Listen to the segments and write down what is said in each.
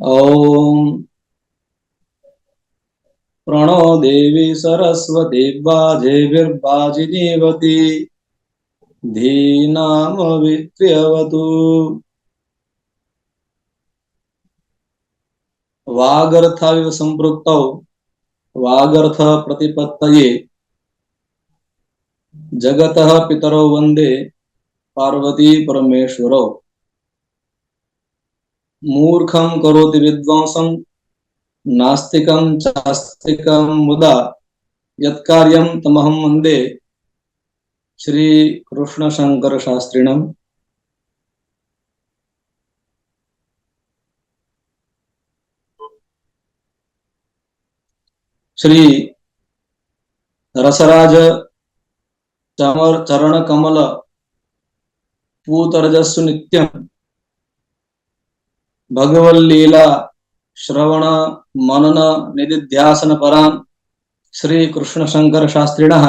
ओम प्रणो देवी सरस्वती वाजेभिर्वाजिनीवती धीनामवित्र्यवतु। वागर्थाविव संपृक्तौ वागर्थ प्रतिपत्तये जगतः पितरौ वन्दे पार्वती परमेश्वरौ। मूर्खं करोति विद्वांसं नास्तिकं चास्तिकं मुदा यत्कार्यं तमहं वन्दे श्री कृष्ण शंकर शास्त्रिणम्। श्री रसराज चरण कमल पूतरजस्सु नित्यं भगवल्लीला श्रवण मनन निधिध्यासन परान् श्री कृष्ण शंकर शास्त्रिणः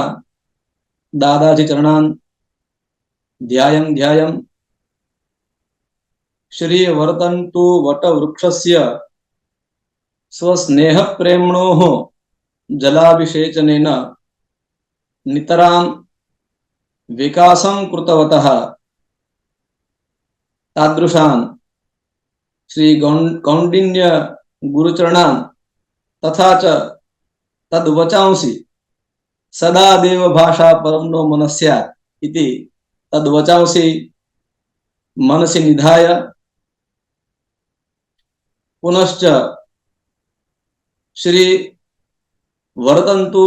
दादाजी चरणान् ध्यायं ध्यायं। श्री वर्तन्तु वटवृक्षस्य स्वस्नेह प्रेम्णोः जलाभिषेचनेन नितरां विकासं कृतवतः तादृशान् श्री कौंडिन्य गुरुचरणान् तथा च तद्वचांसि सदा देव भाषा परं नो मनस्यात् इति तद्वचांसि मनसि निधाय पुनश्च श्री वर्तन्तु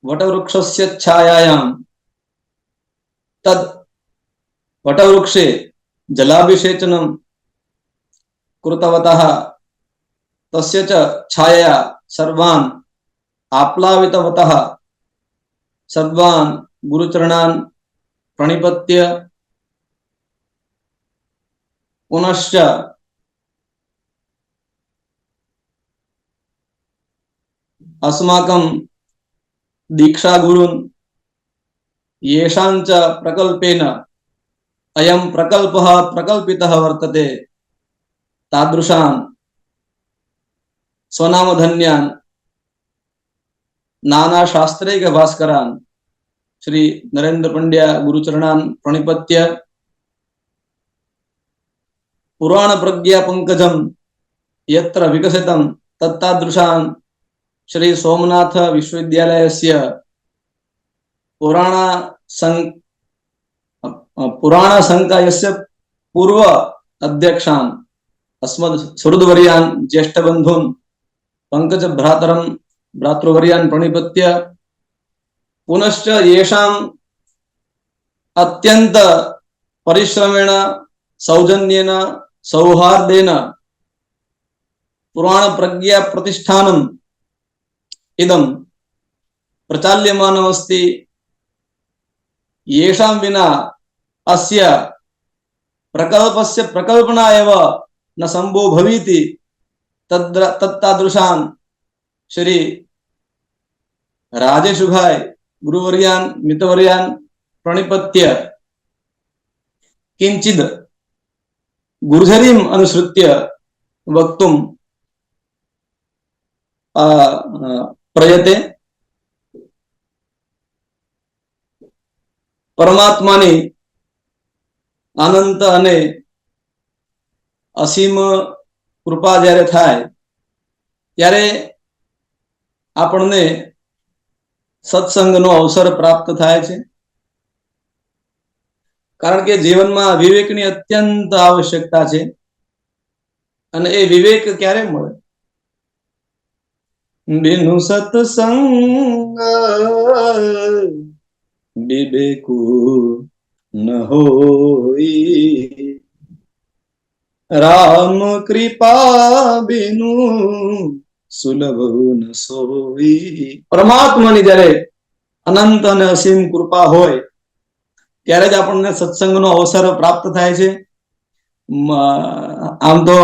वटवृक्षस्य छायायां तद् वटवृक्षे जलाभिषेचनं कृतवतः तस्य च छायया सर्वान् आप्लावितवतः सर्वान् गुरुचरणान् प्रणिपत्य पुनश्च अस्माकं दीक्षा गुरुन् येषां च प्रकल्पेन अयं प्रकल्पः प्रकल्पितः वर्तते तादृशान् स्वनामधन्यान् नाना शास्त्रैक भास्करान् श्री नरेंद्र पंड्या गुरुचरणान् प्रणिपत्य पुराण प्रज्ञा पंकजं यत्र विकसितं तत्तादृशान् श्री सोमनाथ विश्वविद्यालयस्य पुराण संकायस्य पूर्व अध्यक्षान् अस्मद् सुहृद्वर्यान् ज्येष्ठबन्धून् पंकज भ्रातृवर्यान् प्रणिपत्य पुनश्च येषाम् अत्यंत परिश्रमेण सौजन्येन सौहार्देन पुराण प्रज्ञा प्रतिष्ठानम् इदं प्रचाल्यमानमस्ति येषां विना अस्य प्रकल्पस्य प्रकल्पना एव न संभवभवीति तत्तादृशान् श्री राजेश भाई गुरुवर्यान् मितवर्यान् प्रणिपत्य किंचिद गुर्जरीम् अनुसृत्य वक्तुं प्रयते। परमात्मानी अनंत अने असीम कृपा જ્યારે થાય ત્યારે આપણને સત્સંગનો અવસર પ્રાપ્ત થાય છે કારણ કે જીવનમાં વિવેકની અત્યંત આવશ્યકતા છે અને એ વિવેક ક્યારે મળે बिनु सत्संग विवेकु न होई राम कृपा बिनु सुलभ न सोई। परमात्मानी જ્યારે અનંત અને અસીમ કૃપા હોય ત્યારે જ આપણને સત્સંગનો અવસર પ્રાપ્ત થાય છે। આમ તો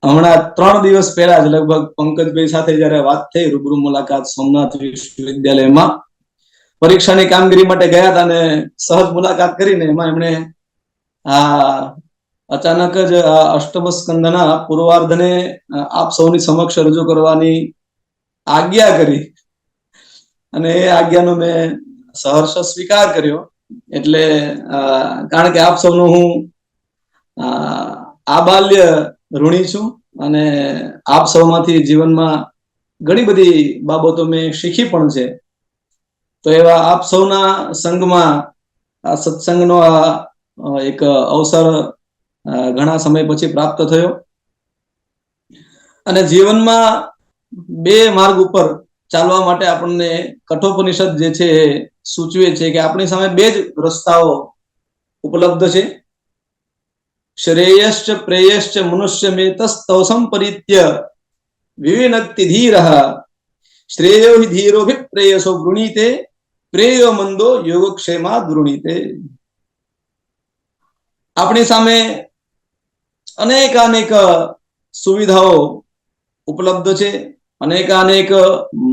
હમણાં 3 દિવસ પહેલા જ લગભગ પંકજભાઈ સાથે જ્યારે વાત થઈ રૂબરૂ મુલાકાત સોમનાથ વિશ્વવિદ્યાલયમાં પરીક્ષાની કામગીરી માટે ગયા હતા અને સહજ મુલાકાત કરીને એમાં એમણે આ અચાનક જ આ અષ્ટમ સ્કંદના પૂર્વાર્ધને આપ સૌની સમક્ષ રજૂ કરવાની આજ્ઞા કરી અને એ આજ્ઞાનો મેં સહર્ષ સ્વીકાર કર્યો. એટલે કારણ કે આપ સૌનું હું આબાલ્ય ઋણી છું અને આપ સૌમાંથી જીવનમાં ઘણી બધી બાબતો મેં શીખી પણ છે. તો એવા આપ સૌના સંગમાં આ સત્સંગનો આ એક અવસર ઘણા સમય પછી પ્રાપ્ત થયો અને જીવનમાં બે માર્ગ ઉપર ચાલવા માટે આપણને કઠોપનિષદ જે છે એ સૂચવે છે કે આપણી સામે બે જ રસ્તાઓ ઉપલબ્ધ છે. શ્રેયશ્ચ પ્રેયશ્ચ મનુષ્યમેતસ્તૌસમ પરિત્ય વિવિનક્તિ ધીરઃ શ્રેયો હિ ધીરોભિ પ્રેયસો ગૃણીતે પ્રેયો મંદો યોગક્ષેમા ગૃણીતે. આપણી સામે અનેક સુવિધાઓ ઉપલબ્ધ છે, અનેક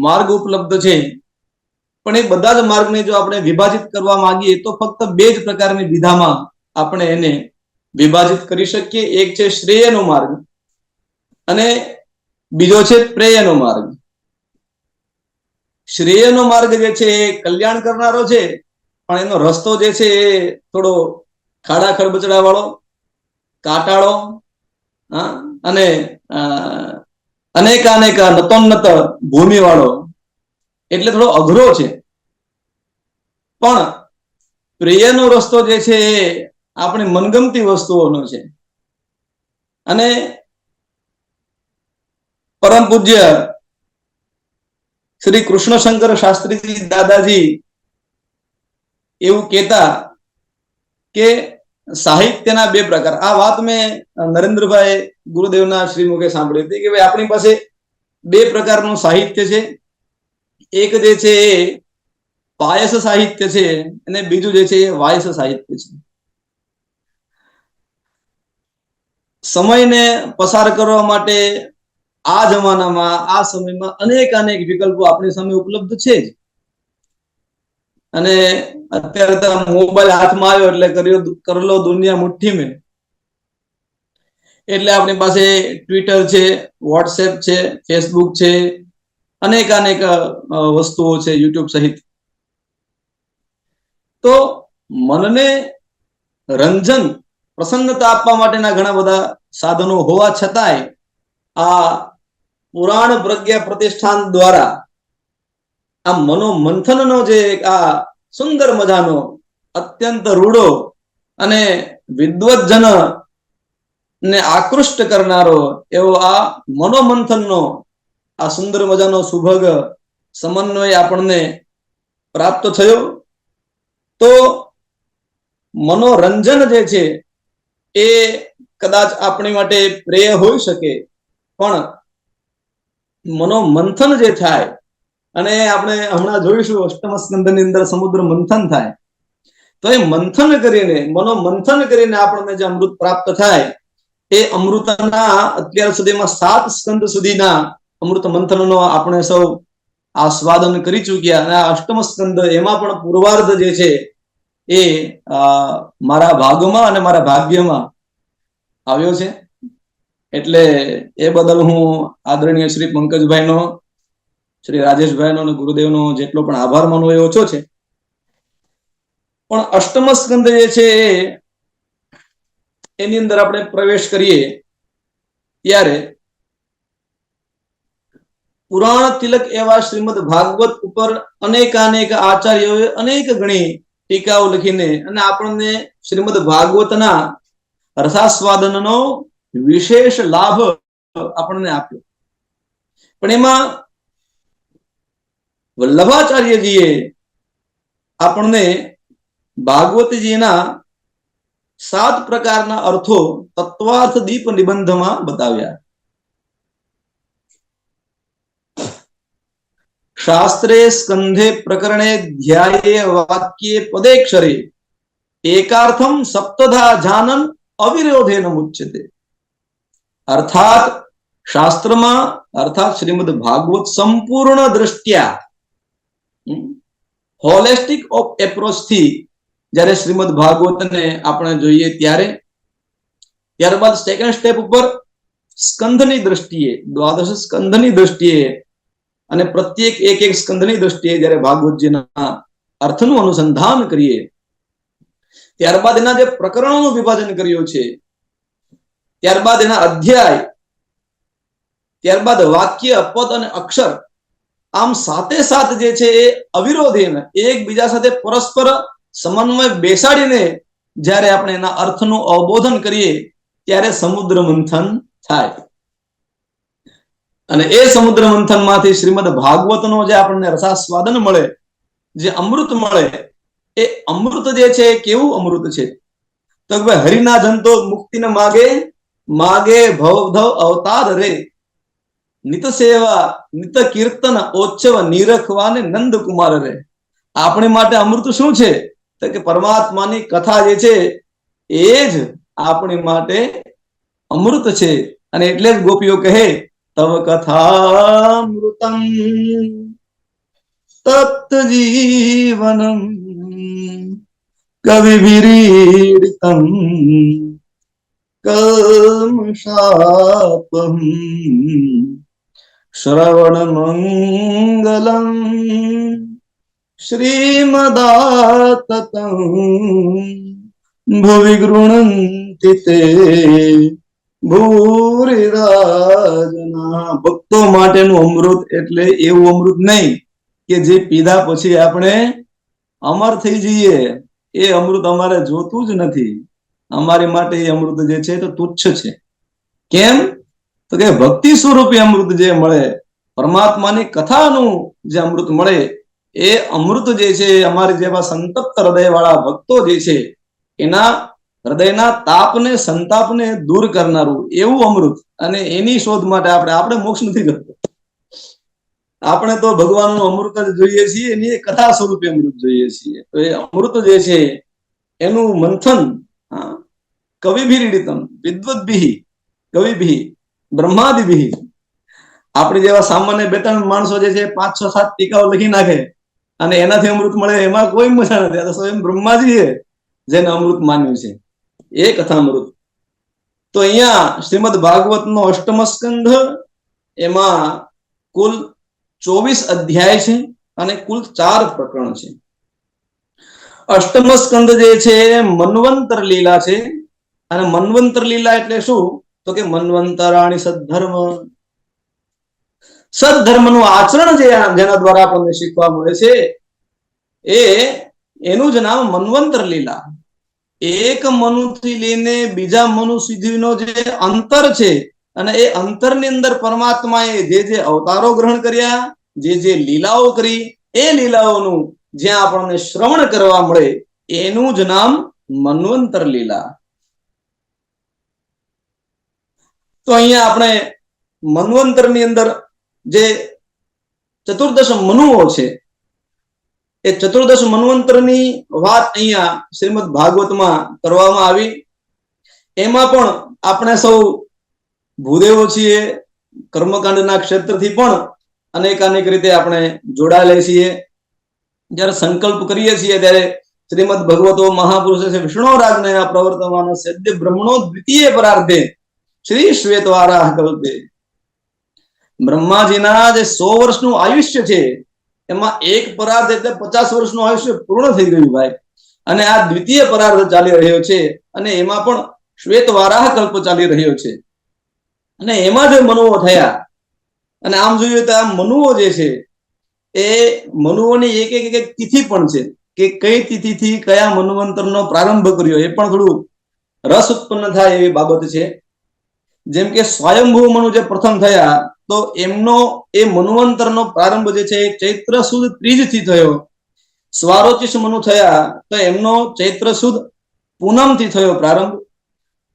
માર્ગ ઉપલબ્ધ છે, પણ એ બધા જ માર્ગને જો આપણે વિભાજિત કરવા માંગીએ તો ફક્ત બે જ પ્રકારની વિધામાં આપણે એને વિભાજિત કરી શકીએ. એક છે શ્રેયનો માર્ગ અને બીજો છે પ્રેયનો માર્ગ. શ્રેયનો માર્ગ જે છે એ કલ્યાણ કરનારો છે, પણ એનો રસ્તો જે છે એ થોડો ખાડા ખરબચડા વાળો, કાંટાળો અને અનેક નતોન્નત ભૂમિ વાળો, એટલે થોડો અઘરો છે. પણ પ્રિયનો રસ્તો જે છે એ આપણી મનગમતી વસ્તુઓનો છે. અને પરમ પૂજ્ય શ્રી કૃષ્ણશંકર શાસ્ત્રીજી દાદાજી એવું કહેતા કે સાહિત્યના બે પ્રકાર. આ વાત મેં નરેન્દ્રભાઈ ગુરુદેવના શ્રીમુખે સાંભળી હતી કે ભાઈ આપણી પાસે બે પ્રકારનું સાહિત્ય છે. એક જે છે એ પાયસ સાહિત્ય છે અને બીજું જે છે એ વાયસ સાહિત્ય છે. સમયને પસાર કરવા માટે આ જમાનામાં આ સમયમાં અનેક વિકલ્પો આપણી સામે ઉપલબ્ધ છે જ. અને અત્યારે તો મોબાઈલ હાથમાં આવ્યો એટલે કરલો દુનિયા મુઠ્ઠી મેં. એટલે આપણી પાસે ટ્વિટર છે, વોટ્સએપ છે, ફેસબુક છે, અનેક વસ્તુઓ છે, યુટ્યુબ સહિત. તો મનને રંજન, પ્રસન્નતા આપવા માટેના ઘણા બધા સાધનો હોવા છતાંય આ પુરાણ પ્રજ્ઞા પ્રતિષ્ઠાન દ્વારા આ મનોમંથનનો જે આ સુંદર મજાનો અત્યંત રૂડો અને વિદ્વતજન ને આકૃષ્ટ કરનારો એવો આ મનોમંથનનો આ સુંદર મજાનો સુભગ સમન્વય આપણને પ્રાપ્ત થયો. તો મનોરંજન જે છે એ કદાચ આપણી માટે પ્રેય હોઈ શકે, પણ મનોમંથન જે થાય, અને આપણે હમણાં જોઈશું અષ્ટમ સ્કંદની અંદર સમુદ્ર મંથન થાય, તો એ મંથન કરીને મનોમંથન કરીને આપણને જે અમૃત પ્રાપ્ત થાય એ અમૃતના અત્યાર સુધીમાં 7 સ્કંદ સુધીના અમૃત મંથનનો આપણે સૌ આસ્વાદન કરી ચૂક્યા. અને આ અષ્ટમ સ્કંદ એમાં પણ પૂર્વાર્ધ જે છે એ મારા ભાગમાં અને મારા ભાગ્યમાં આવ્યો છે. એટલે એ બદલ હું આદરણીય શ્રી પંકજભાઈનો, શ્રી રાજેશભાઈનો અને ગુરુદેવનો જેટલો પણ આભાર માનવો એ ઓછો છે. પણ અષ્ટમ સ્કંદ જે છે એની અંદર આપણે પ્રવેશ કરીએ ત્યારે પુરાણ તિલક એવા શ્રીમદ ભાગવત ઉપર અનેક આચાર્યોએ અનેક ગણી ટીકાઓ લખીને અને આપણને શ્રીમદ ભાગવતના રસાસ્વાદનનો વિશેષ લાભ આપણને આપ્યો. પણ એમાં વલ્લભાચાર્યજીએ આપણને ભાગવતજીના 7 પ્રકારના અર્થો તત્વાર્થ દીપ નિબંધમાં બતાવ્યા. શાસ્ત્રે સ્કંધે પ્રકરણે ધ્યાયે વાક્યે પદેક્ષરે એકાર્થમ સપ્તધા જાનન અવિરોધેન મુચ્યતે. અર્થાત શાસ્ત્રમાં, અર્થાત શ્રીમદ ભાગવત સંપૂર્ણ દ્રષ્ટિયા હોલિસ્ટિક એપ્રોચ થી જ્યારે શ્રીમદ ભાગવતને આપણે જોઈએ ત્યારે ત્યારબાદ સેકન્ડ સ્ટેપ ઉપર સ્કંધની દ્રષ્ટિએ, દ્વાદશ સ્કંધની દ્રષ્ટિએ અને પ્રત્યેક એક સ્કંધની દ્રષ્ટિએ જ્યારે ભાગવતજીના અર્થનું અનુસંધાન કરીએ, ત્યારબાદ એના જે પ્રકરણોનું વિભાજન કર્યું છે, ત્યારબાદ એના અધ્યાય, ત્યારબાદ વાક્ય, પદ અને અક્ષર, આમ સાથે સાત જે છે એ અવિરોધીને એકબીજા સાથે પરસ્પર સમન્વય બેસાડીને જ્યારે આપણે એના અર્થનું અવબોધન કરીએ ત્યારે સમુદ્ર મંથન થાય. અને એ સમુદ્ર મંથન માંથી શ્રીમદ ભાગવતનો જે આપણને રસાસ્વાદન મળે, જે અમૃત મળે, એ અમૃત જે છે કેવું અમૃત છે? તો ભાઈ હરિના જંતો મુક્તિને માગે, માગે ભવધવ અવતાર રે, નિત સેવા નિત કીર્તન ઓચ્છવ નિરખવા ને નંદ કુમાર રે. આપણી માટે અમૃત શું છે? તો કે પરમાત્માની કથા જે છે એ જ આપણી માટે અમૃત છે. અને એટલે જ ગોપીઓ કહે તવ કથામૃતમ તપ્ત જીવનમ કવિભીરીડિતમ કલ્મષાપહમ શ્રવણ મંગલમ શ્રીમદાતતં ભુવિ ગૃણંતિ તે ભૂરિરાજના. ભક્તો માટેનું અમૃત એટલે એવું અમૃત નહીં કે જે પીધા પછી આપણે અમર થઈ જઈએ. એ અમૃત અમારે જોતું જ નથી. અમારી માટે એ અમૃત જે છે તો તુચ્છ છે. કેમ? તો કે ભક્તિ સ્વરૂપી અમૃત જે મળે, પરમાત્માની કથાનું જે અમૃત મળે, એ અમૃત જે છે અમારી જેવા સંતપ્ત હૃદય વાળા ભક્તો જે છે એના હૃદયના તાપને, સંતાપને દૂર કરનારું એવું અમૃત. અને એની શોધ માટે આપણે મોક્ષ નથી કરતો. આપણે તો ભગવાનનું અમૃત જ જોઈએ છીએ, એની કથા સ્વરૂપે અમૃત જોઈએ છીએ. તો એ અમૃત જે છે એનું મંથન કવિભીરીડિતમ વિદ્વદ્ભિઃ કવિભિઃ બ્રહ્માદિભિઃ. આપણે જેવા સામાન્ય બે ત્રણ માણસો જે છે 5, 6, 7 ટીકાઓ લખી નાખે અને એનાથી અમૃત મળે, એમાં કોઈ મજા નથી. આ તો સ્વયં બ્રહ્માજીએ જેને અમૃત માન્યું છે એ કથામૃત. તો અહીંયા શ્રીમદ ભાગવતનો અષ્ટમ સ્કંધ, એમાં કુલ 24 અધ્યાય છે અને કુલ 4 પ્રકરણ છે. અષ્ટમ સ્કંદ જે છે મન્વંતર લીલા છે. અને મન્વંતર લીલા એટલે શું? તો કે મન્વંતરાણી સદ્ધર્મ, સદ્ધર્મનું આચરણ જેના દ્વારા આપણને શીખવા મળે છે એનું જ નામ મન્વંતર લીલા. એક મનુથી લઈને બીજા મનુ સુધીનો જે અંતર છે, અને એ અંતરની અંદર પરમાત્માએ જે અવતારો ગ્રહણ કર્યા, જે લીલાઓ કરી, એ લીલાઓનું જ્યાં આપણને શ્રવણ કરવા મળે એનું જ નામ મન્વંતર લીલા. તો અહીંયા આપણે મન્વંતરની અંદર જે 14 મનુઓ છે, એ 14 મન્વંતરની વાત અહીંયા શ્રીમદ ભાગવતમાં કરવામાં આવી. એમાં પણ આપણે સૌ ભૂદેવો છીએ, કર્મકાંડના ક્ષેત્રથી પણ અનેકાનેક રીતે આપણે જોડાયેલા છીએ. જ્યારે સંકલ્પ કરીએ છીએ ત્યારે શ્રીમદ ભગવતો મહાપુરુષ વિષ્ણુ રાજ્ઞયા પ્રવર્તમાન સદ્ય બ્રહ્મણો દ્વિતીય પરાર્ધે શ્રી શ્વેતવારાહ કલ્પે. બ્રહ્માજીના જે 100 વર્ષનું આયુષ્ય છે એમાં એક પરાર્ધ એટલે 50 વર્ષનું આયુષ્ય પૂર્ણ થઈ ગયું ભાઈ. અને આ દ્વિતીય પરાર્ધ ચાલી રહ્યો છે અને એમાં પણ શ્વેતવારાહ કલ્પ ચાલી રહ્યો છે. અને એમાં જે મનુઓ થયા, અને આમ જોઈએ તો આ મનુઓ જે છે એ મનુઓની એક તિથિ પણ છે કે કઈ તિથિથી કયા મન્વંતરનો પ્રારંભ કર્યો, એ પણ થોડું રસ ઉત્પન્ન થાય એવી બાબત છે. જેમ કે સ્વયંભૂ મનુ જે પ્રથમ થયા, તો એમનો એ મન્વંતરનો પ્રારંભ જે છે ચૈત્ર સુદ 3 થી થયો. સ્વારોચિષ મનુ થયા તો એમનો ચૈત્ર સુદ પૂનમ થી થયો પ્રારંભ.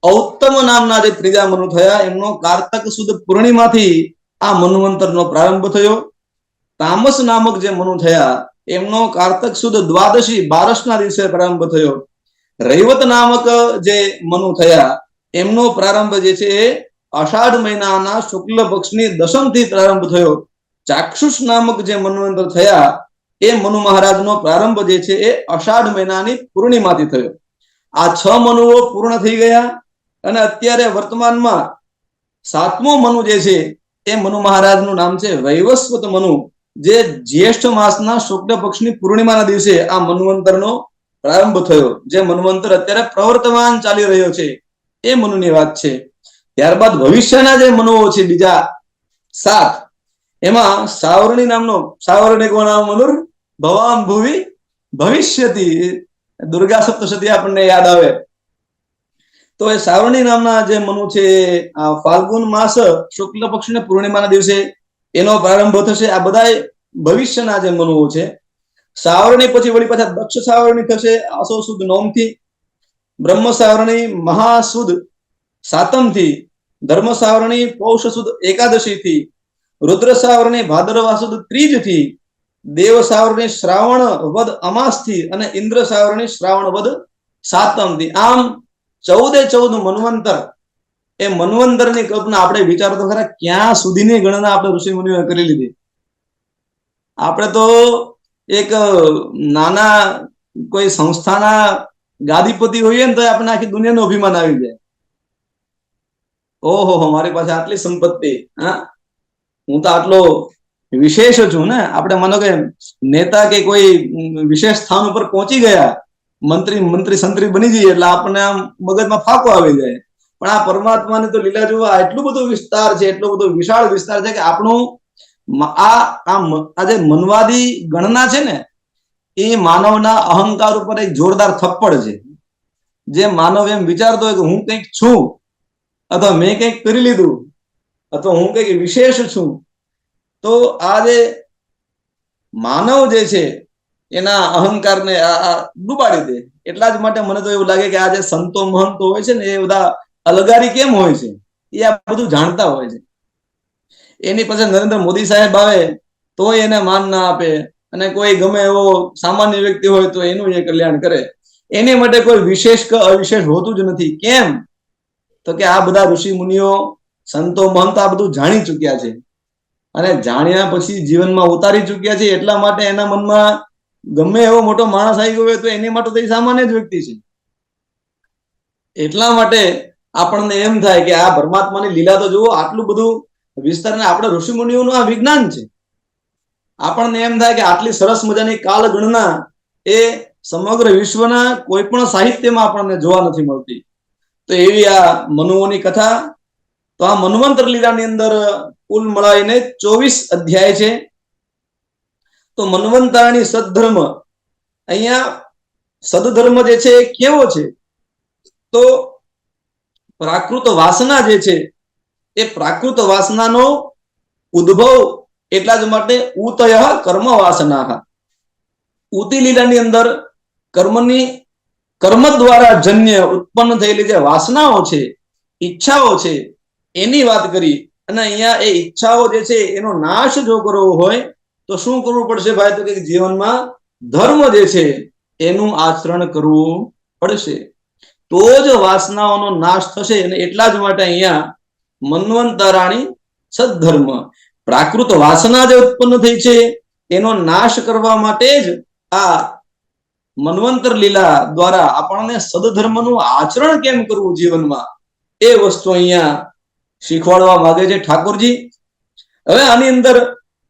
ઔત્તમ નામના જે ત્રીજા મનુ થયા એમનો કારતક સુદ પૂર્ણિમાથી આ મન્વંતરનો પ્રારંભ થયો. તામસ નામક જે મનુ થયા એમનો કારતક સુદ દ્વાદશી 12ના દિવસે પ્રારંભ થયો. રૈવત નામક જે મનુ થયા એમનો પ્રારંભ જે છે એ અષાઢ મહિનાના શુક્લ પક્ષની 10મ થી પ્રારંભ થયો. ચાક્ષુષ નામક જે મન્વંતર થયા એ મનુ મહારાજનો પ્રારંભ જે છે એ અષાઢ મહિનાની પૂર્ણિમાથી થયો. આ 6 મનુઓ પૂર્ણ થઈ ગયા અને અત્યારે વર્તમાનમાં 7મો મનુ જે છે એ મનુ મહારાજનું નામ છે વૈવસ્વત મનુ, જે જ્યેષ્ઠ માસના શુક્લ પક્ષની પૂર્ણિમાના દિવસે આ મન્વંતરનો પ્રારંભ થયો. જે મન્વંતર અત્યારે પ્રવર્તમાન ચાલી રહ્યો છે એ મનુની વાત છે. ત્યારબાદ ભવિષ્યના જે મનુઓ છે બીજા 7, એમાં સાવરણી નામનો, સાવરણી કોણ મનુર ભવાન ભુવિ ભવિષ્યતિ, દુર્ગા સપ્તશતી આપણને યાદ આવે. તો એ સાવરણી નામના જે મનુ છે ફાલ્ગુન માસ શુક્લ પક્ષની પૂર્ણિમાના દિવસે એનો પ્રારંભ થશે. આ બધા ભવિષ્યના જે મનુઓ છે. સાવરણી પછી વળી પાછા દક્ષ સાવરણી થશે આસો સુદ 9 થી, બ્રહ્મ સાવરણી મહાસુદ 7મ થી, ધર્મ સાવરણી પૌષ સુદ 11 થી, રુદ્ર સાવરણી ભાદરવા સુદ 3 થી, દેવ સાવરણી શ્રાવણ વદ અમાસ થી, અને ઇન્દ્ર સાવરણી શ્રાવણ વદ 7મ થી. આમ 14 મન્વંતર. એ મન્વંતરની કલ્પના આપણે વિચારો તો ખરા, ક્યાં સુધીની ગણના આપણે ઋષિ મુનિઓએ કરી લીધી. આપણે તો એક નાના કોઈ સંસ્થાના ગાદીપતિ હોઈએ ને તો આપણે આખી દુનિયાનું અભિમાન આવી જાય. ઓહો, મારી પાસે આટલી સંપત્તિ, હા, હું તો આટલો વિશેષ છું ને. આપણે માનો કે નેતા કે કોઈ વિશેષ સ્થાન ઉપર પહોંચી ગયા, મંત્રી સંત્રી બની જઈએ એટલે આપણને આમ મગજમાં ફાંકો આવી જાય. પણ આ પરમાત્માની તો લીલા જોવા એટલું બધું વિસ્તાર છે, એટલો બધો વિશાળ વિસ્તાર છે કે આપણું આ જે મનવાદી ગણના છે ને, એ માનવના અહંકાર ઉપર એક જોરદાર થપ્પડ છે. જે માનવ એમ વિચારતો હોય કે હું કંઈક છું, અથવા મેં કંઈક કરી લીધું, અથવા હું કંઈક વિશેષ છું, તો આ જે માનવ જે છે એના અહંકારને ડૂબાડી દે. એટલા જ માટે મને તો એવું લાગે કે આ જે સંતો મહંતો હોય છે ને, એ બધા અલગારી કેમ હોય છે, એ આ બધું જાણતા હોય છે. એની પછી નરેન્દ્ર મોદી સાહેબ આવે તો એને માન ના આપે, અને કોઈ ગમે એવો સામાન્ય વ્યક્તિ હોય તો એનું એ કલ્યાણ કરે. એની માટે કોઈ વિશેષ કે અવિશેષ હોતું જ નથી. કેમ? તો કે આ બધા ઋષિ મુનિઓ સંતો મહંત આ બધું જાણી ચુક્યા છે, અને જાણ્યા પછી જીવનમાં ઉતારી ચુક્યા છે. એટલા માટે એના મનમાં ગમે એવો મોટો માણસ આવી ગયો હોય તો એની માટે તો એ સામાન્ય જ વ્યક્તિ છે. એટલા માટે આપણને એમ થાય કે આ પરમાત્માની લીલા તો જુઓ, આટલું બધું વિસ્તારને આપણે ઋષિ મુનિઓનું આ વિજ્ઞાન છે. આપણને એમ થાય કે આટલી સરસ મજાની કાળ ગણના એ સમગ્ર વિશ્વના કોઈ પણ સાહિત્યમાં આપણને જોવા નથી મળતી. તો એવી આ મનુઓની કથા. તો આ મન્વંતર લીલાની અંદર કુલ મળાઈને 24 અધ્યાય છે. તો મન્વંતરાની સદ્ધર્મ, અહીંયા સદ્ધર્મ જે છે કેવો છે? તો પ્રાકૃત વાસના જે છે એ પ્રાકૃત વાસનાનો ઉદ્ભવ, એટલા જ માટે ઉતય કર્મ વાસના. ઉતિ લીલાની અંદર કર્મ દ્વારા જન્ય ઉત્પન્ન થયેલી જે વાસનાઓ છે, ઈચ્છાઓ છે, એની વાત કરી. અને અહીંયા એ ઈચ્છાઓ જે છે એનો નાશ જો કરવો હોય તો શું કરવું પડશે ભાઈ? તો કે જીવનમાં ધર્મ જે છે એનું આચરણ કરવું પડશે, તો જ વાસનાઓનો નાશ થશે. અને એટલા જ માટે અહીંયા મન્વંતરાણી સદ્ધર્મ, પ્રાકૃત વાસના જે ઉત્પન્ન થઈ છે એનો નાશ કરવા માટે જ આ મન્વંતર લીલા દ્વારા આપણને સદધર્મનું આચરણ કેમ કરવું જીવનમાં, એ વસ્તુ અહીંયા શીખવાડવા માંગે છે ઠાકોરજી. હવે આની અંદર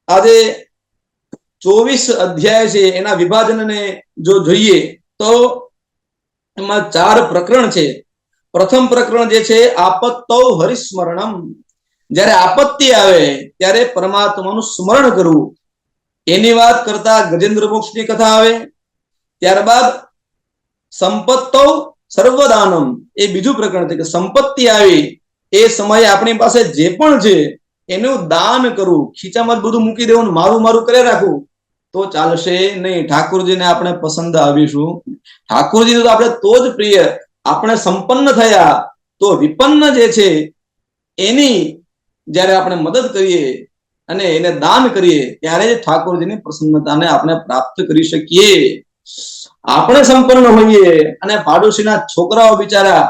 આજે 24 અધ્યાય છે, એના વિભાજનને જો જોઈએ તો એમાં 4 પ્રકરણ છે. પ્રથમ પ્રકરણ જે છે આપત્તૌ હરિસ્મરણમ, જ્યારે આપત્તિ આવે ત્યારે પરમાત્માનું સ્મરણ કરવું, એની વાત કરતા ગજેન્દ્ર મોક્ષની કથા આવે. ત્યારબાદ સંપત્તૌ સર્વદાનમ, એ બીજું પ્રકરણ છે કે સંપત્તિ આવી એ સમયે આપણી પાસે જે પણ છે એનું દાન કરવું. ખીચામાં બધું મૂકી દેવું, મારું મારું કરે રાખવું તો ચાલશે નહીં. ઠાકોરજીને આપણે પસંદ આવીશું. ઠાકોરજી તો આપણે તો જ પ્રિય. આપણે સંપન્ન થયા તો વિપન્ન જે છે એની જ્યારે આપણે મદદ કરીએ અને એને દાન કરીએ ત્યારે જ ઠાકોરજીની પ્રસન્નતાને આપણે પ્રાપ્ત કરી શકીએ. આપણે સંપન્ન હોઈએ અને પાડોશીના છોકરાઓ બિચારા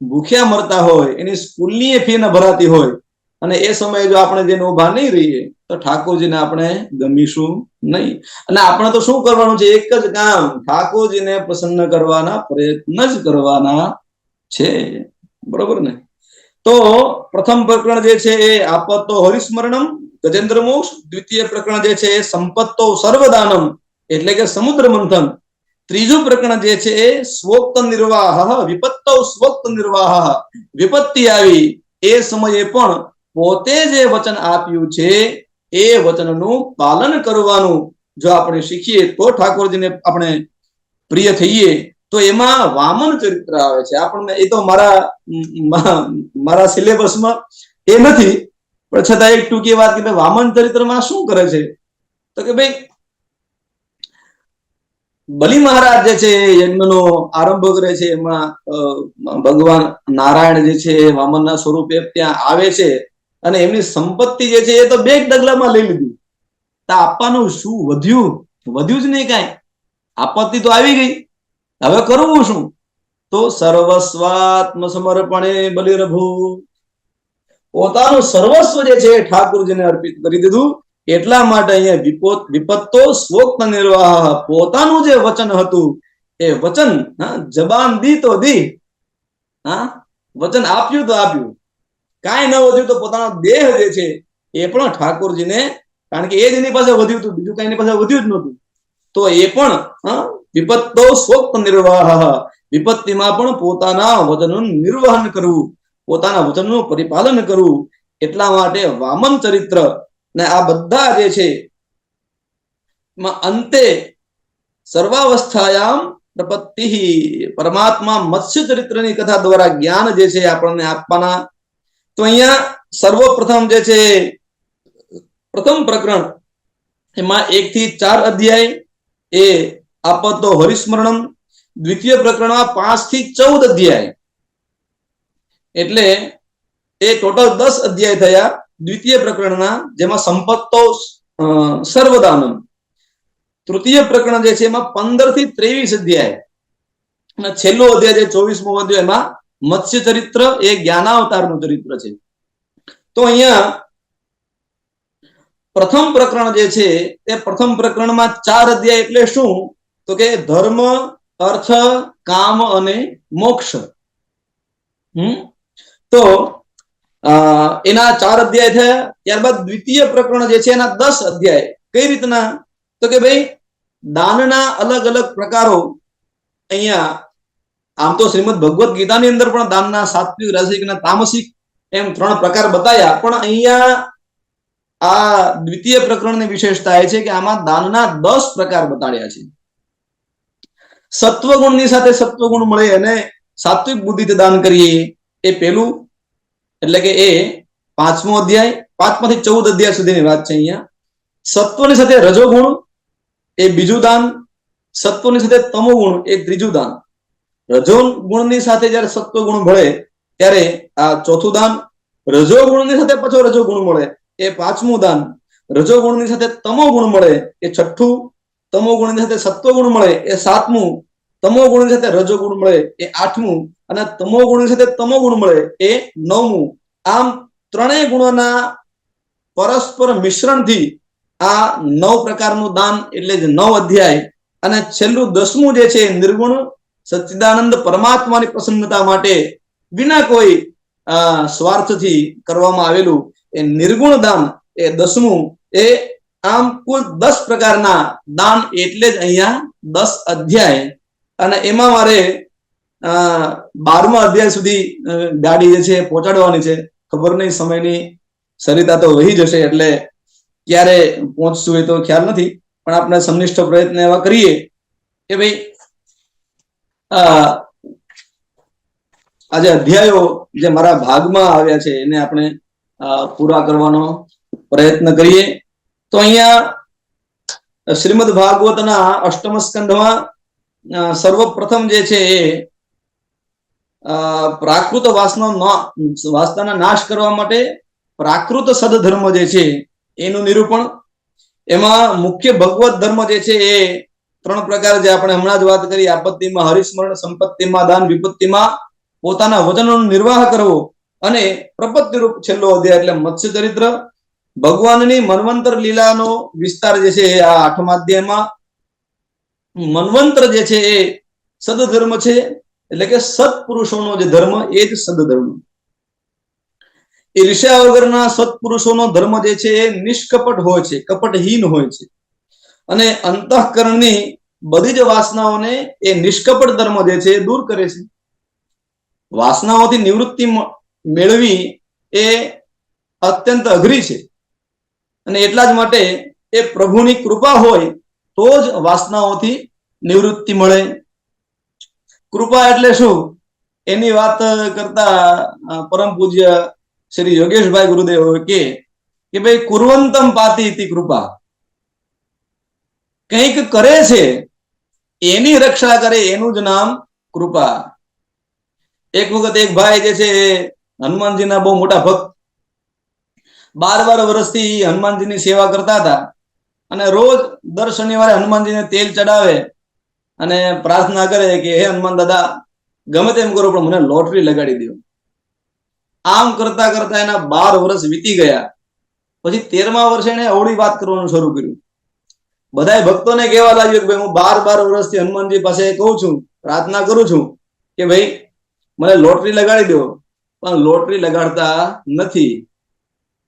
ભૂખ્યા મરતા હોય, એની સ્કૂલની ફી ન ભરાતી હોય, અને એ સમયે જો આપણે જેને ઉભા નહીં રહીએ તો ઠાકોરજીને આપણે ગમીશું નહીં. અને આપણે તો શું કરવાનું છે? એક જ કામ, ઠાકોરજીને પ્રસન્ન કરવાના પ્રયત્ન જ કરવાના છે. બરોબર ને? તો પ્રથમ પ્રકરણ જે છે એ આપતો હરિસ્મરણમ ગજેન્દ્ર મોક્ષ, દ્વિતીય પ્રકરણ જે છે એ સંપત્તો સર્વદાનમ એટલે કે સમુદ્ર મંથન, ત્રીજું પ્રકરણ જે છે એ સ્વોક્ત નિર્વાહ વિપત્તો સ્વોક્ત નિર્વાહ, વિપત્તિ આવી એ સમયે પણ પોતે જે વચન આપ્યું છે એ વચનનું પાલન કરવાનું જો આપણે શીખીએ તો ઠાકોરજીને આપણે પ્રિય થઈએ. તો એમાં વામન ચરિત્ર આવે છે. આપણને એ તો મારા સિલેબસમાં એ નથી, પણ છતાં એક ટૂંકી વાત કે વામન ચરિત્રમાં શું કરે છે તો કે ભાઈ બલિ મહારાજ જે છે યજ્ઞનો આરંભ કરે છે, એમાં ભગવાન નારાયણ જે છે વામનના સ્વરૂપે ત્યાં આવે છે અને એમની સંપત્તિ જે છે એ તો બે ડગલામાં લઈ લીધી. તો આપવાનું શું વધ્યું? વધ્યું જ નહીં કાંઈ. આપત્તિ તો આવી ગઈ, હવે કરવું શું? તો સર્વસ્વાત્મ સમર્પણે બલિરભુ, પોતાનું સર્વસ્વ જે છે ઠાકોરજીને અર્પિત કરી દીધું. એટલા માટે અહીંયા વિપત્તો સ્વોક્ત નિર્વાહ, પોતાનું જે વચન હતું એ વચન જબાન દી તો દી, વચન આપ્યું તો આપ્યું, કાંઈ ન વધ્યું તો પોતાનો દેહ જે છે એ પણ ઠાકોરજીને, કારણ કે એ જ એની પાસે વધ્યું હતું, બીજું કઈ એની પાસે વધ્યું જ નહોતું, તો એ પણ વિપત્તો સ્વોક્ત નિર્વાહ, વિપત્તિમાં પણ પોતાના વચનનું નિર્વહન કરવું, પોતાના વચનનું પરિપાલન કરવું. એટલા માટે વામન ચરિત્ર ને આ બધા જે છે અંતે સર્વાવસ્થાયામ પ્રપત્તિ, પરમાત્મા મત્સ્ય ચરિત્રની કથા દ્વારા જ્ઞાન જે છે આપણને આપવાના. તો અહીંયા સર્વપ્રથમ જે છે પ્રથમ પ્રકરણ એમાં 1 થી 4 અધ્યાય એ આપતો હરિસ્મરણમ, દ્વિતીય પ્રકરણમાં 5 થી 14 અધ્યાય, એટલે એ ટોટલ 10 અધ્યાય થયા દ્વિતીય પ્રકરણના, જેમાં સંપત્તો સર્વદાનમ. તૃતીય પ્રકરણ જે છે એમાં 15 થી 23 અધ્યાય, અને છેલ્લો અધ્યાય જે 24મો અધ્યાય એમાં મત્સ્ય ચરિત્ર, એ જ્ઞાનાવતારનું ચરિત્ર છે. તો અહીંયા પ્રથમ પ્રકરણ જે છે એ પ્રથમ પ્રકરણમાં 4 અધ્યાય એટલે શું તો કે ધર્મ, અર્થ, કામ અને મોક્ષ. તો એના 4 અધ્યાય થયા. ત્યારબાદ દ્વિતીય પ્રકરણ જે છે એના 10 અધ્યાય. કઈ રીતના તો કે ભાઈ દાનના અલગ અલગ પ્રકારો અહીંયા, આમ તો શ્રીમદ ભગવદ્ ગીતાની અંદર પણ દાનના સાત્વિક, રાજસિક અને તામસિક એમ 3 પ્રકાર બતાવ્યા, પણ અહીંયા આ દ્વિતીય પ્રકરણની વિશેષતા એ છે કે આમાં દાનના 10 પ્રકાર બતાડ્યા છે. સત્વગુણની સાથે સત્વગુણ મળે અને સાત્વિક બુદ્ધિથી દાન કરીએ એ પેલું, એટલે કે એ 5મો અધ્યાય, 5માંથી 14 અધ્યાય સુધીની વાત છે. અહીંયા સત્વની સાથે રજોગુણ એ બીજું દાન, સત્વની સાથે તમોગુણ એ ત્રીજું દાન, રજોગુણની સાથે જ્યારે સત્વગુણ મળે ત્યારે આ ચોથું દાન, રજોગુણની સાથે પાછો રજોગુણ મળે એ 5મું દાન, રજોગુણની સાથે તમોગુણ મળે એ 6ઠું, તમોગુણની સાથે સત્વગુણ મળે એ 7મું, તમોગુણની સાથે રજોગુણ મળે એ 8મું, અને તમોગુણની સાથે તમોગુણ મળે એ 9મું. આમ ત્રણેય ગુણોના પરસ્પર મિશ્રણથી આ 9 પ્રકારનું દાન, એટલે 9 અધ્યાય. અને છેલ્લું 10મું જે છે નિર્ગુણ સચ્ચિદાનંદ પરમાત્માની પ્રસન્નતા માટે વિના કોઈ સ્વાર્થથી કરવામાં આવેલું એ નિર્ગુણ દાન, એ 10મું. એ આમ કુલ 10 પ્રકારના દાન, એટલે જ અહીંયા 10 અધ્યાય. અને એમાં મારે 12મા અધ્યાય સુધી ગાડી જે છે પહોંચાડવાની છે. ખબર નહીં, સમયની સરિતા તો વહી જશે, એટલે ક્યારે પહોંચશું એ તો ખ્યાલ નથી, પણ આપણે સંનિષ્ઠ પ્રયત્ન એવા કરીએ કે ભાઈ આજે અધ્યાયો જે મારા ભાગમાં આવ્યા છે એને આપણે પૂરા કરવાનો પ્રયત્ન કરીએ. તો અહીંયા શ્રીમદ ભાગવતના 8મ સ્કંધમાં સર્વપ્રથમ જે છે એ પ્રાકૃત વાસનાના નાશ કરવા માટે પ્રાકૃત સદધર્મ જે છે એનું નિરૂપણ. એમાં મુખ્ય ભગવત ધર્મ જે છે એ 3 પ્રકાર, જે આપણે હમણાં જ વાત કરી, આપત્તિમાં હરિસ્મરણ, સંપત્તિમાં દાન, વિપત્તિમાં પોતાના વચનનો નિર્વાહ કરવો, અને પ્રપત્તિ રૂપ છેલ્લો અધ્યાય એટલે મત્સ્ય ચરિત્ર. ભગવાનની મન્વંતર લીલાનો વિસ્તાર જે છે આ 8મા અધ્યાયમાં. મન્વંતર જે છે એ સદધર્મ છે, એટલે કે સત્પુરુષોનો જે ધર્મ એ જ સદધર્મ. ઈર્ષ્યા વગરના સત્પુરુષોનો ધર્મ જે છે એ નિષ્કપટ હોય છે, કપટહીન હોય છે, અને અંતઃકરણની બધી જ વાસનાઓને એ નિષ્કપટ ધર્મ જે છે એ દૂર કરે છે. વાસનાઓથી નિવૃત્તિ મેળવી એ અત્યંત અઘરી છે, અને એટલા જ માટે એ પ્રભુની કૃપા હોય તો જ વાસનાઓથી નિવૃત્તિ મળે. કૃપા એટલે શું એની વાત કરતા પરમ પૂજ્ય શ્રી યોગેશભાઈ ગુરુદેવ કે ભાઈ કુર્વંતમ પાતિ ઇતિ કૃપા, કંઈક કરે છે એની રક્ષા કરે એનું જ નામ કૃપા. એક વખત એક ભાઈ જે છે હનુમાનજીના બહુ મોટા ભક્ત, 12 વર્ષથી હનુમાનજીની સેવા કરતા હતા, અને રોજ દર શનિવારે હનુમાનજીને તેલ ચડાવે અને પ્રાર્થના કરે કે હે હનુમાન દાદા ગમે તેમ કરો પણ મને લોટરી લગાડી દો. આમ કરતા કરતા એના 12 વર્ષ વીતી ગયા. પછી 13મા વર્ષે એને અવળી વાત કરવાનું શરૂ કર્યું. બધા ભક્તોને કહેવા લાગ્યું કે ભાઈ હું 12 વર્ષથી હનુમાનજી પાસે કહું છું, પ્રાર્થના કરું છું કે ભાઈ મને લોટરી લગાડી દો, પણ લોટરી લગાડતા નથી.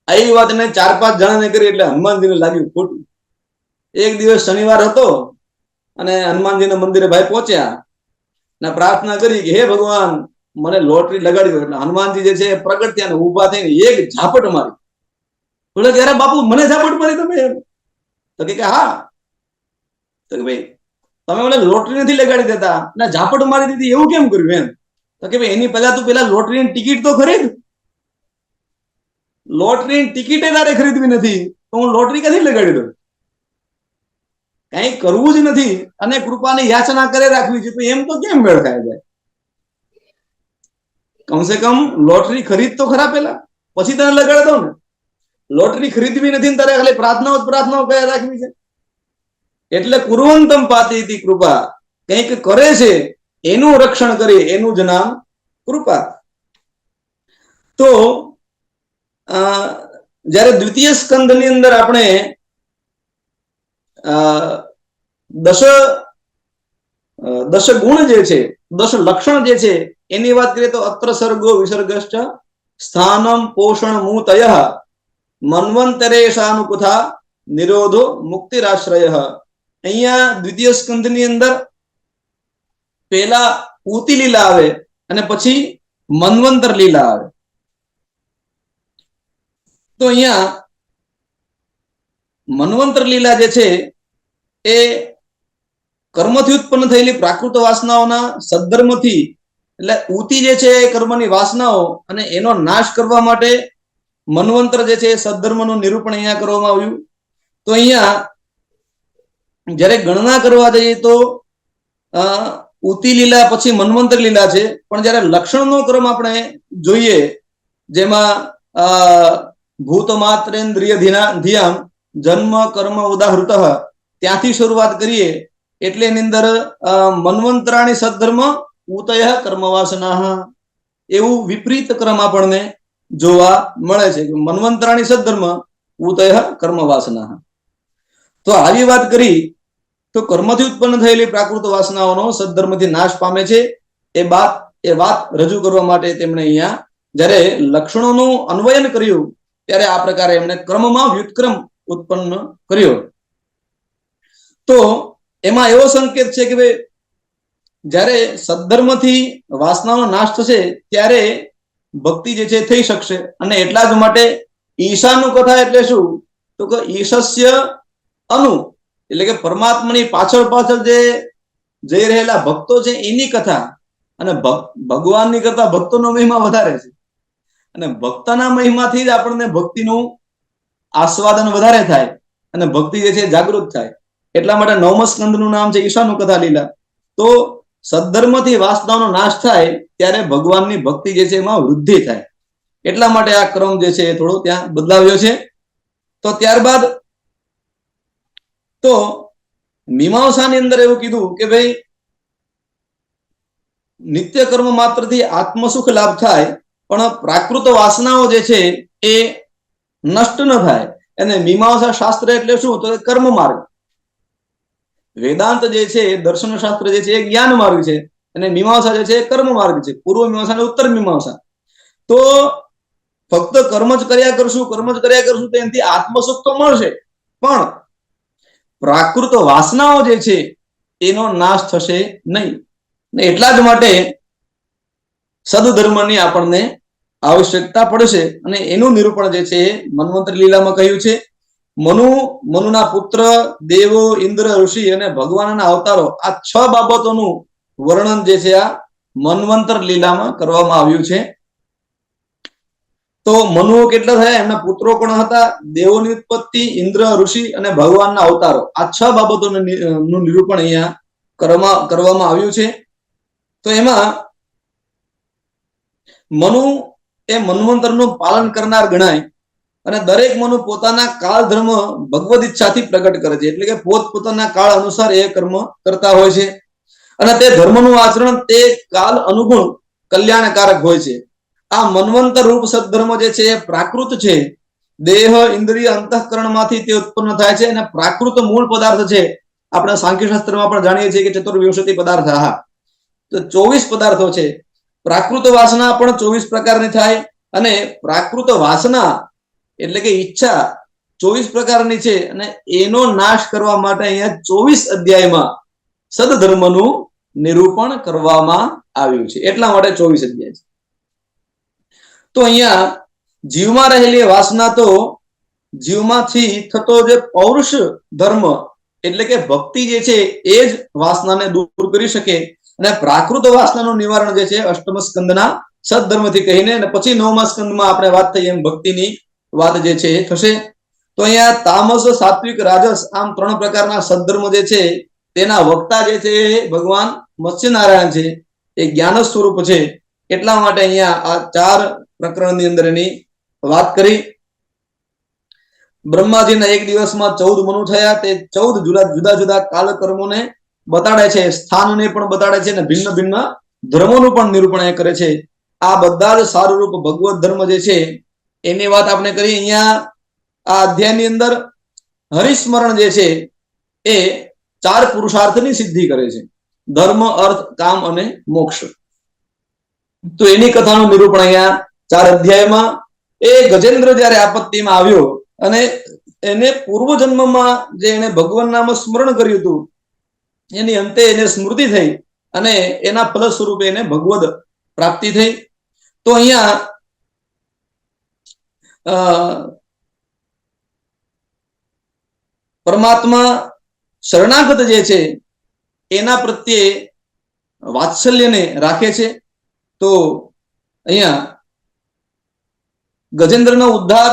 આવી વાત એને 4-5 જણાને કરી એટલે હનુમાનજીને લાગ્યું ખોટું. એક દિવસ શનિવાર હતો અને હનુમાનજીના મંદિરે ભાઈ પહોંચ્યા ને પ્રાર્થના કરી કે હે ભગવાન મને લોટરી લગાડી દો. એટલે હનુમાનજી જે છે પ્રગટ થયા ને ઉભા થઈને એક ઝાપટ મારી. બોલે કે અરે બાપુ મને ઝાપટ મારી તમે? તો કે હા. તો કે ભાઈ તમે મને લોટરી નથી લગાડી દેતા ને ઝાપટ મારી દીધી, એવું કેમ કર્યું એમ? તો કે ભાઈ એની પહેલા તું પેલા લોટરીની ટિકિટ તો ખરીદ. લોટરીની ટિકિટ તારે ખરીદવી નથી તો હું લોટરી ક્યાંથી લગાડી દઉં? કઈ કરવું જ નથી અને કૃપાની યાચના કરે રાખવી છે, તો એમ તો કેમ મેળ ખાય જાય? કમસે કમ લોટરી ખરીદ તો ખરા પેલા, પછી તને લગાડી દઉં ને. લોટરી ખરીદવી નથી ને તારે ખાલી પ્રાર્થનાઓ કરે રાખવી છે. એટલે કુર્વંતમ પાતિ ઇતિ કૃપા, કંઈક કરે છે એનું રક્ષણ કરે એનું જ નામ કૃપા. તો જ્યારે દ્વિતીય સ્કંદની અંદર આપણે દશ ગુણ જે છે, 10 લક્ષણ જે છે એની વાત કરીએ તો અત્ર સર્ગો વિસર્ગશ્ચ સ્થાનમ પોષણ મૂતય મન્વંતરેશાનુકુથા નિરોધો મુક્તિરાશ્રય. અહીંયા દ્વિતીય સ્કંદની અંદર પેલા ઉતિ લીલા આવે અને પછી મન્વંતર લીલા આવે. તો અહીંયા મન્વંતર લીલા જે છે એ કર્મથી ઉત્પન્ન થયેલી પ્રાકૃત વાસનાઓના સદ્ધર્મથી, એટલે ઉતિ જે છે એ કર્મની વાસનાઓ અને એનો નાશ કરવા માટે મન્વંતર જે છે એ સદ્ધર્મનું નિરૂપણ અહીંયા કરવામાં આવ્યું. તો અહીંયા જ્યારે ગણના કરવા જઈએ તો ઉતિ લીલા પછી મન્વંતર લીલા છે, પણ જ્યારે લક્ષણનો ક્રમ આપણે જોઈએ જેમાં ભૂત માત્રેન્દ્રિય ધ્યાન જન્મ કર્મ ઉદાહૃત ત્યાંથી શરૂઆત કરીએ એટલે એની અંદર મન્વંતરાણી સદ્ધર્મ ઉતય કર્મવાસના એવું વિપરીત ક્રમ આપણને જોવા મળે છે. મન્વંતરાણી સદ્ધર્મ ઉતય કર્મવાસના. તો આવી વાત કરી તો કર્મથી ઉત્પન્ન થયેલી પ્રાકૃત વાસનાઓનો સદ્ધર્મથી નાશ પામે છે એ વાત રજૂ કરવા માટે તેમણે અહીંયા જ્યારે લક્ષણોનું અન્વયન કર્યું ત્યારે આ પ્રકારે એમણે ક્રમમાં વ્યુત્ક્રમ ઉત્પન્ન કર્યો. તો એમાં એવો સંકેત છે કે ભાઈ જ્યારે સદ્ધર્મથી વાસનાનો નાશ થશે ત્યારે ભક્તિ જે છે થઈ શકશે. અને એટલા જ માટે ઈશાનું કથા એટલે શું? તો કે ઈશસ્ય અનુ એટલે કે પરમાત્માની પાછળ પાછળ જે જઈ રહેલા ભક્તો છે એની કથા. અને ભગવાનની કરતા ભક્તોનો મહિમા વધારે છે, અને ભક્તના મહિમાથી જ આપણને ભક્તિનું આસ્વાદન વધારે થાય અને ભક્તિ જે છે જાગૃત થાય. એટલા માટે 9મા સ્કંદનું નામ છે ઈશાનું કથા લીલા. તો સદ્ધર્મથી વાસનાનો નાશ થાય ત્યારે ભગવાનની ભક્તિ જે છે એમાં વૃદ્ધિ થાય. એટલા માટે આ ક્રમ જે છે એ થોડો ત્યાં બદલાવ્યો છે. તો ત્યારબાદ તો મીમાંસાની અંદર એવું કીધું કે ભાઈ નિત્ય કર્મ માત્રથી આત્મસુખ લાભ થાય પણ પ્રાકૃત વાસનાઓ જે છે એ નષ્ટ ન થાય. અને મીમાંસા શાસ્ત્ર એટલે શું? તો કર્મ માર્ગ. વેદાંત જે છે દર્શન શાસ્ત્ર જે છે એ જ્ઞાન માર્ગ છે, અને મીમાંસા જે છે એ કર્મ માર્ગ છે, પૂર્વ મીમાંસા અને ઉત્તર મીમાંસા. તો ફક્ત કર્મ જ કર્યા કરશું તો એનાથી આત્મસુખ તો મળશે, પણ પ્રાકૃત વાસનાઓ જે છે એનો નાશ થશે નહીં. એટલા જ માટે સદધર્મની આપણને આવશ્યકતા પડશે, અને એનું નિરૂપણ જે છે મન્વંતર લીલામાં કહ્યું છે. મનુના પુત્ર, દેવો, ઇન્દ્ર, ઋષિ અને ભગવાનના અવતારો, આ 6 બાબતોનું વર્ણન જે છે આ મન્વંતર લીલામાં કરવામાં આવ્યું છે. તો મનુઓ કેટલા થયા, એમના પુત્રો કોણ હતા, દેવોની ઉત્પત્તિ, ઇન્દ્ર, ઋષિ અને ભગવાનના અવતારો, આ 6 બાબતોનું નિરૂપણ અહીંયા કરવામાં આવ્યું છે. તો એમાં મનુ એ મન્વંતરનું પાલન કરનાર ગણાય, અને દરેક મનુ પોતાના કાળ ધર્મ ભગવદ ઈચ્છાથી પ્રગટ કરે છે, એટલે કે પોતપોતાના કાળ અનુસાર એ કર્મ કરતા હોય છે, અને તે ધર્મનું આચરણ તે કાલ અનુગુણ કલ્યાણકારક હોય છે. આ મન્વંતર રૂપ સદધર્મ જે છે એ પ્રાકૃત છે, દેહ, ઇન્દ્રિય, અંતઃકરણમાંથી તે ઉત્પન્ન થાય છે, અને પ્રાકૃત મૂળ પદાર્થ છે. આપણે સાંખ્ય શાસ્ત્રમાં પણ જાણીએ છીએ કે 24 પદાર્થ, તો 24 પદાર્થો છે. પ્રાકૃત વાસના પણ 24 પ્રકારની થાય, અને પ્રાકૃત વાસના એટલે કે ઈચ્છા 24 પ્રકારની છે, અને એનો નાશ કરવા માટે અહીંયા 24 અધ્યાયમાં સદધર્મનું નિરૂપણ કરવામાં આવ્યું છે, એટલા માટે 24 અધ્યાય છે. તો અહીંયા જીવમાં રહેલી વાસના તો જીવમાંથી થતો જે પૌરુષ ધર્મ એટલે કે ભક્તિ જે છે એ જ વાસનાને દૂર કરી શકે, અને પ્રાકૃત વાસનાનું નિવારણ જે છે અષ્ટમ સ્કંદના સદધર્મથી કહીને, અને પછી 9મા સ્કંદમાં આપણે વાત થઈ એમ ભક્તિની વાત જે છે એ થશે. તો અહીંયા તામસ, સાત્વિક, રાજસ, આમ 3 પ્રકારના સદધર્મ જે છે તેના વક્તા જે છે ભગવાન મત્સ્યનારાયણ છે, એ જ્ઞાન સ્વરૂપ છે. એટલા માટે અહીંયા આ 4 પ્રકરણની અંદર એની વાત કરી. બ્રહ્માજીના એક દિવસમાં 14 મનુ થયા, તે 14 જુદા જુદા કાલ કર્મોને બતાડે છે, સ્થાનને પણ બતાડે છે, અને ભિન્ન ભિન્ન ધર્મોનું પણ નિરૂપણ કરે છે. આ બધા જ સારૂપ ભગવત ધર્મ જે છે એની વાત આપણે કરી. અહીંયા આ અધ્યાયની અંદર હરિસ્મરણ જે છે એ 4 પુરુષાર્થની સિદ્ધિ કરે છે, ધર્મ, અર્થ, કામ અને મોક્ષ. તો એની કથાનું નિરૂપણ અહીંયા 4 અધ્યાયમાં. એ ગજેન્દ્ર જ્યારે આપત્તિમાં આવ્યો અને એને પૂર્વજન્મમાં જે એને ભગવાન નામ સ્મરણ કર્યું હતું, એની અંતે એને સ્મૃતિ થઈ, અને એના ફલ સ્વરૂપે એને ભગવદ પ્રાપ્તિ થઈ. તો અહીંયા પરમાત્મા શરણાગત જે છે એના પ્રત્યે વાત્સલ્યને રાખે છે. તો અહીંયા ગજેન્દ્રનો ઉદ્ધાર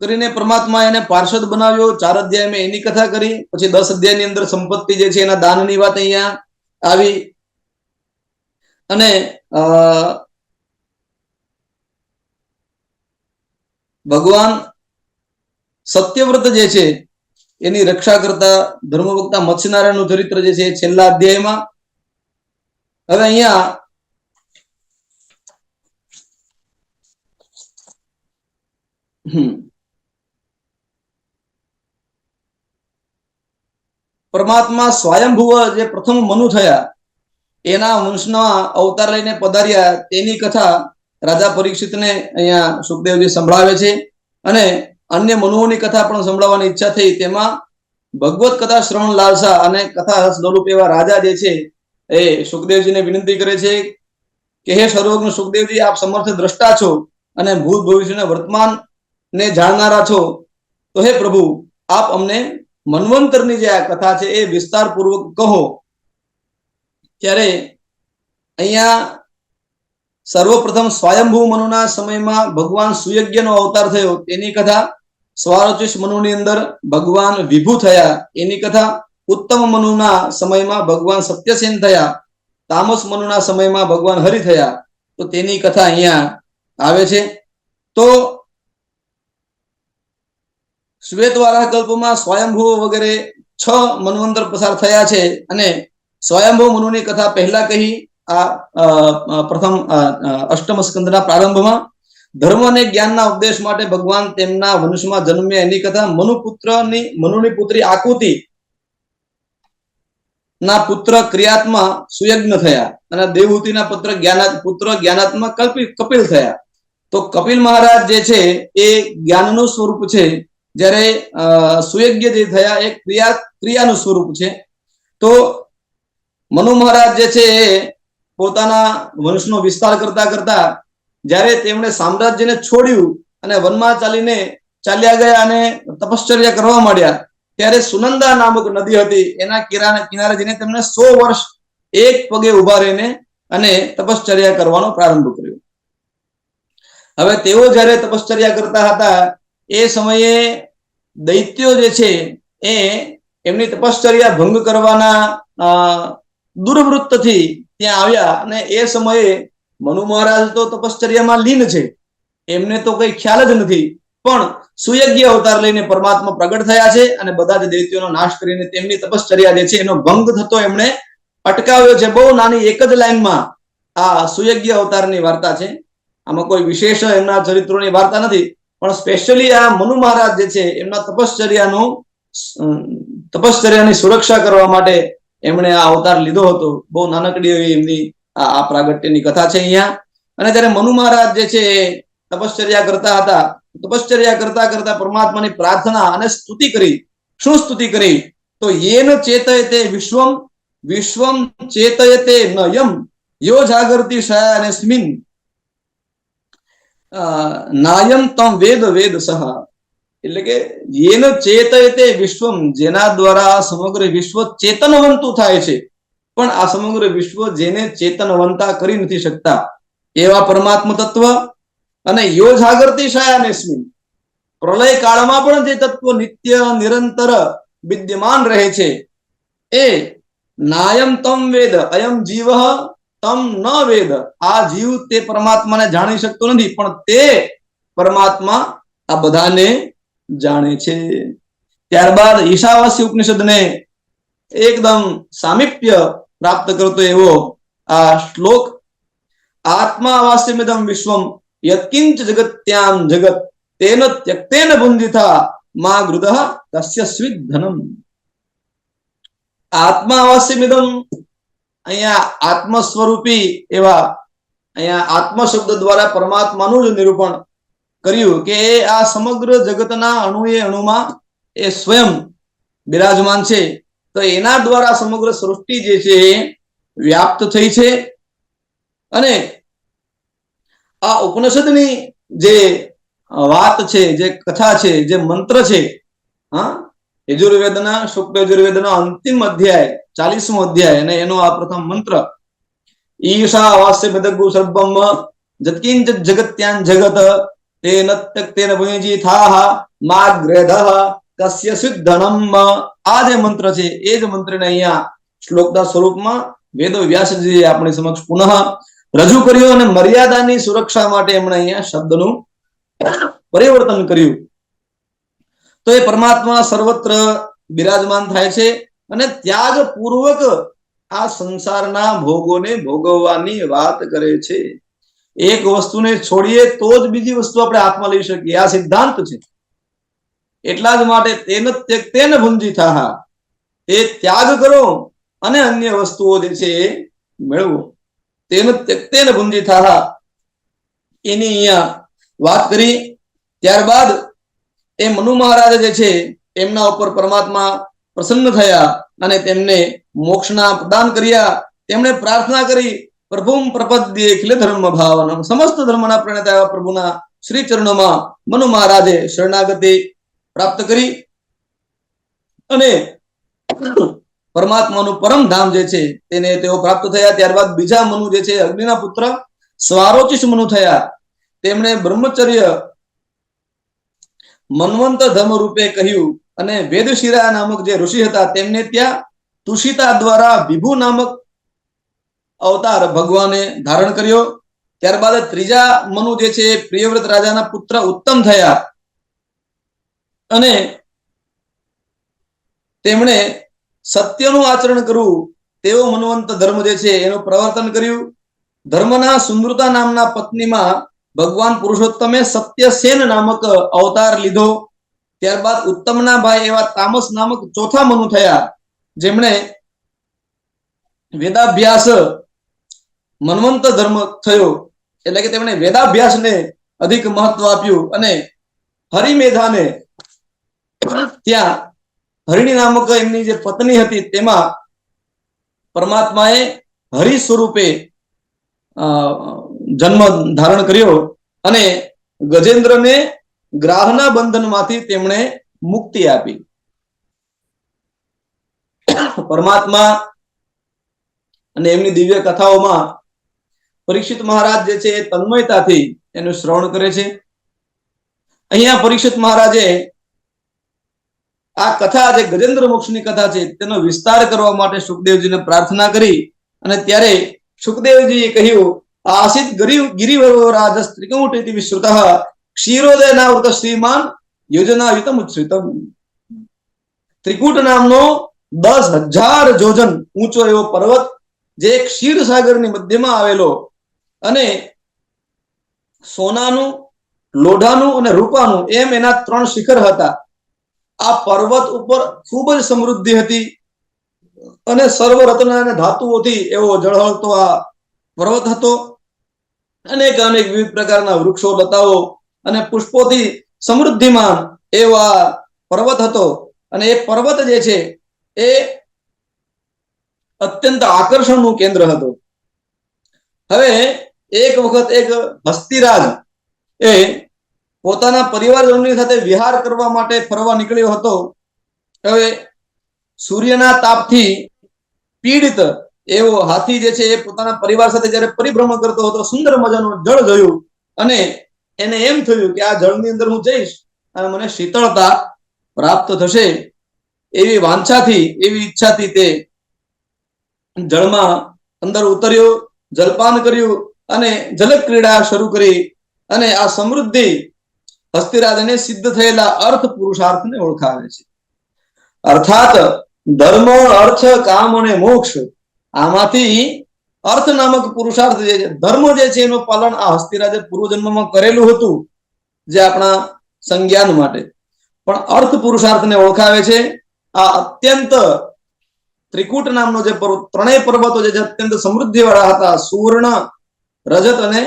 કરીને પરમાત્મા એને પાર્ષદ બનાવ્યો. 4 અધ્યાયમાં એની કથા કરી. પછી 10 અધ્યાયની અંદર સંપત્તિ જે છે એના દાનની વાત અહીંયા આવી, અને ભગવાન સત્યવ્રત જે છે એની રક્ષા કરતા ધર્મવક્તા મત્સ્યનારાયણનું ચરિત્ર જે છે છેલ્લા અધ્યાયમાં. હવે અહીંયા પરમાત્મા સ્વયંભુવ જે પ્રથમ મનુ થયા, એના વંશના અવતાર લઈને પધાર્યા, તેની કથા રાજા પરીક્ષિતને અહીંયા સુખદેવજી સંભળાવે છે, અને અન્ય મનુઓની કથા પણ સંભળાવવાની ઈચ્છા થઈ. તેમાં ભગવત કથા શ્રવણ લાલસા અને કથા રસ લોલુપ એવા રાજા જે છે એ સુખદેવજીને વિનંતી કરે છે કે હે સર્વજ્ઞ સુખદેવજી, આપ સમર્થ દ્રષ્ટા છો અને ભૂત ભવિષ્યના વર્તમાન ને જાણનારા છો, તો હે પ્રભુ, આપ અમને મન્વંતરની જે આ કથા છે એ વિસ્તાર પૂર્વક કહો. ત્યારે અહીંયા સર્વપ્રથમ સ્વયંભૂ મનુના સમયમાં ભગવાન સુયજ્ઞનો અવતાર થયો, તેની કથા. સ્વારોચિષ મનુની અંદર ભગવાન વિભુ થયા, એની કથા. ઉત્તમ મનુના સમયમાં ભગવાન સત્યસેન થયા. તામસ મનુના સમયમાં ભગવાન હરિ થયા, તો તેની કથા અહીંયા આવે છે. તો શ્વેતવારાહ કલ્પમાં સ્વયંભૂ વગેરે 6 મન્વંતર પસાર થયા છે, અને સ્વયંભૂ મનુની કથા પહેલા કહી આ પ્રથમ અષ્ટમ સ્કંદના પ્રારંભમાં. ધર્મ અને જ્ઞાનના ઉપદેશ માટે ભગવાન તેમના વંશમાં જન્મ્યા, એની કથા. મનુની પુત્રી આકુતિ ના પુત્ર ક્રિયાત્મા સુયજ્ઞ થયા અને દેવહૂતિના પુત્ર જ્ઞાનાત્મા કપિલ થયા. તો કપિલ મહારાજ જે છે એ જ્ઞાનનું સ્વરૂપ છે, જ્યારે સુયજ્ઞ જે થયા એ ક્રિયાનું સ્વરૂપ છે. તો મનુ મહારાજ જે છે એ પોતાના વંશનો વિસ્તાર કરતા કરતા જ્યારે તેમણે સામ્રાજ્યને છોડ્યું અને વનમાં ચાલ્યા ગયા અને તપશ્ચર્યા કરવા માંડ્યા, ત્યારે સુનંદા નામક નદી હતી, એના કિનારે જઈને તેમને 100 વર્ષ એક પગે ઉભા રહીને અને તપશ્ચર્યા કરવાનો પ્રારંભ કર્યો. હવે તેઓ જ્યારે તપશ્ચર્યા કરતા હતા એ સમયે દૈત્યો જે છે એ એમની તપશ્ચર્યા ભંગ કરવાના દુર્વૃત્તથી ત્યાં આવ્યા અને એ સમયે મનુ મહારાજ તો તપશ્ચર્યામાં લીન છે, એમને તો કઈ ખ્યાલ જ નથી, પણ સુયજ્ઞ અવતાર લઈને પરમાત્મા પ્રગટ થયા છે અને બધા જ દૈત્યોનો નાશ કરીને તેમની તપશ્ચર્યા જે છે એનો ભંગ થતો એમણે અટકાવ્યો છે. બહુ નાની એક જ લાઈનમાં આ સુયજ્ઞ અવતારની વાર્તા છે. આમાં કોઈ વિશેષ એમના ચરિત્રોની વાર્તા નથી, પણ સ્પેશિયલી આ મનુ મહારાજ જે છે એમના તપશ્ચર્યાની સુરક્ષા કરવા માટે એમણે આ અવતાર લીધો હતો. બહુ નાનકડી એવી એમની આ પ્રાગટ્યની કથા છે અહીંયા. અને ત્યારે મનુ મહારાજ જે છે તપશ્ચર્યા કરતા હતા, તપશ્ચર્યા કરતા કરતા પરમાત્માની પ્રાર્થના અને સ્તુતિ કરી. શું સ્તુતિ કરી? તો યેન ચેતયતે વિશ્વમ વિશ્વમ ચેતયતે ન યમ યો જાગૃતિ શયાનેસ્મિન નાયમ તમ વેદ વેદ સહ. એટલે કે યેન ચેતયતે વિશ્વમ, જેના દ્વારા સમગ્ર વિશ્વ ચેતનવંતું થાય છે, પણ આ સમગ્ર વિશ્વ જેને ચેતનવંતા કરી નથી શકતા એવા પરમાત્મ તત્વ. અને યો જાગૃતિ શયાનેસ્મિન, પ્રલય કાળમાં પણ જે તત્વ નિત્ય નિરંતર વિદ્યમાન રહે છે એ નાયમ તમ વેદ અયમ જીવ તમ ન વેદ. આ જીવ તે પરમાત્માને જાણી શકતો નથી, પણ તે પરમાત્મા આ બધાને જાણે છે. ત્યારબાદ ઈશાવાસી ઉપનિષદને એકદમ સામીપ્ય પ્રાપ્ત કરતો એવો આ શ્લોક, આત્માવાસ્યમિદમ વિશ્વમ યત્કિંચ જગત્યામ જગત તેન ત્યક્તેન ભુંજિતા મા ગૃદઃ તસ્ય સ્વિદ ધનમ. આત્માવાસ્યમિદમ, અહીંયા આત્મ સ્વરૂપી એવા અહીંયા આત્મ શબ્દ દ્વારા પરમાત્માનું જ નિરૂપણ કર્યું કે આ સમગ્ર જગતના અણુએ અણુમાં એ સ્વયં બિરાજમાન છે. તો એના દ્વારા સમગ્ર સૃષ્ટિ જે છે એ વ્યાપ્ત થઈ છે. અને આ ઉપનિષદની જે વાત છે, જે કથા છે, જે મંત્ર છે, યજુર્વેદના શુક્લ યજુર્વેદના અંતિમ અધ્યાય 40મો અધ્યાય અને એનો આ પ્રથમ મંત્ર, ઈશા વાસ્ય બદગુ સર્વમ જત્કિંચ જગત્યાન જગત તેન તક્તેન ભુંજી થાહ માગ્રેધઃ કસ્ય સિદ્ધનમ. આ જે મંત્ર છે એ જ મંત્રને અહીંયા શ્લોકના સ્વરૂપમાં વેદ વ્યાસજી આપણી સમક્ષ પુનઃ રજૂ કર્યું અને મર્યાદાની સુરક્ષા માટે એમણે અહીંયા શબ્દનું પરિવર્તન કર્યું. તો એ પરમાત્મા સર્વત્ર બિરાજમાન થાય છે અને ત્યાગ પૂર્વક આ સંસારના ભોગોને ભોગવવાની વાત કરે છે. એક વસ્તુને છોડીએ તો જ બીજી વસ્તુ આપણે હાથમાં લઈ શકીએ, આ સિદ્ધાંત છે. એટલા જ માટે તેન ત્યક્તેન ભુંજિતા, એ ત્યાગ કરો અને અન્ય વસ્તુઓ જે છે એ મેળવો. તેન ત્યક્તેન ભુંજિતા એની અહીંયા વાત કરી. ત્યારબાદ એ મનુ મહારાજ જે છે એમના ઉપર પરમાત્મા પ્રસન્ન થયા અને તેમને મોક્ષના પ્રદાન કર્યા. તેમણે પ્રાર્થના કરી, પ્રભુમ પ્રપદ્યે અખિલ ધર્મ ભાવનમ, સમસ્ત ધર્મના પ્રણેતા એવા પ્રભુના શ્રી ચરણોમાં મનુ મહારાજે શરણાગતિ પ્રાપ્ત કરી અને પરમાત્માનું પરમ ધામ જે છે તેને તેઓ પ્રાપ્ત થયા. ત્યારબાદ બીજા મનુ જે છે અગ્નિના પુત્ર સ્વારોચિષ મનુ થયા. તેમણે બ્રહ્મચર્ય મન્વંત ધર્મ રૂપે કહ્યું અને વેદશિરા નામક જે ઋષિ હતા તેમને ત્યાં તુષિતા દ્વારા વિભુ નામક અવતાર ભગવાને ધારણ કર્યો. ત્યારબાદ ત્રીજા મનુ જે છે પ્રિયવ્રત રાજાના પુત્ર ઉત્તમ થયા અને તેમણે સત્યનું આચરણ કરવું તેવો મનવંત ધર્મ જે છે એનું પ્રવર્તન કર્યું. ધર્મના સુમૃતા નામના પત્નીમાં ભગવાન પુરુષોત્તમે સત્યસેન નામક અવતાર લીધો. ત્યારબાદ ઉત્તમના ભાઈ એવા તામસ નામક ચોથા મનુ થયા, જેમણે વેદાભ્યાસ મન્વંત ધર્મ થયો, એટલે કે તેમણે વેદાભ્યાસને અધિક મહત્વ આપ્યું અને હરિમેધાને ત્યાં હરિણી નામક એમની જે પત્ની હતી તેમાં પરમાત્માએ હરિ સ્વરૂપે જન્મ ધારણ કર્યો અને ગજેન્દ્રને ગ્રાહના બંધનમાંથી તેમણે મુક્તિ આપી. પરમાત્મા અને એમની દિવ્ય કથાઓમાં પરીક્ષિત મહારાજ જે છે એ તન્મયતાથી એનું શ્રવણ કરે છે. અહીંયા પરીક્ષિત મહારાજે આ કથા જે ગજેન્દ્ર મોક્ષની કથા છે તેનો વિસ્તાર કરવા માટે સુખદેવજીને પ્રાર્થના કરી અને ત્યારે સુખદેવજીએ કહ્યું, આસિત ગિરિવરો ત્રિકુટિ વિશ્રુતઃ ક્ષીરોદયનાવૃત શ્રીમાન યોજનાયુતમ ઉચ્છ્રિતમ. ત્રિકુટ નામનો 10,000 યોજન ઊંચો એવો પર્વત જે ક્ષીર સાગરની મધ્યમાં આવેલો અને સોનાનું, લોઢાનું અને રૂપાનું એમ એના 3 શિખર હતા. આ પર્વત ઉપર ખૂબ જ સમૃદ્ધિ હતી અને સર્વ રત્ન અને ધાતુઓથી એવો ઝળહળતો આ પર્વત હતો. અનેક અનેક વિવિધ પ્રકારના વૃક્ષો, લતાઓ અને પુષ્પોથી સમૃદ્ધિમાન એવો આ પર્વત હતો અને એ પર્વત જે છે એ અત્યંત આકર્ષણનું કેન્દ્ર હતું. હવે એક વખત એક હસ્તીરાજ એ પોતાના પરિવારજનોની સાથે વિહાર કરવા માટે ફરવા નીકળ્યો હતો. હવે સૂર્યના તાપથી પીડિત એવો હાથી જે છે એ પોતાના પરિવાર સાથે જ્યારે પરિભ્રમણ કરતો હતો, સુંદર મજાનું જળ જોયું અને એને એમ થયું કે આ જળની અંદર હું જઈશ અને મને શીતળતા પ્રાપ્ત થશે. એવી વાંછાથી, એવી ઈચ્છાથી તે જળમાં અંદર ઉતર્યો, જલપાન કર્યું અને જલ ક્રીડા શરૂ કરી અને આ સમૃદ્ધિ હસ્તિરાજને સિદ્ધ થયેલા અર્થ પુરુષાર્થને ઓળખાવે છે. અર્થાત ધર્મ, અર્થ, કામ અને મોક્ષ, આમાંથી અર્થ નામક પુરુષાર્થ જે છે, ધર્મ જે છે એનું પાલન આ હસ્તિરાજે પૂર્વજન્મમાં કરેલું હતું જે આપણા સંજ્ઞાન માટે. પણ અર્થ પુરુષાર્થને ઓળખાવે છે. આ અત્યંત ત્રિકૂટ નામનો જે પર્વત, 3 પર્વતો જે અત્યંત સમૃદ્ધિ વાળા હતા, સુવર્ણ, રજત અને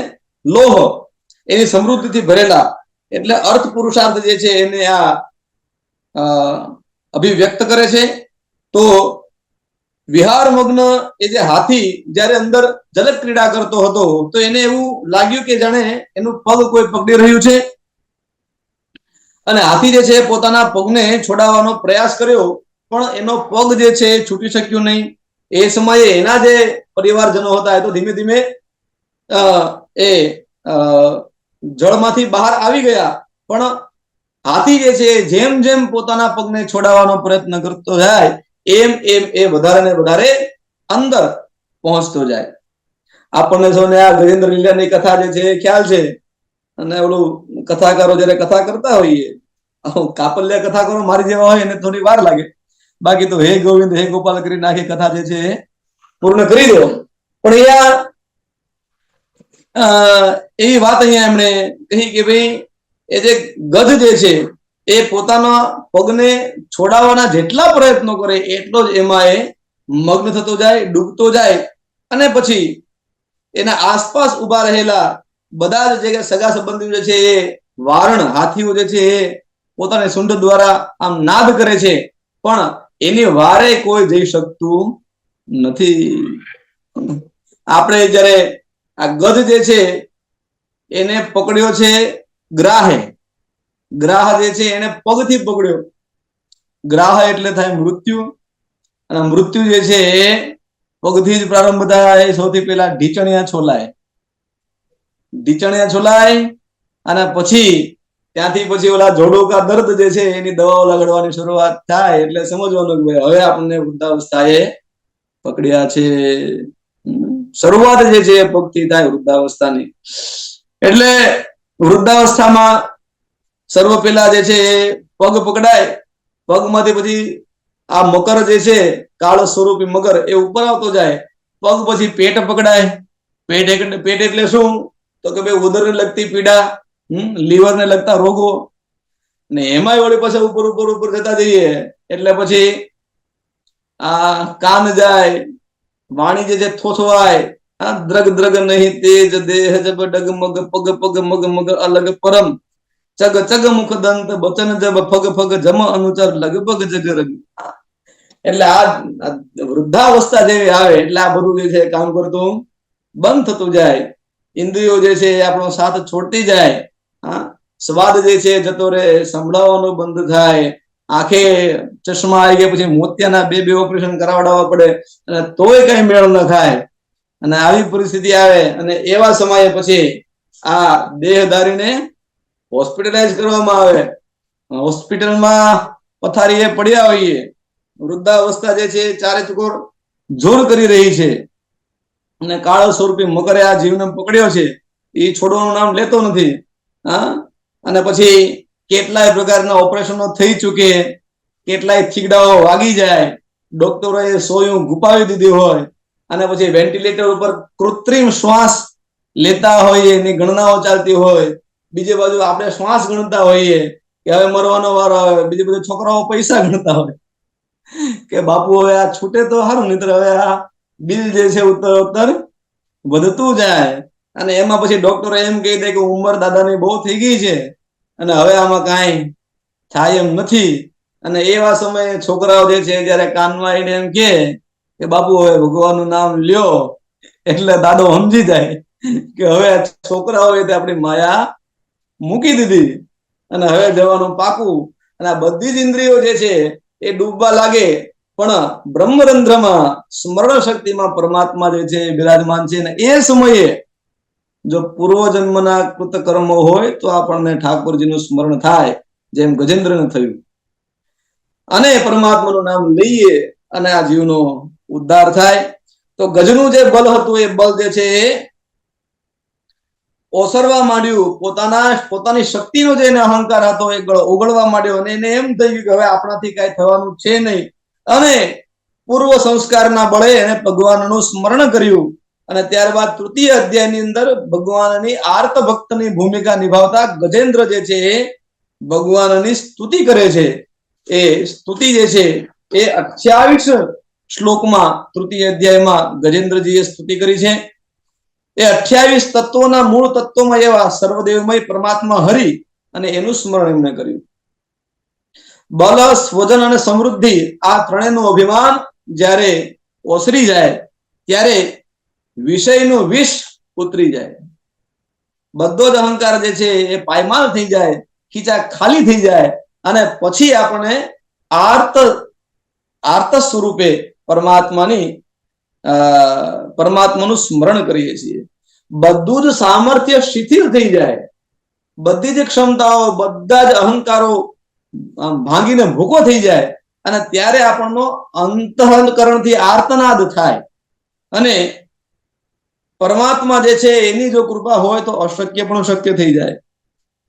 લોહ, એની સમૃદ્ધિથી ભરેલા, એટલે અર્થ પુરુષાર્થ જે છે એને આ અભિવ્યક્ત કરે છે. તો વિહાર મગ્ન એ જે હાથી જ્યારે અંદર જલ ક્રીડા કરતો હતો તો એને એવું લાગ્યું કે જાણે એનું પગ કોઈ પકડી રહ્યું છે અને હાથી જે છે પોતાના પગને છોડાવવાનો પ્રયાસ કર્યો પણ એનો પગ જે છે છૂટી શક્યો નહીં. એ સમયે એના જે પરિવારજનો હતા એ તો ધીમે ધીમે એ જળમાંથી બહાર આવી ગયા, પણ હાથી જે છે જેમ જેમ પોતાના પગને છોડાવવાનો પ્રયત્ન કરતો જાય એમ એમ એ વધારે ને વધારે અંદર પહોંચતો જાય. આપણને સૌને આ ગજેન્દ્ર લીલાની કથા જે છે એ ખ્યાલ છે અને ઓલું કથાકારો જયારે કથા કરતા હોઈએ, કાપલ્ય કથાકારો મારી જેવા હોય એને થોડી વાર લાગે, બાકી તો હે ગોવિંદ હે ગોપાલ કરી નાખી કથા જે છે પૂર્ણ કરી દો. પણ અહીંયા એવી વાત અહીંયા એમણે કહી કે ભાઈ એ જે ગધ જે છે એ પોતાના પગને છોડાવવાના જેટલા પ્રયત્નો કરે એટલો જ એમાં એ મગ્ન થતો જાય, ડૂબતો જાય અને પછી એના આસપાસ ઉભા રહેલા બધા જ જે સગા સંબંધીઓ છે એ વારણ હાથીઓ જે છે એ પોતાની સૂંઢ દ્વારા આમ નાદ કરે છે પણ એની વારે કોઈ જઈ શકતું નથી. આપણે જ્યારે આ ગધ જે છે એને પકડ્યો છે ગ્રાહે, ગ્રાહ જે છે એને પગથી પકડ્યો. ગ્રાહ એટલે થાય મૃત્યુ અને મૃત્યુ જે છે એ પગથી જ પ્રારંભ થાય. સૌથી પહેલા ઢીચણિયા છોલાય, ઢીચણિયા છોલાય અને પછી ત્યાંથી પછી ઓલા જોડોકા દર્દ જે છે એની દવાઓ લગાડવાની શરૂઆત થાય એટલે સમજવાનું કે હવે આપણને વૃદ્ધાવસ્થાએ પકડ્યા છે. શરૂઆત જે છે એ પગથી થાય વૃદ્ધાવસ્થાની. એટલે વૃદ્ધાવસ્થામાં સર્વ પહેલા જે છે એ પગ પકડાય, પગમાંથી પછી આ મકર જે છે કાળ સ્વરૂપી મકર એ ઉપર આવતો જાય, પગ પછી પેટ પકડાય. પેટ એટલે શું તો કે ભાઈ ઉદરને લગતી પીડા, લીવરને લગતા રોગો, ને એમાંય વળી પાછા ઉપર ઉપર ઉપર જતા જઈએ એટલે પછી આ કાન જાય, વાણી જે છે થોથવાય, દ્રગ દ્રગ નહીં તેજ દેહ જબ ડગમગ પગ પગ મગ મગ અલગ પરમ ચગ ચગ મુખ દંત બચન જબ ફગ ફગ જમ અનુચર લગભગ જગ રગ. એટલે આ વૃદ્ધાવસ્થા જેવી આવે એટલે આ બધું જે છે કામ કરતું બંધ થતું જાય, ઇન્દ્રિયો જે છે આપણો સાથ છોડતી જાય, સ્વાદ જે છે જતો રહે, સંભળાવવાનું બંધ થાય, આંખે ચશ્મા આવી ગયા પછી મોતિયાના બે ઓપરેશન કરાવડાવવા પડે અને તોય કઈ મેળ ન થાય. અને આવી પરિસ્થિતિ આવે અને એવા સમયે પછી આ દેહધારીને હોસ્પિટલાઇઝ કરવામાં આવે. હોસ્પિટલમાં પથારીએ પડ્યા હોઈએ, વૃદ્ધાવસ્થા જે છે ચારે ચુકોર જોર કરી રહી છે અને કાળ સ્વરૂપી મકરે આ જીવને પકડ્યો છે, એ છોડવાનું નામ લેતો નથી. અને પછી કેટલાય પ્રકારના ઓપરેશનો થઈ ચૂકે, કેટલાય થીગડાઓ વાગી જાય, ડોક્ટરોએ સોયું ગુપાવી દીધી હોય અને પછી વેન્ટિલેટર ઉપર કૃત્રિમ શ્વાસ લેતા હોઈએ, એની ગણનાઓ ચાલતી હોય, બીજી બાજુ આપણે શ્વાસ ગણતા હોઈએ કે હવે મરવાનો વારો આવે, બીજી બાજુ છોકરાઓ પૈસા ગણતા હોય કે બાપુ હવે આ છૂટે તો સારું, નહીતર હવે આ બિલ જે છે ઉત્તર વધતું જાય. અને એમાં પછી ડોક્ટરો એમ કહી દે કે ઉંમર દાદાની બહુ થઈ ગઈ છે અને હવે આમાં કાંઈ થાય એમ નથી. અને એવા સમયે છોકરાઓ જે છે જયારે કાનમાં આવીને એમ કે બાપુ હવે ભગવાનનું નામ લ્યો, એટલે દાદો સમજી જાય કે હવે છોકરાઓએ આપણી માયા મૂકી દીધી અને હવે જવાનું પાકું. અને આ બધી જ ઇન્દ્રિયો જે છે એ ડૂબવા લાગે, પણ બ્રહ્મરંધ્રમાં સ્મરણ શક્તિમાં પરમાત્મા જે છે બિરાજમાન છે. ને એ સમયે જો પૂર્વ જન્મના કૃત કર્મો હોય તો આપણને ઠાકોરજીનું સ્મરણ થાય, જેમ ગજેન્દ્રને થયું, અને પરમાત્માનું નામ લઈએ અને આ જીવનો ઉદ્ધાર થાય. તો ગજનું જે બલ હતું એ બલ જે છે એ ઓસરવા માંડ્યું, પોતાની શક્તિનો જે અહંકાર હતો એ ઓગળવા માંડ્યો અને એને એમ થયું કે હવે આપણાથી કઈ થવાનું છે નહીં. અને પૂર્વ સંસ્કારના બળે એને ભગવાનનું સ્મરણ કર્યું અને ત્યારબાદ તૃતીય અધ્યાયની અંદર ભગવાનની આર્ત ભક્તની ભૂમિકા નિભાવતા ગજેન્દ્ર જે છે એ ભગવાનની સ્તુતિ કરે છે. એ સ્તુતિ જે છે એ 28 શ્લોકમાં તૃતીય અધ્યાયમાં ગજેન્દ્રજીએ સ્તુતિ કરી છે. એ 28 તત્વોના મૂળ તત્વોમાં એવા સર્વદેવમય પરમાત્મા હરિ અને એનું સ્મરણ એમને કર્યું. બલ, સ્વજન અને સમૃદ્ધિ આ ત્રણેયનું અભિમાન જ્યારે ઓસરી જાય ત્યારે વિષયનું વિષ ઉતરી જાય, બધો જ અહંકાર જે છે એ પાયમાલ થઈ જાય, ખીચા ખાલી થઈ જાય અને પછી આપણે આર્ત સ્વરૂપે પરમાત્માનું સ્મરણ કરીએ છીએ. બધું જ સામર્થ્ય શિથિલ થઈ જાય, બધી જ ક્ષમતાઓ, બધા જ અહંકારો ભાંગીને ભૂકો થઈ જાય અને ત્યારે આપણનો અંતઃકરણથી આર્તનાદ થાય અને પરમાત્મા જે છે એની જો કૃપા હોય તો અશક્ય પણ શક્ય થઈ જાય.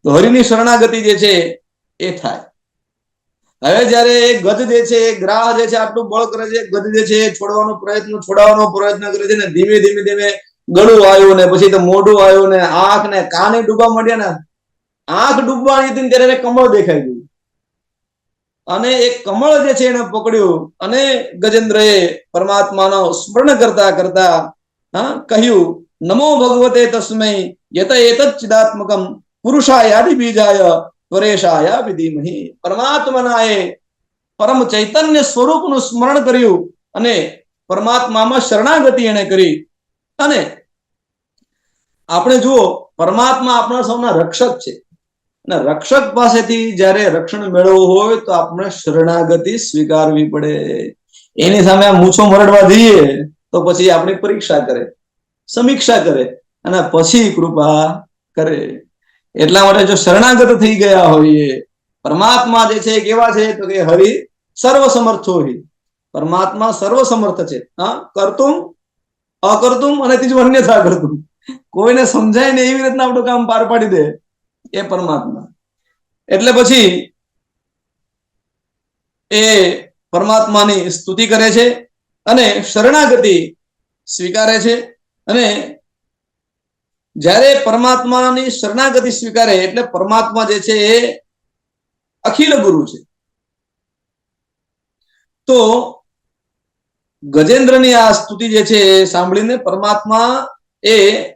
તો હરિની શરણાગતિ જે છે એ થાય. હવે જયારે ગજ જે છે ગ્રાહ જે છે આટલું બળ કરે છે, ગજ જે છે છોડવાનો પ્રયત્ન કરે છે ને ધીમે ધીમે ગળું આવ્યું ને પછી તો મોઢું આવ્યું ને આંખ ને કાને ડૂબવા માંડ્યા ને આંખ ડૂબવાની હતી ત્યારે કમળ દેખાઈ ગયું અને એ કમળ જે છે એને પકડ્યું અને ગજેન્દ્રએ પરમાત્માનો સ્મરણ કરતા કરતા કહ્યું, નમો ભગવતે તસ્મૈ યત એતત ચિદાત્મકમ પુરુષાયાદિ બીજાય ત્વરેશાય વિધિમહી. પરમાત્માના એ પરમ ચૈતન્ય સ્વરૂપનું સ્મરણ કર્યું અને પરમાત્મામાં શરણાગતિ એને કરી. અને આપણે જુઓ, પરમાત્મા આપણા સૌના રક્ષક છે અને રક્ષક પાસેથી જ્યારે રક્ષણ મેળવવું હોય તો આપણે શરણાગતિ સ્વીકારવી પડે. એની સામે મૂછો મરડવા જઈએ તો પછી આપણી પરીક્ષા કરે, સમીક્ષા કરે અને પછી કૃપા કરે. એટલા માટે જો શરણાગત થઈ ગયા હોઈએ, પરમાત્મા જે છે કેવા છે તો કે હરિ સર્વસમર્થો હિ, પરમાત્મા સર્વસમર્થ છે. કરતું અકર્તું અને ત્રીજું અન્યથા કરતું, કોઈને સમજાય ને એવી રીતના આપણું કામ પાર પાડી દે એ પરમાત્મા. એટલે પછી એ પરમાત્માની સ્તુતિ કરે છે અને શરણાગતિ સ્વીકારે છે. અને જ્યારે પરમાત્માની શરણાગતિ સ્વીકારે એટલે પરમાત્મા જે છે એ અખિલ ગુરુ છે. તો ગજેન્દ્રની આ સ્તુતિ જે છે એ સાંભળીને પરમાત્મા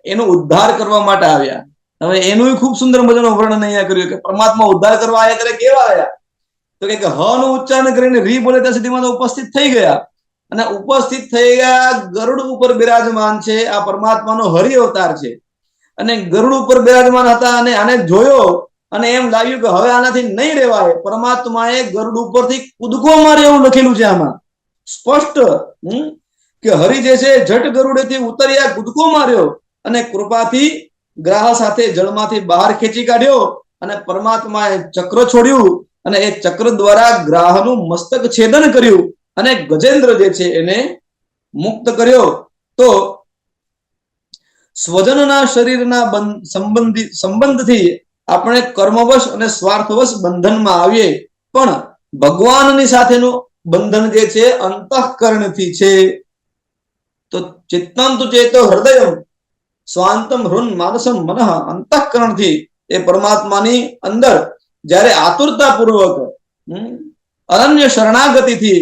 એનો ઉદ્ધાર કરવા માટે આવ્યા. હવે એનું ખૂબ સુંદર મજાનું વર્ણન અહીંયા કર્યું કે પરમાત્મા ઉદ્ધાર કરવા આવ્યા ત્યારે કેવા આવ્યા, તો કે હ નું ઉચ્ચારણ કરીને રી બોલે ત્યાં સુધીમાં તો ઉપસ્થિત થઈ ગયા, અને ઉપસ્થિત થઈ ગયા ગરુડ ઉપર બિરાજમાન છે. આ પરમાત્માનો હરિ અવતાર છે અને ગરુડ ઉપર બિરાજમાન હતા અને આને જોયો અને એમ લાગ્યું કે હવે આનાથી નહીં રહેવાય. પરમાત્માએ ગરુડ ઉપરથી કૂદકો માર્યો એવું લખેલું છે આમાં સ્પષ્ટ, કે હરિ જે છે જટ ગરુડેથી ઉતર્યા, કૂદકો માર્યો અને કૃપાથી ગ્રાહ સાથે જળમાંથી બહાર ખેંચી કાઢ્યો અને પરમાત્માએ ચક્ર છોડ્યું અને એ ચક્ર દ્વારા ગ્રાહનું મસ્તક છેદન કર્યું અને ગજેન્દ્ર જે છે એને મુક્ત કર્યો. તો સ્વજનના શરીરના સંબંધથી આપણે કર્મવશ અને સ્વાર્થવશ બંધનમાં આવીએ, પણ ભગવાનની સાથેનું બંધન જે છે અંતઃકરણથી છે. તો ચિત્તમ તુ ચેતો હૃદયમ સ્વાંતમ હૃન માનસમ મનઃ, અંતઃકરણથી એ પરમાત્માની અંદર જ્યારે આતુરતા પૂર્વક અનન્ય શરણાગતિથી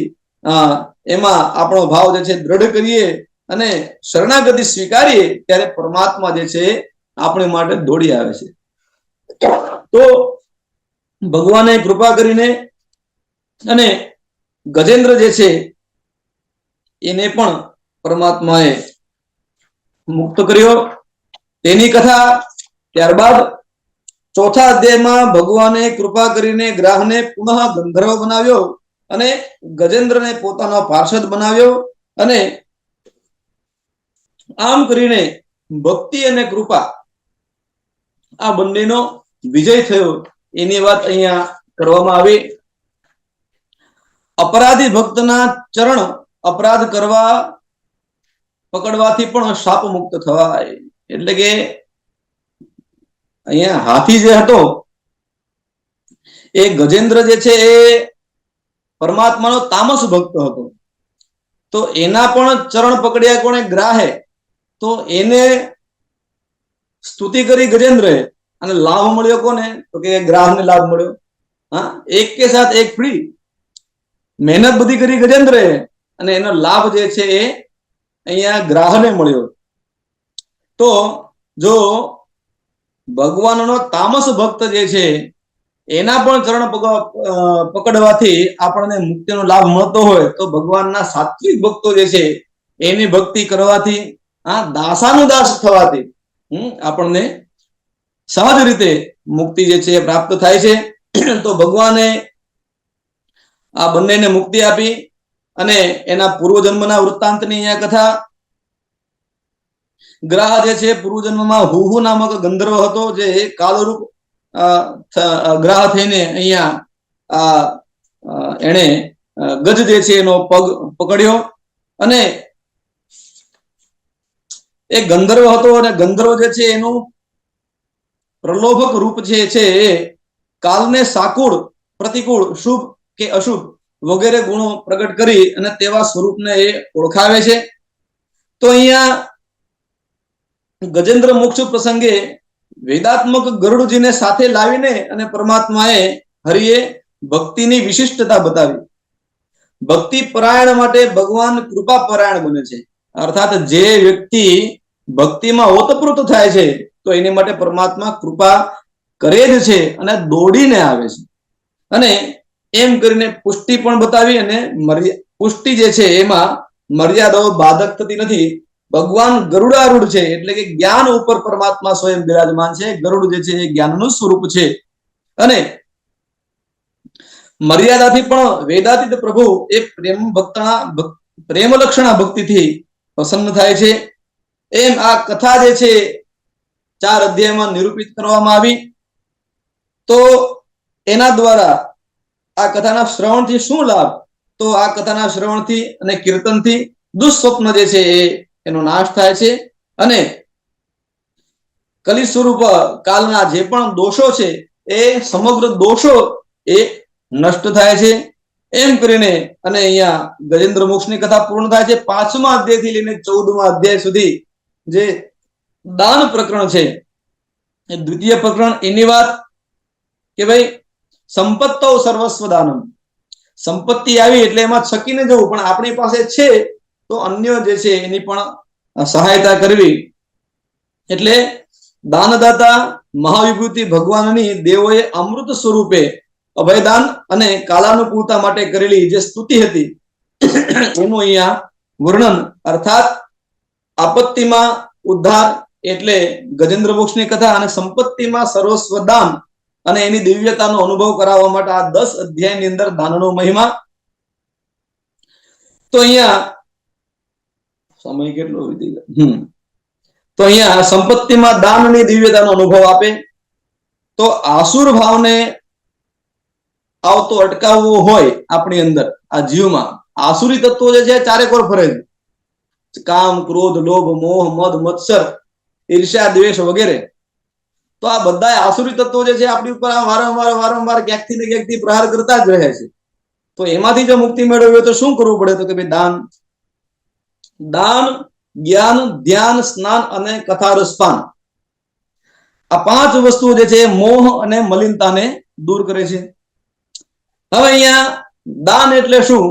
એમાં આપણો ભાવ જે છે દ્રઢ કરીએ અને શરણાગતિ સ્વીકારીએ ત્યારે પરમાત્મા જે છે આપણી માટે દોડી આવે છે. તો ભગવાને કૃપા કરીને અને ગજેન્દ્ર જે છે એને પણ પરમાત્માએ મુક્ત કર્યો. તેની કથા ત્યારબાદ ચોથા અધ્યાયમાં ભગવાને કૃપા કરીને ગ્રાહને પુનઃ ગંધર્વ બનાવ્યો અને ગજેન્દ્રને પોતાનો પાર્ષદ બનાવ્યો, અને આમ કરીને ભક્તિ અને કૃપા આ બંનેનો વિજય થયો એની વાત અહીંયા કરવામાં આવી. અપરાધી ભક્તના ચરણ અપરાધ કરવા પકડવાથી પણ શાપ મુક્ત થવાય. એટલે કે અહીંયા હાથી જે હતો એ ગજેન્દ્ર જે છે એ પરમાત્માનો તામસ ભક્ત હતો, તો એના પણ ચરણ પકડ્યા કોણે? ગ્રાહે. તો એને સ્તુતિ કરી ગજેન્દ્રએ અને લાભ મળ્યો કોને? તો કે ગ્રાહને લાભ મળ્યો. હા, એક કે સાથ એક ફ્રી. મહેનત બધી કરી ગજેન્દ્રએ અને એનો લાભ જે છે એ અહીંયા ગ્રાહને મળ્યો. તો જો ભગવાનનો તામસ ભક્ત જે છે એના પણ ચરણ પકડવાથી આપણને મુક્તિનો લાભ મળતો હોય, તો ભગવાનના સાત્વિક ભક્તો જે છે એની ભક્તિ કરવાથી, દાસાનુદાસ થવાથી આપણને સહજ રીતે મુક્તિ જે છે પ્રાપ્ત થાય છે. તો ભગવાને આ બંનેને મુક્તિ આપી અને એના પૂર્વજન્મના વૃત્તાંતની અહીંયા કથા. ગ્રાહ જે છે પૂર્વજન્મમાં હુહુ નામક ગંધર્વ હતો, જે કાલરૂપ ગ્રાહ થઈને અહીંયા એને ગજ જે છે એનો પગ પકડ્યો અને એ ગંધર્વ હતો અને ગંધર્વ જે છે એનું પ્રલોભક રૂપ જે છે એ કાલને સાકુળ, પ્રતિકૂળ, શુભ કે અશુભ વગેરે ગુણો પ્રગટ કરી અને તેવા સ્વરૂપને એ ઓળખાવે છે. તો અહીંયા ગજેન્દ્ર મોક્ષ પ્રસંગે વેદાત્મક ગરુડજીને સાથે લાવીને અને પરમાત્માએ હરિએ ભક્તિની વિશિષ્ટતા બતાવી. ભક્તિ પરાયણ માટે ભગવાન કૃપા પરાયણ બને છે. અર્થાત જે વ્યક્તિ ભક્તિમાં ઓતપ્રોત થાય છે તો એની માટે પરમાત્મા કૃપા કરે જ છે અને દોડીને આવે છે. અને એમ કરીને પુષ્ટિ પણ બતાવી અને પુષ્ટિ જે છે એમાં મર્યાદાઓ બાધક થતી નથી. ભગવાન ગરુડારૂઢ છે એટલે કે જ્ઞાન ઉપર પરમાત્મા સ્વયં બિરાજમાન છે. ગરુડ જે છે એ જ્ઞાનનું સ્વરૂપ છે અને મર્યાદાથી પણ વેદાતીત પ્રભુ એ પ્રેમ લક્ષણા ભક્તિથી પ્રસન્ન થાય છે. એમ આ કથા જે છે 4 અધ્યાયમાં નિરૂપિત કરવામાં આવી. તો એના દ્વારા આ કથાના શ્રવણથી શું લાભ? તો આ કથાના શ્રવણથી અને કીર્તનથી દુઃસ્વપ્ન જે છે એનો નાશ થાય છે અને કલિ સ્વરૂપ કાલના જે પણ દોષો છે એ સમગ્ર દોષો એ નષ્ટ થાય છે. એમ કરીને અને અહીંયા ગજેન્દ્ર મોક્ષની કથા પૂર્ણ થાય છે. 5મા અધ્યાયથી લઈને 14મા અધ્યાય સુધી જે દાન પ્રકરણ છે એ દ્વિતીય પ્રકરણ એની વાત કે ભાઈ સંપત્તો સર્વસ્વ દાનમ. સંપત્તિ આવી એટલે એમાં છકીને જવું, પણ આપણી પાસે છે તો અન્ય જે છે એની પણ સહાયતા કરવી. એટલે દાનદાતા મહાવિભૂતિ ભગવાનની દેવોએ અમૃત સ્વરૂપે અભયદાન અને કાલાનુકૂળતા માટે કરેલી જે સ્તુતિ હતી એનું અહીંયા વર્ણન, અર્થાત આપત્તિમાં ઉદ્ધાર એટલે ગજેન્દ્ર મોક્ષની કથા અને સંપત્તિમાં સર્વસ્વ દાન અને એની દિવ્યતાનો અનુભવ કરાવવા માટે આ 10 અધ્યાયની અંદર દાનનો મહિમા. તો અહીંયા સમય કેટલો વીતી ગયો. તો અહીંયા સંપત્તિમાં દાનની દિવ્યતાનો અનુભવ આપે. તો આસુર ભાવને આવતો અટકાવવો હોય આપણી અંદર આ જીવમાં, આસુરી તત્વો જે છે ચારેકોર ફરે છે, કામ, ક્રોધ, લોભ, મોહ, મદ, મત્સર, ઈર્ષ્યા, દ્વેષ વગેરે. તો આ બધા આસુરી તત્વો જે છે આપણી ઉપર વારંવાર ક્યાંકથી ને ક્યાંકથી પ્રહાર કરતા જ રહે છે. તો એમાંથી જો મુક્તિ મેળવવી હોય તો શું કરવું પડે? તો કે ભાઈ દાન, જ્ઞાન, ધ્યાન, સ્નાન અને કથા રસપાન, આ 5 વસ્તુઓ જે છે મોહ અને મલિનતાને દૂર કરે છે. હવે અહીંયા દાન એટલે શું?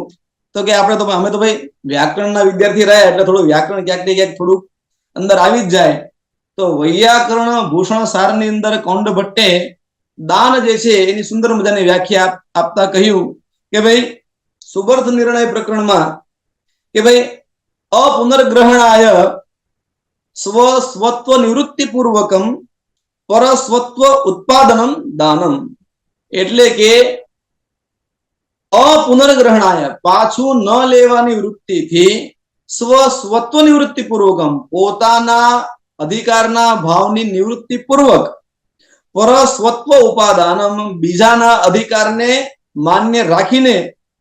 તો કે અમે તો ભાઈ વ્યાકરણના વિદ્યાર્થી રહ્યા એટલે થોડું વ્યાકરણ ક્યાંક ને ક્યાંક થોડુંક અંદર આવી જ જાય. તો વૈયાકરણ ભૂષણ સારની અંદર કૌંડ ભટ્ટે દાન જે છે એની સુંદર મજાની વ્યાખ્યા આપતા કહ્યું કે ભાઈ સુબર્થ નિર્ણય પ્રકરણમાં કે ભાઈ અપુનર્ગ્રહણાય સ્વસ્વત્વ નિવૃત્તિ પૂર્વકમ પરસ્વત્વ ઉત્પાદનમ દાનમ. એટલે કે અપુનર્ગ્રહણાય પાછું ન લેવાની વૃત્તિથી સ્વસ્વત્વ નિવૃત્તિ પૂર્વકમ પોતાના અધિકારના ભાવની નિવૃત્તિ પૂર્વક પરસ્વત્વ ઉપાદાનમ બીજાના અધિકારને માન્ય રાખીને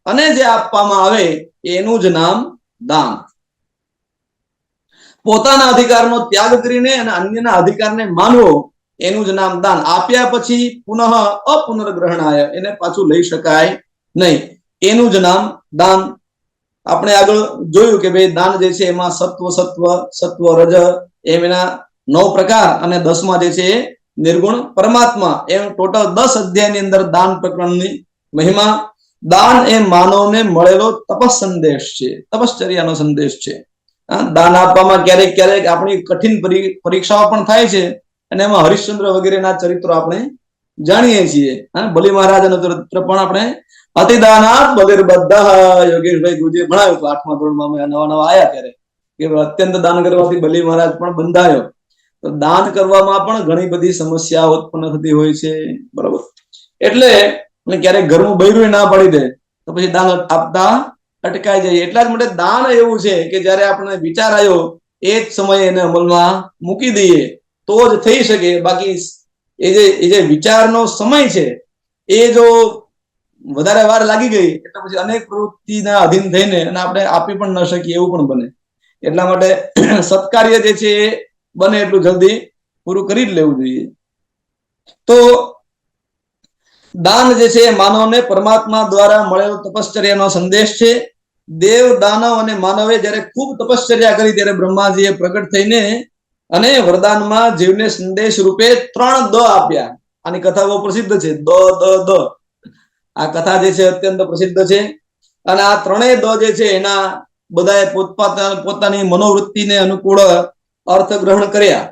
અને જે આપવામાં આવે એનું જ નામ દાન. પોતાના અધિકારનો ત્યાગ કરીને અને અન્યના અધિકારને માનવો એનું જ નામ દાન. આપ્યા પછી પુનઃ અપુનર્ગ્રહણાય એને પાછું લઈ શકાય નહીં, એનું જ નામ દાન. આપણે આગળ જોયું કે ભાઈ દાન જે છે એમાં સત્વ રજ એમ એના 9 પ્રકાર અને 10માં જે છે નિર્ગુણ પરમાત્મા, એમ ટોટલ 10 અધ્યાયની અંદર દાન પ્રકરણની મહિમા. દાન એ માનવને મળેલો તપસ્સંદેશ છે, તપશ્ચર્યાનો સંદેશ છે. દાન આપવામાં ક્યારેક આપણી કઠિન પરીક્ષાઓ પણ થાય છે અને એમાં હરિશ્ચંદ્ર વગેરેના ચરિત્રો આપણે જાણીએ છીએ. બલિ મહારાજનું ચરિત્ર પણ આપણે અતિદાનાત બલિર્બદ્ધઃ યોગેશભાઈ ગુરુજીએ ભણાવ્યું હતું 8મા ધોરણમાં અમે નવા આવ્યા ત્યારે કે અત્યંત દાન કરવાથી બલિ મહારાજ પણ બંધાયો. તો દાન કરવામાં પણ ઘણી બધી સમસ્યા ઉત્પન્ન થતી હોય છે, બરોબર. એટલે ક્યારેક ઘરનું બૈરું ના પાડી દે તો પછી દાન આપતા અટકાઈ જાય. એટલા જ માટે દાન એવું છે કે જયારે આપણે વિચાર આવ્યો એ જ સમયે એને અમલમાં મૂકી દઈએ તો જ થઈ શકે. બાકી એ જે વિચારનો સમય છે એ જો વધારે વાર લાગી ગઈ એટલે પછી અનેક પ્રવૃત્તિના અધીન થઈને અને આપણે આપી પણ ન શકીએ એવું પણ બને. એટલા માટે સત્કાર્ય જે છે એ બને એટલું જલ્દી પૂરું કરી જ લેવું જોઈએ. તો દાન જે છે માનવને પરમાત્મા દ્વારા મળેલો તપશ્ચર્યાનો સંદેશ છે. દેવ, દાનવ અને માનવે જયારે ખૂબ તપશ્ચર્યા કરી ત્યારે બ્રહ્માજીએ પ્રગટ થઈને અને વરદાનમાં જીવને સંદેશ રૂપે 3 દ આપ્યા. આની કથા બહુ પ્રસિદ્ધ છે, દ. આ કથા જે છે અત્યંત પ્રસિદ્ધ છે અને આ 3 દ જે છે એના બધાએ પોતાની મનોવૃત્તિને અનુકૂળ અર્થ ગ્રહણ કર્યા.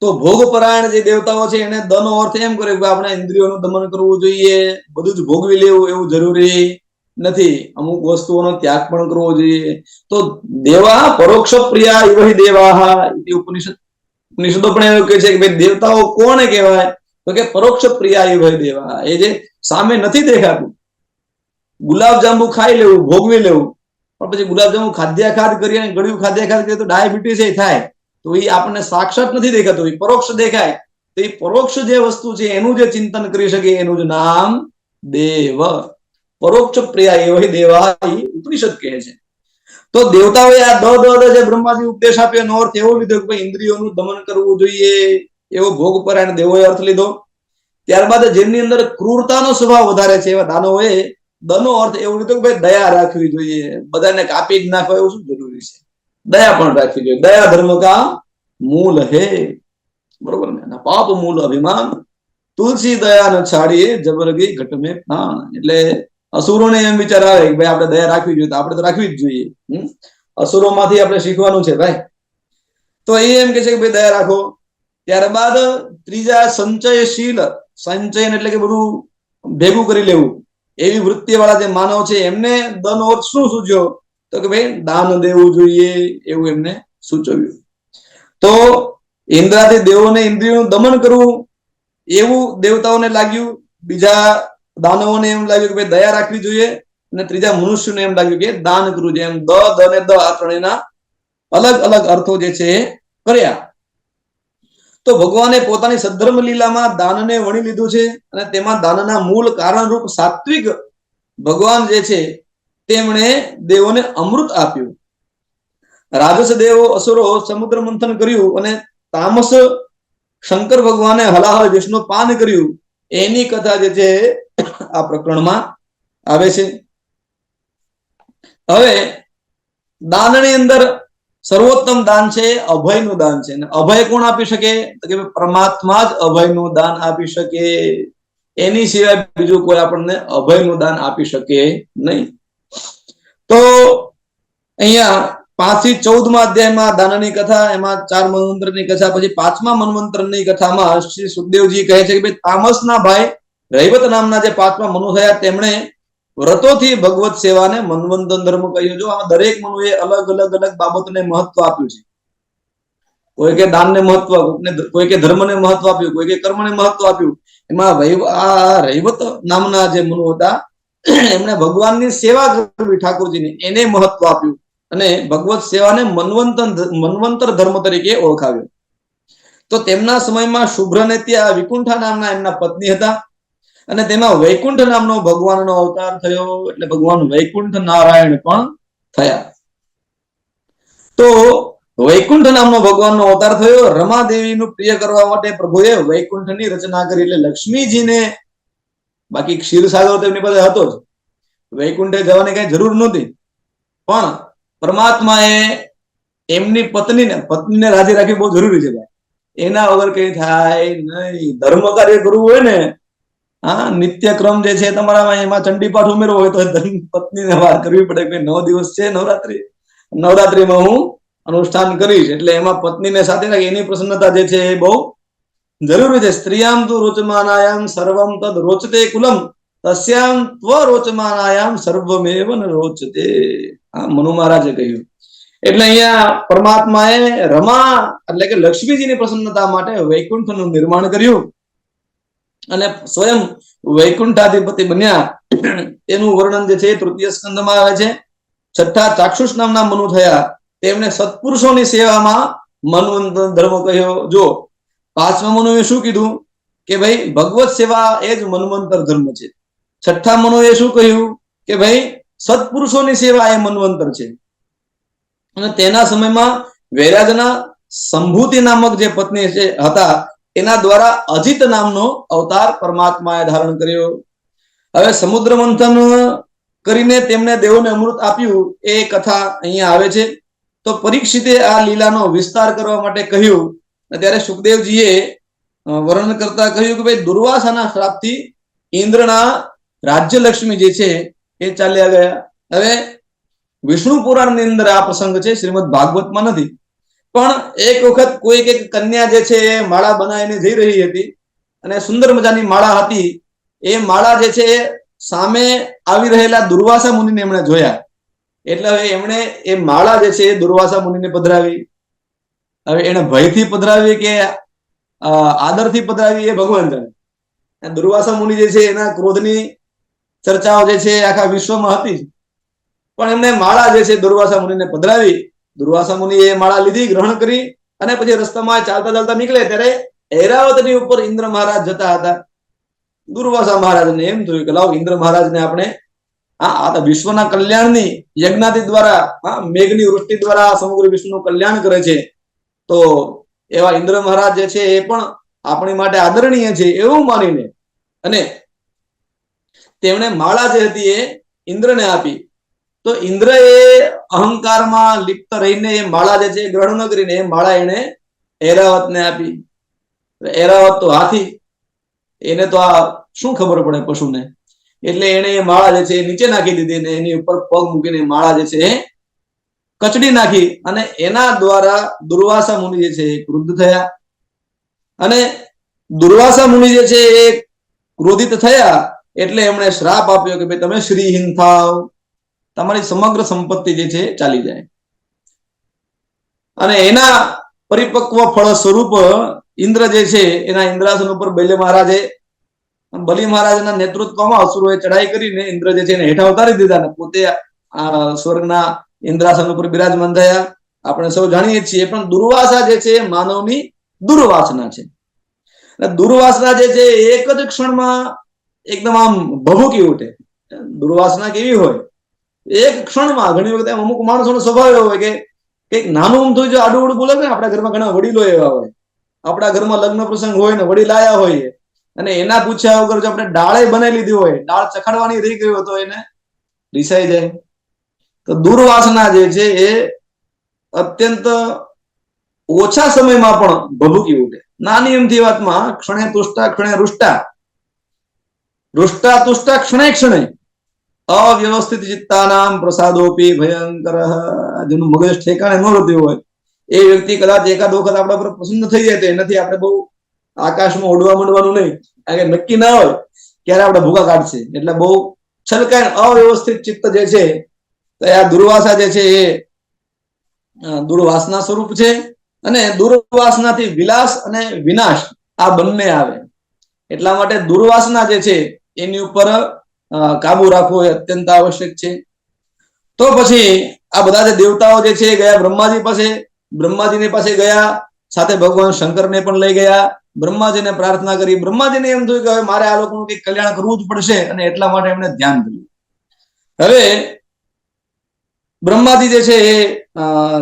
તો ભોગપરાયણ જે દેવતાઓ છે એને દ નો અર્થ એમ કર્યો કે આપણે ઇન્દ્રિયોનું દમન કરવું જોઈએ, બધું જ ભોગવી લેવું એવું જરૂરી નથી, અમુક વસ્તુઓનો ત્યાગ પણ કરવો જોઈએ. તો દેવા પરોક્ષ પ્રિયા ઇવહિ દેવાહ ઉપનિષદો પણ એવું કહે છે કે ભાઈ દેવતાઓ કોને કહેવાય? તો કે પરોક્ષ પ્રિયા ઇવહિ દેવાહ, એ જે સામે નથી દેખાતું. ગુલાબ જાંબુ ખાઈ લેવું, ભોગવી લેવું, પણ પછી ગુલાબ જાંબુ ખાદ્યાખાદ કરીએ અને ગળ્યું ખાદ્યાખાદ કરીએ તો ડાયાબિટીસ એ થાય. તો એ આપણને સાક્ષાત નથી દેખાતું, એ પરોક્ષ દેખાય. તો એ પરોક્ષ જે વસ્તુ છે એનું જે ચિંતન કરી શકે એનું જ નામ દેવ. પરોક્ષ પ્રિયા એવહિ દેવા ઉપનિષદ કહે છે. તો દેવતાઓએ આ દ જે બ્રહ્માજી ઉપદેશ આપ્યો એનો અર્થ એવો લીધો કે ઇન્દ્રિયોનું દમન કરવું જોઈએ, એવો ભોગપરાયણ દેવોએ અર્થ લીધો. ત્યારબાદ જેમની અંદર ક્રૂરતાનો સ્વભાવ વધારે છે એવા દાનવોએ દનો અર્થ એવું લીધો કે ભાઈ દયા રાખવી જોઈએ, બધાને કાપી જ નાખો એવું શું જરૂરી છે? દયા પણ રાખવી જોઈએ. દયા ધર્મ કા મૂલ હે, બરોબર ને? પાપ મૂલ અભિમાન, તુલસી દયા ન છાડીએ જબરગી ઘટ મેં પ્રાણ. એટલે અસુરોને એમ વિચાર આવે કે ભાઈ આપણે દયા રાખવી જોઈએ, તો આપણે તો રાખવી જ જોઈએ. અસુરોમાંથી આપણે શીખવાનું છે ભાઈ. તો એ એમ કે છે કે ભાઈ દયા રાખો. ત્યારબાદ ત્રીજા સંચયશીલ, સંચય એટલે કે બધું ભેગું કરી લેવું, એવી વૃત્તિ વાળા જે માનવ છે એમને દન અર્થ શું સૂચ્યો? તો કે ભાઈ દાન દેવું જોઈએ, એવું એમને સૂચવ્યું. તો ઇન્દ્રાદી દેવોને ઇન્દ્રિયોનું દમન કરવું એવું દેવતાઓને લાગ્યું, બીજા દાનવોને એમ લાગ્યું કે ભાઈ દયા રાખવી જોઈએ, અને ત્રીજા મનુષ્યને એમ લાગ્યું કે દાન કરવું જોઈએ. એમ દ અને દ આ ત્રણેયના અલગ અલગ અર્થો જે છે એ કર્યા. તો ભગવાને પોતાની સદ્ધર્મ લીલામાં દાનને વણી લીધું છે, અને તેમાં દાનના મૂળ કારણરૂપ સાત્વિક ભગવાન જે છે તેમણે દેવોને અમૃત આપ્યું. રાજસ દેવો અસુરો સમુદ્ર મંથન કર્યું, અને તામસ શંકર ભગવાને હલાહલ વિષ્ણુ પાન કર્યું, એની કથા જે છે આ પ્રકરણમાં આવે છે. હવે દાનની અંદર સર્વોત્તમ દાન છે અભયનું દાન છે. અભય કોણ આપી શકે? તો કે પરમાત્મા જ અભયનું દાન આપી શકે. એની સિવાય બીજું કોઈ આપણને અભયનું દાન આપી શકે નહીં. તો અહીંયા 5 થી 14 અધ્યાયમાં દાનની કથા, એમાં 4 મન્વંતરની કથા, પછી 5મા મન્વંતરની કથામાં શ્રી સુખદેવજી કહે છે કે ભાઈ તામસના ભાઈ રૈવત નામના જે 5મા મનુ થયા, તેમણે વ્રતોથી ભગવત સેવાને મન્વંતર ધર્મ કહ્યું. જો આમાં દરેક મનુએ અલગ અલગ અલગ બાબતને મહત્વ આપ્યું છે. કોઈ કે દાનને મહત્વ, કોઈ કે ધર્મને મહત્વ આપ્યું, કોઈ કે કર્મને મહત્વ આપ્યું. એમાં આ રૈવત નામના જે મનુ હતા એમણે ભગવાનની સેવા કરવી, ઠાકોરજીની, એને મહત્વ આપ્યું, અને ભગવત સેવાને મન્વંતર ધર્મ તરીકે ઓળખાવ્યો. તો તેમના સમયમાં શુભ્રને ત્યાં વિકુંઠા નામના એમના પત્ની હતા, અને તેમાં વૈકુંઠ નામનો ભગવાનનો અવતાર થયો, એટલે ભગવાન વૈકુંઠ નારાયણ પણ થયા. તો વૈકુંઠ નામનો ભગવાનનો અવતાર થયો. રમાદેવીનું પ્રિય કરવા માટે પ્રભુએ વૈકુંઠની રચના કરી, એટલે લક્ષ્મીજીને, બાકી ક્ષીરસાગર તો એમની પાસે હતો જ, વૈકુંઠે જવાની કઈ જરૂર નહોતી, પણ પરમાત્માએ એમની પત્નીને રાજી રાખવી બહુ જરૂરી છે ભાઈ. એના વગર કઈ થાય નહીં. ધર્મ કાર્ય કરવું હોય ને, હા, નિત્યક્રમ જે છે તમારામાં, એમાં ચંડીપાઠ ઉમેરવો હોય તો પત્નીને વાત કરવી પડે કે 9 દિવસ છે નવરાત્રીમાં હું અનુષ્ઠાન કરીશ, એટલે એમાં પત્નીને સાથે રાખી એની પ્રસન્નતા જે છે એ બહુ જરૂરી છે. સ્ત્રીયામ તુ રોચમાનાયામ સર્વમ તદ રોચતે કુલમ તસ્યામ ત્વ રોચમાનાયામ સર્વમેવ ન રોચતે. આ મનુ મહારાજે કહ્યું. એટલે અહીંયા પરમાત્માએ રમા એટલે કે લક્ષ્મીજીની પ્રસન્નતા માટે વૈકુંઠનું નિર્માણ કર્યું, અને સ્વયં વૈકુંઠાધિપતિ બન્યા. એનું વર્ણન જે છે તૃતીય સ્કંદમાં આવે છે. 6ઠા ચાક્ષુષ નામના મનુ થયા, તેમણે સત્પુરુષોની સેવામાં મન્વંતર ધર્મ કહ્યો. જો 5મા મનુએ શું કીધું કે ભાઈ ભગવત સેવા એ જ મન્વંતર ધર્મ છે. 6ઠા મનુએ શું કહ્યું કે ભાઈ સત્પુરુષોની સેવા એ મન્વંતર છે. અને તેના સમયમાં વૈરાજના સંભૂતિ નામક જે પત્ની હતા, એના દ્વારા અજિત નામનો અવતાર પરમાત્માએ ધારણ કર્યો. હવે સમુદ્ર મંથન કરીને તેમને દેવોને અમૃત આપ્યું, એ કથા અહીંયા આવે છે. તો પરીક્ષિતે આ લીલાનો વિસ્તાર કરવા માટે કહ્યું, ત્યારે સુખદેવજીએ વર્ણન કરતા કહ્યું કે ભાઈ દુર્વાસાના શ્રાપથી ઇન્દ્રના રાજ્યલક્ષ્મી જે છે એ ચાલ્યા ગયા. હવે વિષ્ણુ પુરાણની અંદર આ પ્રસંગ છે, શ્રીમદ ભાગવતમાં નથી. પણ એક વખત કોઈક એક કન્યા જે છે એ માળા બનાવીને જઈ રહી હતી, અને સુંદર મજાની માળા હતી. એ માળા જે છે સામે આવી રહેલા દુર્વાસા મુનિને એમણે જોયા, એટલે હવે એમણે એ માળા જે છે એ દુર્વાસા મુનિને પધરાવી. હવે એને ભયથી પધરાવી કે આદરથી પધરાવી એ ભગવાન જાણે. દુર્વાસા મુનિ જે છે એના ક્રોધની ચર્ચાઓ જે છે આખા વિશ્વમાં હતી, પણ એમને માળા જે છે દુર્વાસા મુનિને પધરાવી. દુર્વાસા મુનિ એ માળા લીધી, ગ્રહણ કરી, અને પછી રસ્તામાં ચાલતા ચાલતા નીકળે ત્યારે ઐરાવતની ઉપર ઇન્દ્ર મહારાજ જતા હતા. દુર્વાસા મહારાજને એમ થયું કે લાવ ઇન્દ્ર મહારાજને આપણે આ વિશ્વના કલ્યાણની યજ્ઞાદિ દ્વારા, મેઘની વૃષ્ટિ દ્વારા સમગ્ર વિશ્વનું કલ્યાણ કરે છે, તો એવા ઇન્દ્ર મહારાજ જે છે એ પણ આપણી માટે આદરણીય છે એવું માનીને અને તેમણે માળા જે હતી એ ઇન્દ્રને આપી. તો ઇન્દ્ર એ અહંકારમાં લિપ્ત રહીને એ માળા જે છે ગ્રહણ ન કરીને એ માળા એને ઐરાવતને આપી. ઐરાવત તો હાથી, એને તો આ શું ખબર પડે પશુને. એટલે એને એ માળા જે છે એ નીચે નાખી દીધી ને એની ઉપર પગ મૂકીને માળા જે છે એ કચડી નાખી અને એના દ્વારા દુર્વાસા મુનિ જે છે એ ક્રુદ્ધ થયા અને દુર્વાસા મુનિ જે છે એ ક્રોધિત થયા એટલે એમણે શ્રાપ આપ્યો કે ભાઈ તમે શ્રીહીન થાવ, તમારી સમગ્ર સંપત્તિ જે છે ચાલી જાય. અને એના પરિપક્વ ફળ સ્વરૂપ ઇન્દ્ર જે છે એના ઇન્દ્રાસન ઉપર બલિ મહારાજના નેતૃત્વમાં અસુરોએ ચડાઈ કરીને ઇન્દ્ર જે છે એને હેઠા ઉતારી દીધા અને પોતે સ્વર્ગના ઇન્દ્રાસન ઉપર બિરાજમાન થયા. આપણે સૌ જાણીએ છીએ. પણ દુર્વાસા જે છે માનવની દુર્વાસના છે. દુર્વાસના જે છે એક જ ક્ષણમાં એકદમ આમ ભભૂકી ઉઠે. દુર્વાસના કેવી હોય, એક ક્ષણમાં. ઘણી વખત અમુક માણસોનો સ્વભાવ એવો હોય કે કંઈક નાનું અમથું જો આડું અવડું બોલે ને, આપણા ઘરમાં ઘણા વડીલો એવા હોય, આપણા ઘરમાં લગ્ન પ્રસંગ હોય ને વડીલ આયા હોય અને એના પૂછ્યા વગર જો આપણે ડાળે બનાવી લીધી હોય, ડાળ ચખાડવાની રહી ગઈ હોય તો એને રિસાઈ જાય. તો દુર્વાસના જે છે એ અત્યંત ઓછા સમયમાં પણ ભભૂકી ઉઠે. નાની એમથી વાતમાં ક્ષણે તુષ્ટા ક્ષણે રૂષ્ટા, રૂષ્ટા તુષ્ટા ક્ષણે ક્ષણે અવ્યવસ્થિત ચિત્તાનામ પ્રસાદોપી ભયંકર. જેનું મગજ ઠેકાણે ન રહેતું હોય એ વ્યક્તિ કદાચ એકાદ વખત આપણા પર પ્રસન્ન થઈ જાય તો એનાથી આપણે બહુ આકાશમાં ઉડવા માંડવાનું નહીં. કારણ કે નક્કી ના હોય ક્યારે આપણે ભૂકા કાઢશે. એટલે બહુ છલકાય અવ્યવસ્થિત ચિત્ત જે છે તો આ દુર્વાસા જે છે એ દુર્વાસના સ્વરૂપ છે. અને દુર્વાસનાથી વિલાસ અને વિનાશ આ બંને આવે. એટલા માટે દુર્વાસના જે છે એની ઉપર કાબુ રાખવો એ અત્યંત આવશ્યક છે. તો પછી આ બધા જે દેવતાઓ જે છે ગયા બ્રહ્માજી પાસે. બ્રહ્માજીની પાસે ગયા, સાથે ભગવાન શંકરને પણ લઈ ગયા. બ્રહ્માજીને પ્રાર્થના કરી. બ્રહ્માજીને એમ થયું કે હવે મારે આ લોકોનું કંઈક કલ્યાણ કરવું જ પડશે અને એટલા માટે એમણે ધ્યાન કર્યું. હવે બ્રહ્માજી જે છે એ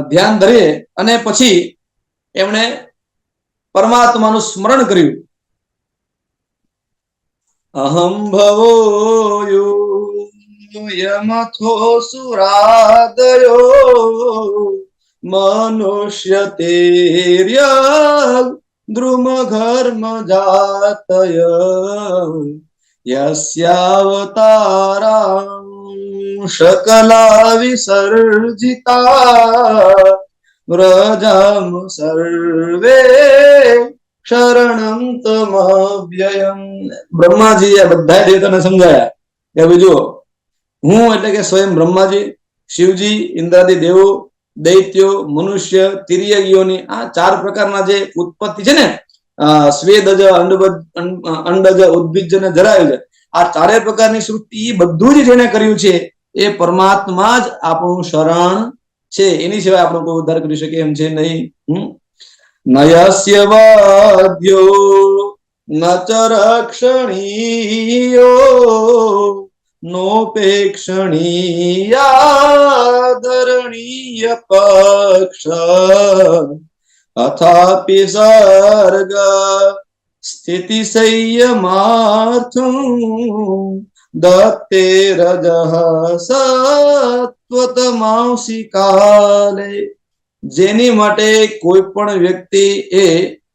ધ્યાન ધરે અને પછી એમણે પરમાત્માનું સ્મરણ કર્યું. અહમ ભવો યમથો સુરાદયો મનુષ્ય તેર્ય દ્રુમ ઘર્મ જાતય યસ્યાવતારા શકલા વિસર્જિતા વ્રજામ સર્વે શરણમ તમવ્યયમ. બ્રહ્માજી આ બધા દેવતાને સમજાયા કે બીજો હું એટલે કે સ્વયં બ્રહ્માજી, શિવજી, ઇન્દ્રાદિ દેવો, દૈત્યો, મનુષ્ય, તિર્યગીઓની આ ચાર પ્રકારના જે ઉત્પત્તિ છે ને, સ્વેદજ, અંડજ, ઉદ્ભિજ અને જરાયુજ, આ ચારેય પ્રકારની સૃષ્ટિ બધું જ જેને કર્યું છે એ પરમાત્મા જ આપણું શરણ છે. એની સિવાય આપણો કોઈ ઉદ્ધાર કરી શકે એમ છે નહીં. નયસ્ય વાદ્યો ન ચ રક્ષણીયો નોપેક્ષણીયાદરણીય પક્ષ અથાપિ સર્ગ સ્થિતિ સંયમાર્થં દત્તે રજઃ સત્વતમાંસી કાલે. જેની માટે કોઈ પણ વ્યક્તિ એ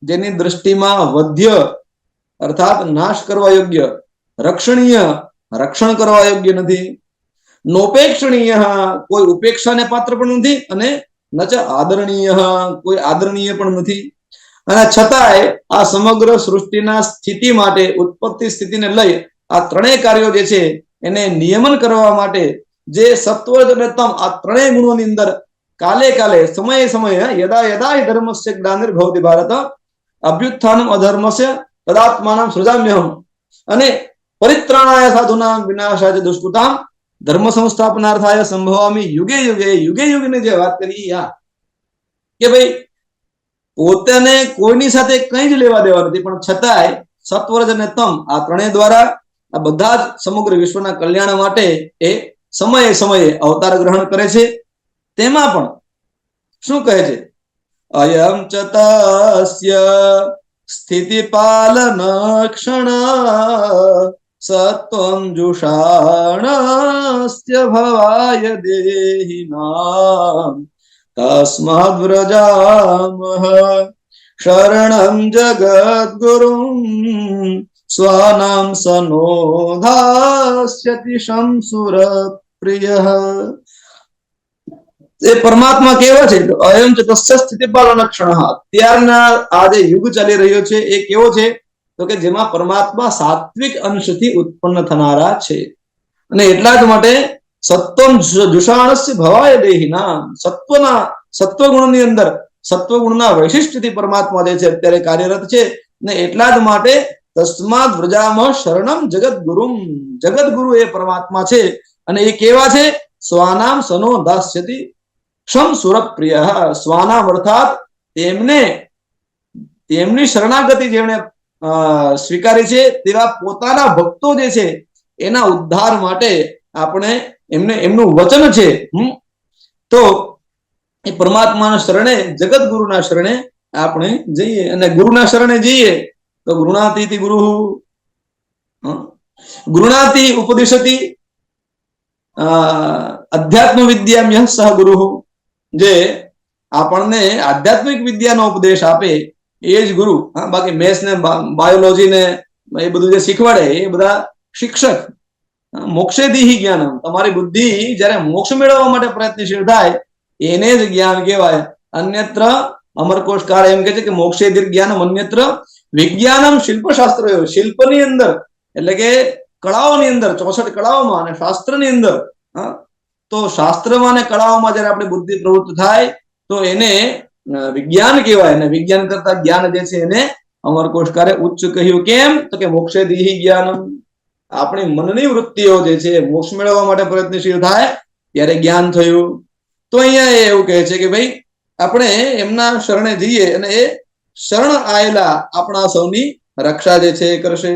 જેની દ્રષ્ટિમાં વધ્ય અર્થાત નાશ કરવા યોગ્ય, રક્ષણીય રક્ષણ કરવા યોગ્ય નથી, નોપેક્ષણીય કોઈ ઉપેક્ષાને પાત્ર પણ નથી, અને નચ આદરણીય કોઈ આદરણીય પણ નથી. અને છતાંય આ સમગ્ર સૃષ્ટિના સ્થિતિ માટે, ઉત્પત્તિ સ્થિતિને લઈ આ ત્રણેય કાર્યો જે છે એને નિયમન કરવા માટે જે સત્વ અને તમ આ ત્રણેય ગુણોની અંદર કાલે કાલે સમયે સમયે યદા યદા ધર્મસ્ય ગ્લાનિર્ભવતિ ભારત અભ્યુત્થાનમ અધર્મસ્ય તદાત્માનમ સૃજામ્યહમ અને પરિત્રાણાય સાધુનામ વિનાશાય દુષ્કૃતામ ધર્મ સંસ્થાપનાર્થાય સંભવામી યુગે યુગે. યુગે યુગની જે વાત કરી આ કે ભાઈ પોતાને કોઈની સાથે કંઈ જ લેવા દેવા નથી, પણ છતાંય સત્વરજ અને તમ આ ત્રણેય દ્વારા આ બધા જ સમગ્ર વિશ્વના કલ્યાણ માટે એ સમયે સમયે અવતાર ગ્રહણ કરે છે. તેમાં પણ શું કહે છે? અયમ ચ તસ્ય સ્થિતિ પાલન ક્ષણ સત્વં જુષાણસ્ય ભવાય દેહિનામ તસ્માદ વ્રજામઃ શરણં જગદ્ગુરું સ્વાનામ સનોધાસ્યતિ શંસુર પ્રિય. એ પરમાત્મા કેવો છે? અયમ ચ તસ્ય સ્થિતિપાલનક્ષણ. અત્યારના આ જે યુગ ચાલી રહ્યો છે એ કેવો છે? તો કે જેમાં પરમાત્મા સાત્વિક અંશથી ઉત્પન્ન થનારા છે. અને એટલા જ માટે સત્વમ જુષાણસ્ય ભવાય દેહિના, સત્વગુણની અંદર સત્વગુણના વૈશિષ્ટ્યથી પરમાત્મા જે છે અત્યારે કાર્યરત છે. ને એટલા જ માટે તસ્માદ વ્રજામાં શરણમ જગદગુરુમ, જગદગુરુ એ પરમાત્મા છે. અને એ કેવા છે? સ્વાનામ સનો દાસ્યતિ ક્ષમ સુરપ્રિય. સ્વાનામ અર્થાત તેમની શરણાગતિ જેમણે સ્વીકારી છે તેવા પોતાના ભક્તો જે છે એના ઉદ્ધાર માટે આપણે એમનું વચન છે. તો એ પરમાત્માના શરણે, જગત ગુરુના શરણે આપણે જઈએ. અને ગુરુના શરણે જઈએ તો ગૃણાતી ગુરુ, ગૃણાતી ઉપદિશતી અધ્યાત્મ વિદ્યામ્ય સહ ગુરુ. જે આપણને આધ્યાત્મિક વિદ્યાનો ઉપદેશ આપે એ જ ગુરુ. બાકી મેથ્સ ને બાયોલોજી ને એ બધું જે શીખવાડે એ બધા શિક્ષક. મોક્ષેદીહી જ્ઞાનમ, તમારી બુદ્ધિ જયારે મોક્ષ મેળવવા માટે પ્રયત્નશીલ થાય એને જ જ્ઞાન કહેવાય. અન્યત્ર અમરકોશકાર એમ કે છે કે મોક્ષેદીર જ્ઞાનમ અન્યત્ર વિજ્ઞાનમ શિલ્પશાસ્ત્ર. શિલ્પની અંદર એટલે કે કળાઓની અંદર, 64 કળાઓમાં અને શાસ્ત્રની અંદર, તો શાસ્ત્રમાં અને કળાઓમાં જયારે આપણે બુદ્ધિ પ્રવૃત્ત થાય તો એને વિજ્ઞાન કહેવાય. અને વિજ્ઞાન કરતા જ્ઞાન જે છે એને અમરકોશકારે ઉચ્ચ કહ્યું. કેમ? તો કે મોક્ષેદીહી જ્ઞાનમ, આપણી મનની વૃત્તિઓ જે છે મોક્ષ મેળવવા માટે પ્રયત્નશીલ થાય ત્યારે જ્ઞાન થયું. તો અહીંયા એવું કહે છે કે ભાઈ આપણે એમના શરણે જઈએ અને એ શરણ આયેલા આપણા સૌની રક્ષા જે છે એ કરશે.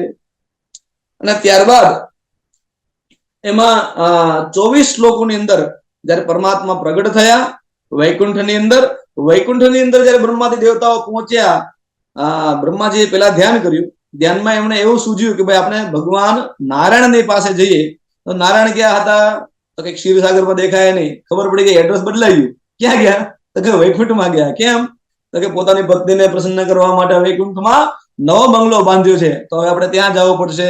અને ત્યારબાદ એમાં 24 શ્લોકોની અંદર જયારે પરમાત્મા પ્રગટ થયા વૈકુંઠની અંદર, વૈકુંઠની અંદર જયારે બ્રહ્માદી દેવતાઓ પહોંચ્યા, બ્રહ્માજીએ પેલા ધ્યાન કર્યું. ધ્યાનમાં એમણે એવું સૂઝ્યું કે ભાઈ આપણે ભગવાન નારાયણની પાસે જઈએ. તો નારાયણ ક્યાં હતા? તો કે ક્ષીરસાગરમાં દેખાય નહીં. ખબર પડી ગઈ એડ્રેસ બદલાઈ ગયું. ક્યાં ગયા? તો કે વૈકુંઠમાં ગયા. કેમ? તો કે પોતાની પત્નીને પ્રસન્ન કરવા માટે વૈકુંઠમાં નવો બંગલો બાંધ્યો છે, તો હવે આપણે ત્યાં જવું પડશે.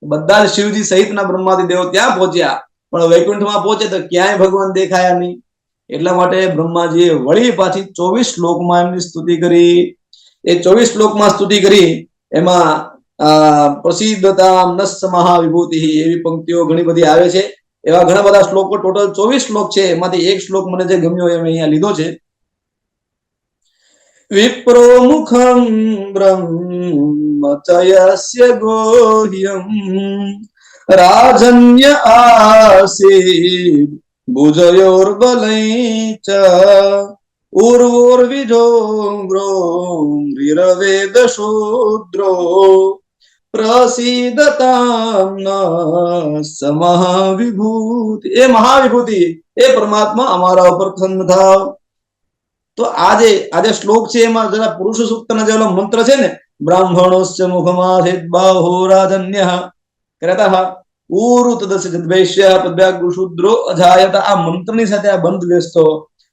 બધા જ શિવજી સહિતના બ્રહ્માદી દેવો ત્યાં પહોંચ્યા, પણ વૈકુંઠમાં પહોંચે તો ક્યાંય ભગવાન દેખાયા નહીં. એટલા માટે બ્રહ્માજીએ વળી પાછી 24 શ્લોકમાં એમની સ્તુતિ કરી. એ 24 શ્લોકમાં સ્તુતિ કરી. એમાં પ્રસિદ્ધતામ નસ્સ મહાવિભૂતિ એવી પંક્તિઓ ઘણી બધી આવે છે. એવા ઘણા બધા શ્લોકો, ટોટલ 24 શ્લોક છે. એમાંથી એક શ્લોક મને જે ગમ્યો એ અહીંયા લીધો છે. વિપ્રો મુખમ બ્રહ્મચયસ્ય ગોહ્યમ રાજન્ય આસીદ ભુજયોર્બલૈ ચ ઉર્વોર્વિજોગ્રો રિરવેદ શૂદ્રો પ્રસિદ્ધતામ મહાવિભૂતિ. એ મહાવિભૂતિ એ પરમાત્મા અમારા ઉપર પ્રસન્ન થાવ. તો આજે શ્લોક છે એમાં જરા પુરુષ સૂક્તના જે મંત્ર છે ને, બ્રાહ્મણોસ્ય મુખમાસિત બાહુરાધન્ય કરતઃ ઉરુ તદસ્ય જદ્વૈશ્ય પદ્યાગુ શૂદ્રો અજાયત. આ મંત્રની સાથે આ બંધ બેસતો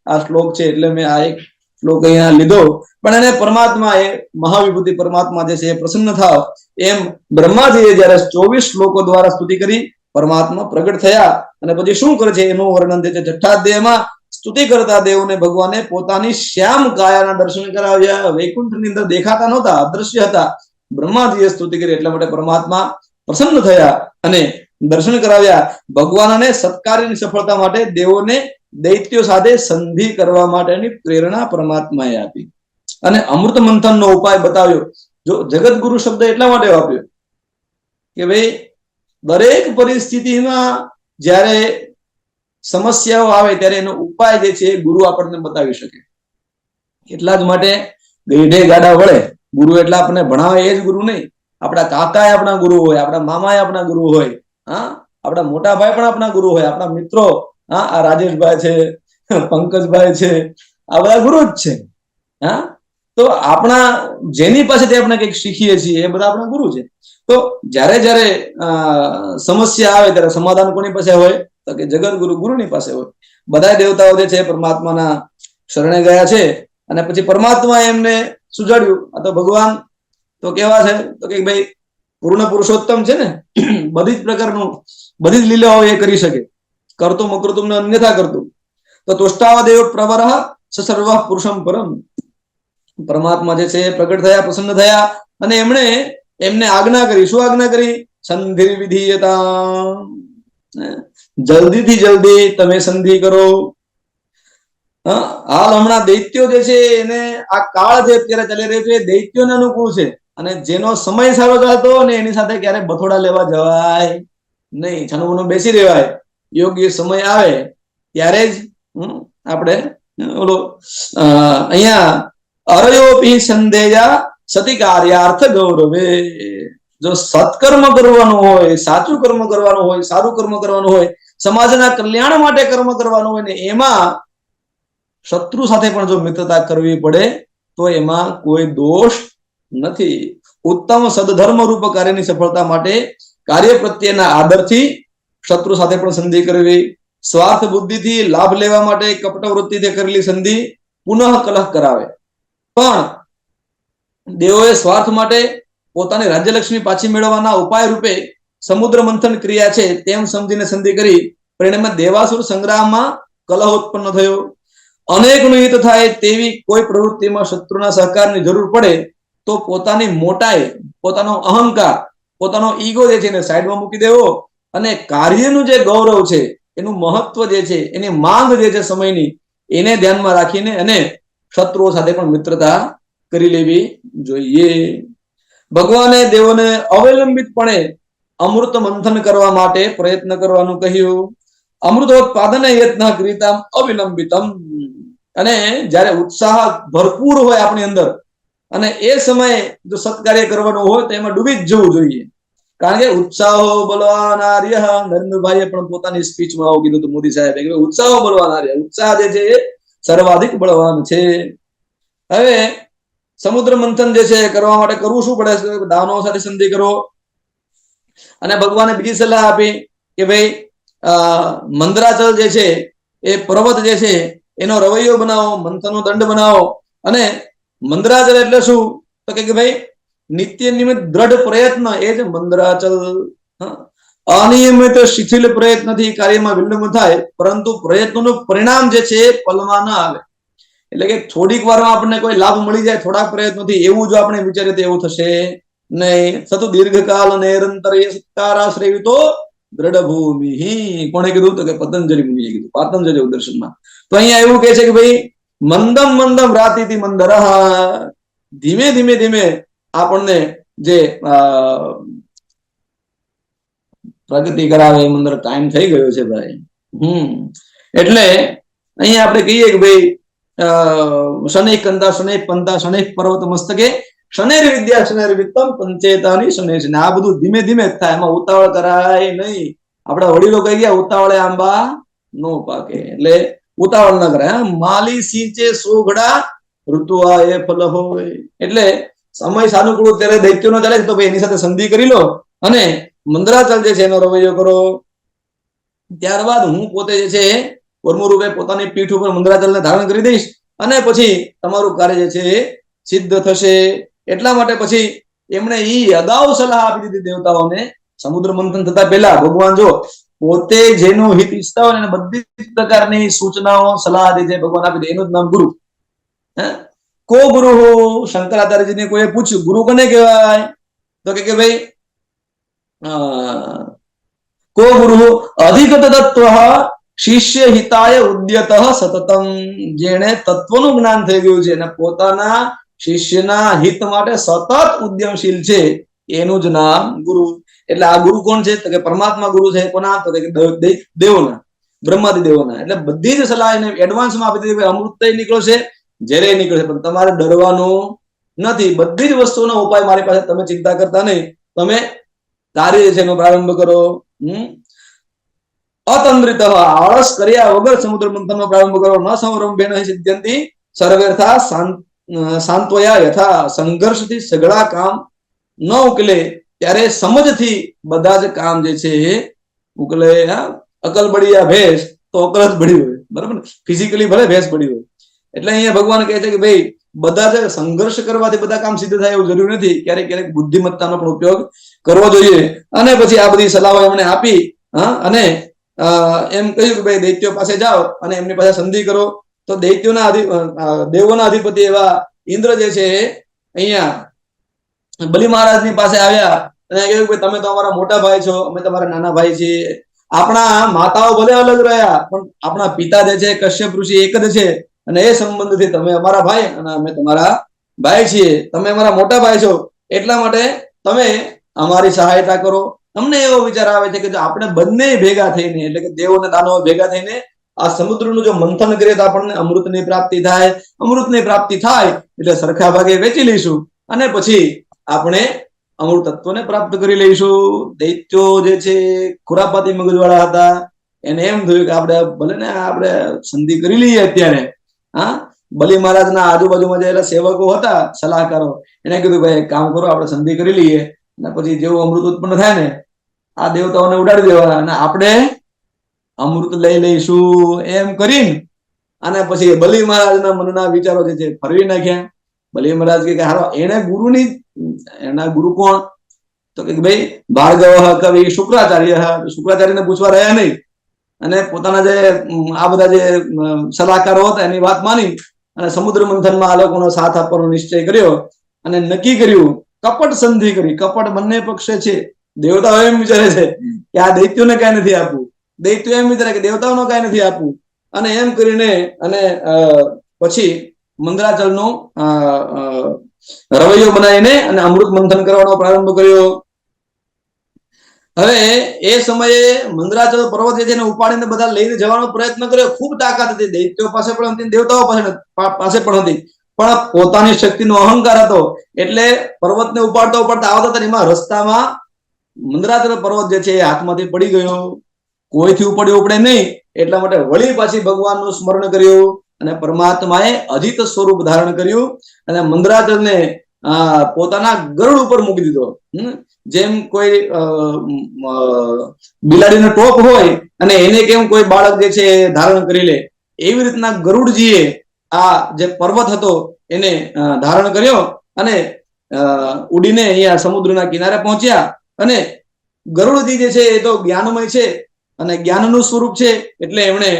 આ શ્લોક છે, એટલે મેં આ એક શ્લોક અહીંયા લીધો. પણ એને પરમાત્મા એ મહાવિભૂતિ પરમાત્મા જે છે એ પ્રસન્ન થાવ એમ બ્રહ્માજીએ જયારે 24 શ્લોકો દ્વારા સ્તુતિ કરી પરમાત્મા પ્રગટ થયા. અને પછી શું કરે છે એનું વર્ણન છે. છઠ્ઠા અધ્યાયમાં સ્તુતિ કરતા દેવોને ભગવાને પોતાની શ્યામ કાયાના દર્શન કરાવ્યા. વૈકુંઠની અંદર દેખાતા નહોતા, અદ્રશ્ય હતા. બ્રહ્માજીએ સ્તુતિ કરી એટલા માટે પરમાત્મા પ્રસન્ન થયા અને દર્શન કરાવ્યા. ભગવાન અને સત્કાર્યની સફળતા માટે દેવોને દૈત્યો સાથે સંધિ કરવા માટેની પ્રેરણા પરમાત્માએ આપી અને અમૃત મંથનનો ઉપાય બતાવ્યો. જો જગતગુરુ શબ્દ એટલા માટે વાપર્યો કે ભાઈ દરેક પરિસ્થિતિમાં જ્યારે સમસ્યાઓ આવે ત્યારે એનો ઉપાય જે છે ગુરુ આપણને બતાવી શકે. એટલા જ માટે ગઈઢે ગાડા વળે ગુરુ એટલે આપણને ભણાવે એ જ ગુરુ નહીં. આપણા કાકા આપણા ગુરુ હોય, આપણા મામા આપણા ગુરુ હોય, આપણા મોટા ભાઈ પણ આપણા ગુરુ હોય, આપણા મિત્રો, આ રાજેશભાઈ છે, પંકજભાઈ છે, આ બધા ગુરુ જ છે. તો આપણા જેની પાસેથી આપણે કંઈક શીખીએ છીએ એ બધા આપણા ગુરુ છે. તો જ્યારે જ્યારે સમસ્યા આવે ત્યારે સમાધાન કોની પાસે હોય? તો કે જગત ગુરુ ગુરુની પાસે હોય. બધા દેવતાઓ જે છે પરમાત્માના શરણે ગયા છે અને પછી પરમાત્મા એમને સુજાડ્યું. આ તો ભગવાન તો કેવા છે? તો કે ભાઈ પૂર્ણ પુરુષોત્તમ છે ને, બધી જ પ્રકારનું બધી જ લીલાઓ એ કરી શકે. કરતું મકૃતું ને અન્યથા કરતું. તો તુષ્ટાવદેવ પ્રવરઃ સર્વ પુરુષમ પરમ. પરમાત્મા જે છે પ્રગટ થયા, પ્રસન્ન થયા, અને એમણે એમને આજ્ઞા કરી. શું આજ્ઞા કરી? સંધિ વિધીયતા, જલ્દીથી જલ્દી તમે સંધિ કરો. હાલ હમણાં દૈત્યો જે છે એને આ કાળ જે અત્યારે ચાલી રહ્યો છે દૈત્યોને અનુકૂળ છે, અને જેનો સમય સારો ચાલતો ને એની સાથે ક્યારે બથોડા લેવા જવાય નહીં. છાનું બેસી રહેવાય. યોગ્ય સમય આવે ત્યારે જ આપણે ઓલો અહીંયા અરયોપી સંદેયા સતી કાર્યાર્થ ગૌરવે. જો સત્કર્મ કરવાનું હોય, સાચું કર્મ કરવાનું હોય, સારું કર્મ કરવાનું હોય, સમાજના કલ્યાણ માટે કર્મ કરવાનું હોય ને એમાં શત્રુ સાથે પણ જો મિત્રતા કરવી પડે તો એમાં કોઈ દોષ નથી. ઉત્તમ સદધર્મ રૂપ કાર્યની સફળતા માટે કાર્ય પ્રત્યેના આદરથી શત્રુ સાથે પણ સંધિ કરવી. સ્વાર્થ બુદ્ધિથી લાભ લેવા માટે કપટ વૃત્તિથી કરેલી સંધિ પુનઃ કલહ કરાવે. પણ દેવોએ સ્વાર્થ માટે પોતાની રાજ્યલક્ષ્મી પાછી મેળવવાના ઉપાય રૂપે સમુદ્ર મંથન ક્રિયા છે તેમ સમજીને સંધિ કરી. પરિણામે દેવાસુર સંગ્રામમાં કલહ ઉત્પન્ન થયો. અનેકનું હિત થાય તેવી કોઈ પ્રવૃત્તિમાં શત્રુના સહકારની જરૂર પડે તો પોતાની મોટાઈ, પોતાનો અહંકાર, પોતાનો ઈગો જે છે એને સાઈડમાં મૂકી દેવો, અને કાર્યનું જે ગૌરવ છે, એનું મહત્વ જે છે, એની માંગ જે છે સમયની, એને ધ્યાનમાં રાખીને અને શત્રુઓ સાથે પણ મિત્રતા કરી લેવી જોઈએ. ભગવાને દેવોને અવલંબિતપણે અમૃત મંથન કરવા માટે પ્રયત્ન કરવાનું કહ્યું. અમૃતોત્પાદન યત્ન ક્રિતામ અવિલંબિતમ. અને જ્યારે ઉત્સાહ ભરપૂર હોય આપણી અંદર અને એ સમયે જો સત્કાર્ય કરવાનું હોય તો એમાં ડૂબી જ જવું જોઈએ. કારણ કે ઉત્સાહો બલવાન આર્ય, નરેન્દ્રભાઈએ પણ પોતાની સ્પીચમાં આવું કીધું હતું, મોદી સાહેબે કે ઉત્સાહો બલવાન આર્ય, ઉત્સાહ જે છે એ સર્વાધિક બળવાન છે. હવે સમુદ્ર મંથન જે છે કરવા માટે કરવું શું પડે? દાનવો સાથે સંધિ કરો. અને ભગવાને બીજી સલાહ આપી કે ભાઈ મંદરાચલ જે છે એ પર્વત જે છે એનો રવૈયો બનાવો, મંથનનો દંડ બનાવો. અને મંદરાચલ એટલે શું? તો કે ભાઈ નિત્ય નિયમિત દ્રઢ પ્રયત્ન એ જ મંદરાચલ. અનિયમિત શિથિલ પ્રયત્નથી કાર્યમાં વિલંબ થાય, પરંતુ પ્રયત્નોનું પરિણામ જે છે એ પલમાં ન આવે. એટલે કે થોડીક વારમાં આપણને કોઈ લાભ મળી જાય થોડાક પ્રયત્નોથી, એવું જો આપણે વિચારીએ તો એવું થશે નહીં. સતુ દીર્ઘકાલ નિરંતર સત્કારાશ્રયિતો દ્રઢ ભૂમિ. કોણે કીધું? તો કે પતંજલિ મુનિએ કીધું, પાતંજલિ દર્શનમાં. તો અહીંયા એવું કહે છે કે ભાઈ મંદમ મંદમ રાતિથી મંદર, ધીમે ધીમે ધીમે આપણને જે પ્રગતિ કરાવે એ મંદર ટાઈમ થઈ ગયો છે ભાઈ. એટલે અહીંયા આપણે કહીએ કે ભાઈ શનૈ કંદા શનૈ પંતા શનૈ પર્વત મસ્તકે શનૈર વિદ્યા શનૈર વિત્તમ પંચેતાની શનૈ. આ બધું ધીમે ધીમે થાય, એમાં ઉતાવળ કરાય નહીં. આપણા વડીલો કહી ગયા ઉતાવળે આંબા નો પાકે, એટલે ઉતાવળ ન કરાય. માલી સિંચે સોઘડા ઋતુ એ ફલ હોય. એટલે સમય સાનુકૂળ ત્યારે દૈત્યો નો ચાલે છે તો ભાઈ એની સાથે સંધિ કરી લો અને મંદરાચલ જે છે એનો રવૈયો કરો. ત્યારબાદ હું પોતે જે છે રૂપે પોતાની પીઠ ઉપર મંદરાચલને ધારણ કરી દઈશ અને પછી તમારું કાર્ય જે છે એ સિદ્ધ થશે. એટલા માટે પછી એમણે અગાઉ સલાહ આપી દીધી દેવતાઓને. સમુદ્ર મંથન થતા પહેલા ભગવાન જો પોતે જેનું હિત ઈચ્છતા હોય એને બધી પ્રકારની સૂચનાઓ સલાહ જે છે ભગવાન આપી દે. એનું જ નામ ગુરુ. કો ગુરુ? શંકરાચાર્યજીને કોઈ પૂછ્યું ગુરુ કોને કહેવાય? તો કે ભાઈ કો ગુરુ અધિગત તત્વ શિષ્ય હિતાય ઉદ્યત સતતમ. જેને તત્વનું જ્ઞાન થઈ ગયું છે અને પોતાના શિષ્યના હિત માટે સતત ઉદ્યમશીલ છે, એનું જ નામ ગુરુ. એટલે આ ગુરુ કોણ છે? તો કે પરમાત્મા ગુરુ છે. કોના? તો કે દેવોના, બ્રહ્માદિ દેવોના. એટલે બધી જ સલાહ એને એડવાન્સમાં આપી દીધી. અમૃત નીકળો છે, ઝેરે નીકળે છે, પણ તમારે ડરવાનું નથી. બધી જ વસ્તુનો ઉપાય મારી પાસે, તમે ચિંતા કરતા નહીં. તમે કાર્ય છે એનો પ્રારંભ કરો. અતંદ્રિત આળસ કર્યા વગર સમુદ્ર મંથનનો પ્રારંભ કરો. ન સંવરંભેન સિદ્ધ્યંતિ સર્વેર્થા સાંત્વયા યથા. સંઘર્ષથી સઘળા કામ ન ઉકલે ત્યારે સમજથી બધા જ કામ જે છે એ ઉકલે. અકલ બળિયા ભેંસ તો અકલ જ બળી હોય, બરાબર ને? ફિઝિકલી ભલે ભેંસ બળી હોય. એટલે અહીંયા ભગવાન કહે છે કે ભાઈ બધા જ સંઘર્ષ કરવાથી બધા કામ સિદ્ધ થાય એવું જરૂરી નથી. ક્યારેક ક્યારેક બુદ્ધિમત્તાનો પણ ઉપયોગ કરવો જોઈએ. અને પછી આ બધી સલાહો એમણે આપી. અને એમ કહ્યું કે ભાઈ દૈત્યો પાસે જાઓ અને એમની પાસે સંધિ કરો. તો દૈત્યોના દેવોના અધિપતિ એવા ઇન્દ્ર જે છે અહીંયા બલિ મહારાજની પાસે આવ્યા અને કહ્યું કે તમે તો અમારા મોટા ભાઈ છો, અમે તમારા નાના ભાઈ છીએ. આપણા માતાઓ ભલે અલગ રહ્યા પણ આપણા પિતા જે છે કશ્યપ ઋષિ એક જ છે, અને એ સંબંધથી તમે અમારા ભાઈ અને અમે તમારા ભાઈ છીએ. તમે અમારા મોટા ભાઈ છો, એટલા માટે તમે અમારી સહાયતા કરો. અમને એવો વિચાર આવે છે કે જો આપણે બંને ભેગા થઈને, એટલે કે દેવો અને દાનવો ભેગા થઈને આ સમુદ્રનું જો મંથન કરીએ તો આપણને અમૃતની પ્રાપ્તિ થાય. અમૃતની પ્રાપ્તિ થાય એટલે સરખા ભાગે વેચી લઈશું અને પછી આપણે અમૃત તત્વને પ્રાપ્ત કરી લઈશું. દૈત્યો જે છે ખુરાપાતી મગજવાળા હતા. એને એમ થયું કે આપણે ભલે ને આપણે સંધિ કરી લઈએ અત્યારે. બલિ મહારાજના આજુબાજુમાં જે સેવકો હતા, સલાહકારો, એને કીધું ભાઈ કામ કરો, આપણે સંધિ કરી લઈએ અને પછી જેવું અમૃત ઉત્પન્ન થાય ને આ દેવતાઓને ઉડાડી દેવાના અને આપણે અમૃત લઈ લઈશું. એમ કરીને અને પછી બલિ મહારાજના મનના વિચારો જે છે ફરવી નાખ્યા. બલિ મહારાજ કે હારો એને ગુરુની, એના ગુરુ કોણ? તો કે ભાઈ ભાર્ગવ કવિ શુક્રાચાર્ય. શુક્રાચાર્યને પૂછવા રહ્યા નહીં અને પોતાના જે આ બધા જે સલાહકારો હતા એની વાત માની અને સમુદ્ર મંથનમાં આ લોકોનો સાથ આપવાનો નિશ્ચય કર્યો અને નક્કી કર્યું, કપટ સંધિ કરી. કપટ બંને પક્ષે છે. દેવતાઓ એમ વિચારે છે કે આ દૈત્યોને કઈ નથી આપવું, દૈત્યો એમ વિચારે કે દેવતાઓનો કઈ નથી આપવું. અને એમ કરીને અને પછી મંદરાચલનો રવૈયો બનાવીને અને અમૃત મંથન કરવાનો પ્રારંભ કર્યો. હવે એ સમયે મંદરાચલ પર્વત જે છે એને ઉપાડીને બધા લઈને જવાનો પ્રયત્ન કર્યો. ખૂબ તાકાત હતી, દૈત્યો પાસે પણ હતી, દેવતાઓ પાસે પણ હતી, પણ પોતાની શક્તિનો અહંકાર હતો એટલે પર્વતને ઉપાડતા ઉપાડતા આવતા હતા. એમાં રસ્તામાં મંદરાચલ પર્વત જે છે એ હાથમાંથી પડી ગયો. કોઈથી ઉપડ્યો ઉપડે નહીં, એટલા માટે વળી પાછી ભગવાનનું સ્મરણ કર્યું અને પરમાત્માએ અજીત સ્વરૂપ ધારણ કર્યું અને મંદરાચલને પોતાના ગરુડ ઉપર મૂકી દીધો. જેમ કોઈ બિલાડીનો ટોપ હોય અને એને કેમ કોઈ બાળક જે છે ધારણ કરી લે, એવી રીતના ગરુડજીએ આ જે પર્વત હતો એને ધારણ કર્યો અને ઉડીને અહીંયા સમુદ્રના કિનારે પહોંચ્યા. અને ગરુડજી જે છે એ તો જ્ઞાનમય છે અને જ્ઞાનનું સ્વરૂપ છે એટલે એમણે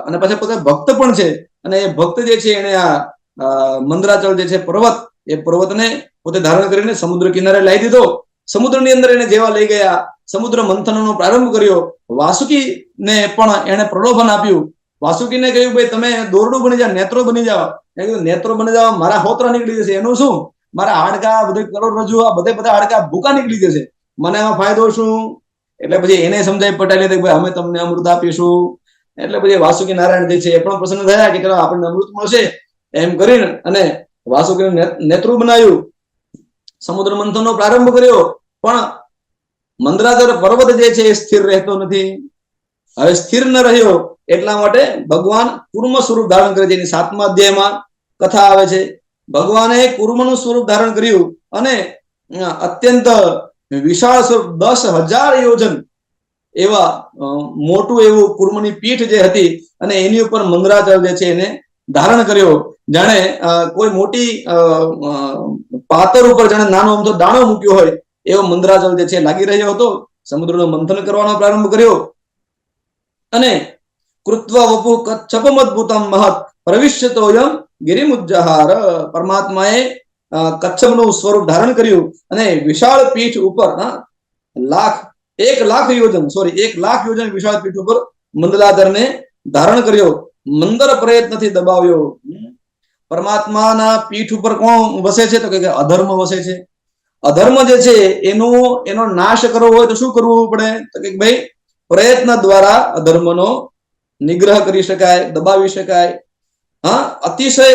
અને પછી પોતે ભક્ત પણ છે અને એ ભક્ત જે છે એને આ મંદરાચલ જે છે પર્વત, એ પર્વતને પોતે ધારણ કરીને સમુદ્ર કિનારે લાવી દીધો. સમુદ્રની અંદર એને જેવા લઈ ગયા, સમુદ્ર મંથનનો પ્રારંભ કર્યો. વાસુકીને પણ એને પ્રલોભન આપ્યું. વાસુકીને કહ્યું ભાઈ તમે દોરડું બની જાઓ, નેત્રો બની જાઓ. એને કીધું નેત્રો બની જાવ, મારા હોત્ર નીકળી જશે, એનું શું? મારા હાડકા બધે કરોડરજ્જુ બધા હાડકા ભૂકા નીકળી જશે, મને એમાં ફાયદો શું? એટલે પછી એને સમજાય પટાવી કે ભાઈ અમે તમને અમૃત આપીશું. એટલે પછી વાસુકી નારાયણ જે છે એ પણ પ્રસન્ન થયા કે ચલો આપણને અમૃત મળશે. એમ કરીને અને વાસુકીને નેત્રુ બનાવ્યું, સમુદ્ર મંથનનો પ્રારંભ કર્યો. પણ મંદરાચલ પર્વત જે છે એ સ્થિર રહેતો નથી. હવે સ્થિર ન રહ્યો એટલા માટે ભગવાન કુર્મ સ્વરૂપ ધારણ કરે છે. એની 7મા અધ્યાયમાં કથા આવે છે. ભગવાને કુર્મનું સ્વરૂપ ધારણ કર્યું અને અત્યંત વિશાળ સ્વરૂપ 10,000 યોજન એવા મોટું એવું કુર્મની પીઠ જે હતી અને એની ઉપર મંદરાચલ જે છે એને ધારણ કર્યો. જાણે કોઈ મોટી પાતર ઉપર જાણે નાનો અમથો દાણો મૂક્યો હોય એવો મંદરાચલ જે છે લાગી રહ્યો હતો. સમુદ્રનું મંથન કરવાનો પ્રારંભ કર્યો અને કૃત્વા વપુ કચ્છપમદ્ભુતમ મહત પ્રવિશ્યતોયમ ગિરિમુજ્જહાર. પરમાત્માએ કચ્છપનું સ્વરૂપ ધારણ કર્યું અને વિશાળ પીઠ ઉપર 1,00,000 યોજન વિશાળ પીઠ ઉપર મંદરાચલને ધારણ કર્યો. મંદર પ્રયત્નથી દબાવ્યો. પરમાત્માના પીઠ ઉપર કોણ વસે છે? તો કે અધર્મ વસે છે. અધર્મ જે છે એનો નાશ કરવો હોય તો શું કરવું પડે? તો કે ભાઈ પ્રયત્ન દ્વારા અધર્મનો નિગ્રહ કરી શકાય, દબાવી શકાય. અતિશય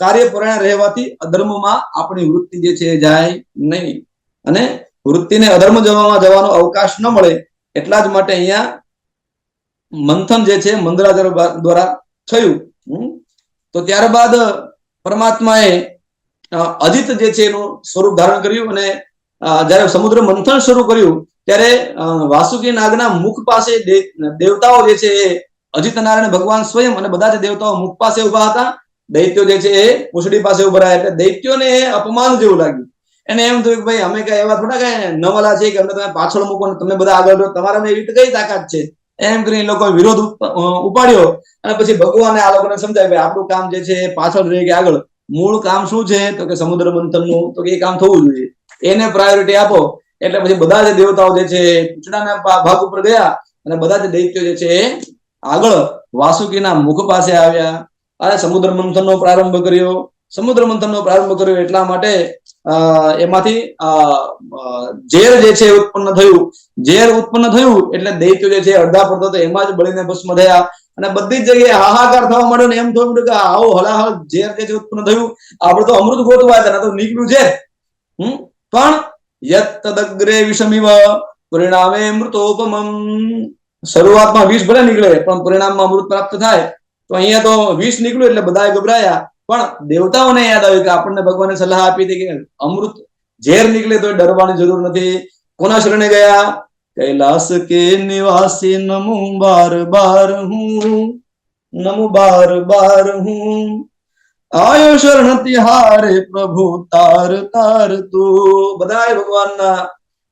કાર્યપરાયણ રહેવાથી અધર્મમાં આપણી વૃત્તિ જે છે જાય નહીં અને વૃત્તિને અધર્મ જવાનો અવકાશ ન મળે. એટલા જ માટે અહીંયા મંથન જે છે મંદરાચલ દ્વારા થયું. તો ત્યારબાદ પરમાત્માએ અજીત જે છે એનું સ્વરૂપ ધારણ કર્યું અને જયારે સમુદ્ર મંથન શરૂ કર્યું ત્યારે વાસુકી નાગના મુખ પાસે દેવતાઓ જે છે એ અજીત નારાયણ ભગવાન સ્વયં અને બધા જ દેવતાઓ મુખ પાસે ઉભા હતા. દૈત્યો જે છે એ પૂંછડી પાસે ઉભા રહ્યા. એટલે દૈત્યોને અપમાન જેવું લાગ્યું એને એમ થયું કે ભાઈ અમે કઈ એવા થોડા કઈ નવલા છે કે અમે તમે પાછળ મૂકો ને તમે બધા આગળ રહો, તમારામાં એવી કઈ તાકાત છે? એમ કરીને લોકો વિરોધ ઉપાડ્યો. અને પછી ભગવાને આ લોકોને સમજાય ભાઈ આપણું કામ જે છે પાછળ રહી કે આગળ, મૂળ કામ શું છે તો કે સમુદ્ર મંથનનું, તો એ કામ થવું જોઈએ, એને પ્રાયોરિટી આપો. એટલે પછી બધા જ દેવતાઓ જે છે પૂછડાના ભાગ ઉપર ગયા અને બધા જ દૈત્યો જે છે આગળ વાસુકીના મુખ પાસે આવ્યા અને સમુદ્ર મંથનનો પ્રારંભ કર્યો. સમુદ્ર મંથનનો પ્રારંભ કર્યો એટલા માટે એમાંથી ઝેર જે છે ઉત્પન્ન થયું. ઝેર ઉત્પન્ન થયું એટલે દૈત્યો જે છે અડધા પડધા તો એમાં જ બળીને ભસ્મ થયા અને બધી જ જગ્યાએ હાહાકાર થવા માંડ્યો ને એમ થયું કે આવો હલાહલ ઝેર જે છે ઉત્પન્ન થયું, આપણે તો અમૃત ગોતવા હતા, તો નીકળ્યું છે. પણ યત્તદગ્રે વિષમિવ પરિણામે મૃતોપમમ. શરૂઆતમાં વિષ ભલે નીકળે પણ પરિણામમાં અમૃત પ્રાપ્ત થાય. તો અહીંયા તો વિષ નીકળ્યું એટલે બધા ગભરાયા. પણ દેવતાઓને યાદ આવ્યું કે આપણને ભગવાને સલાહ આપી હતી કે અમૃત ઝેર નીકળે તો ડરવાની જરૂર નથી. કોના શરણે ગયા? कैलाश के निवासी नमो बार बार हूँ, नमो बार बार हूँ, आयो शरण तिहारे प्रभु तार तार तू. બધાય ભગવાનના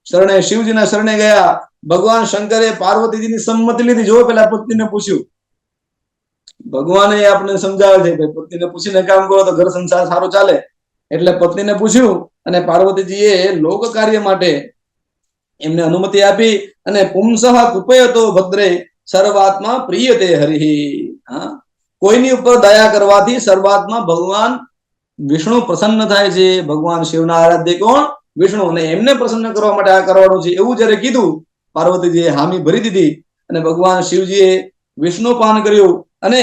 શરણે, શિવજીના શરણે ગયા. ભગવાન શંકરે પાર્વતીજીની સંમતિ લીધી. જો પેલા પત્નીને પૂછ્યું, ભગવાને આપણે સમજાવે છે કે પત્નીને પૂછીને કામ કરો તો ઘર સંસાર સારો ચાલે. એટલે પત્નીને પૂછ્યું અને પાર્વતીજીએ લોક કાર્ય માટે એમને અનુમતિ આપી અને પુંસઃ કૃપયતો ભદ્રે સર્વાત્મા પ્રિયતે હરિ. કોઈની ઉપર દયા કરવાથી સર્વાત્મા ભગવાન વિષ્ણુ પ્રસન્ન થાય છે. ભગવાન શિવના આરાધ્ય કોણ? વિષ્ણુ. અને એમને પ્રસન્ન કરવા માટે આ કરવાનું છે એવું જયારે કીધું, પાર્વતીજીએ હામી ભરી દીધી અને ભગવાન શિવજીએ વિષ્ણુ પાન કર્યું અને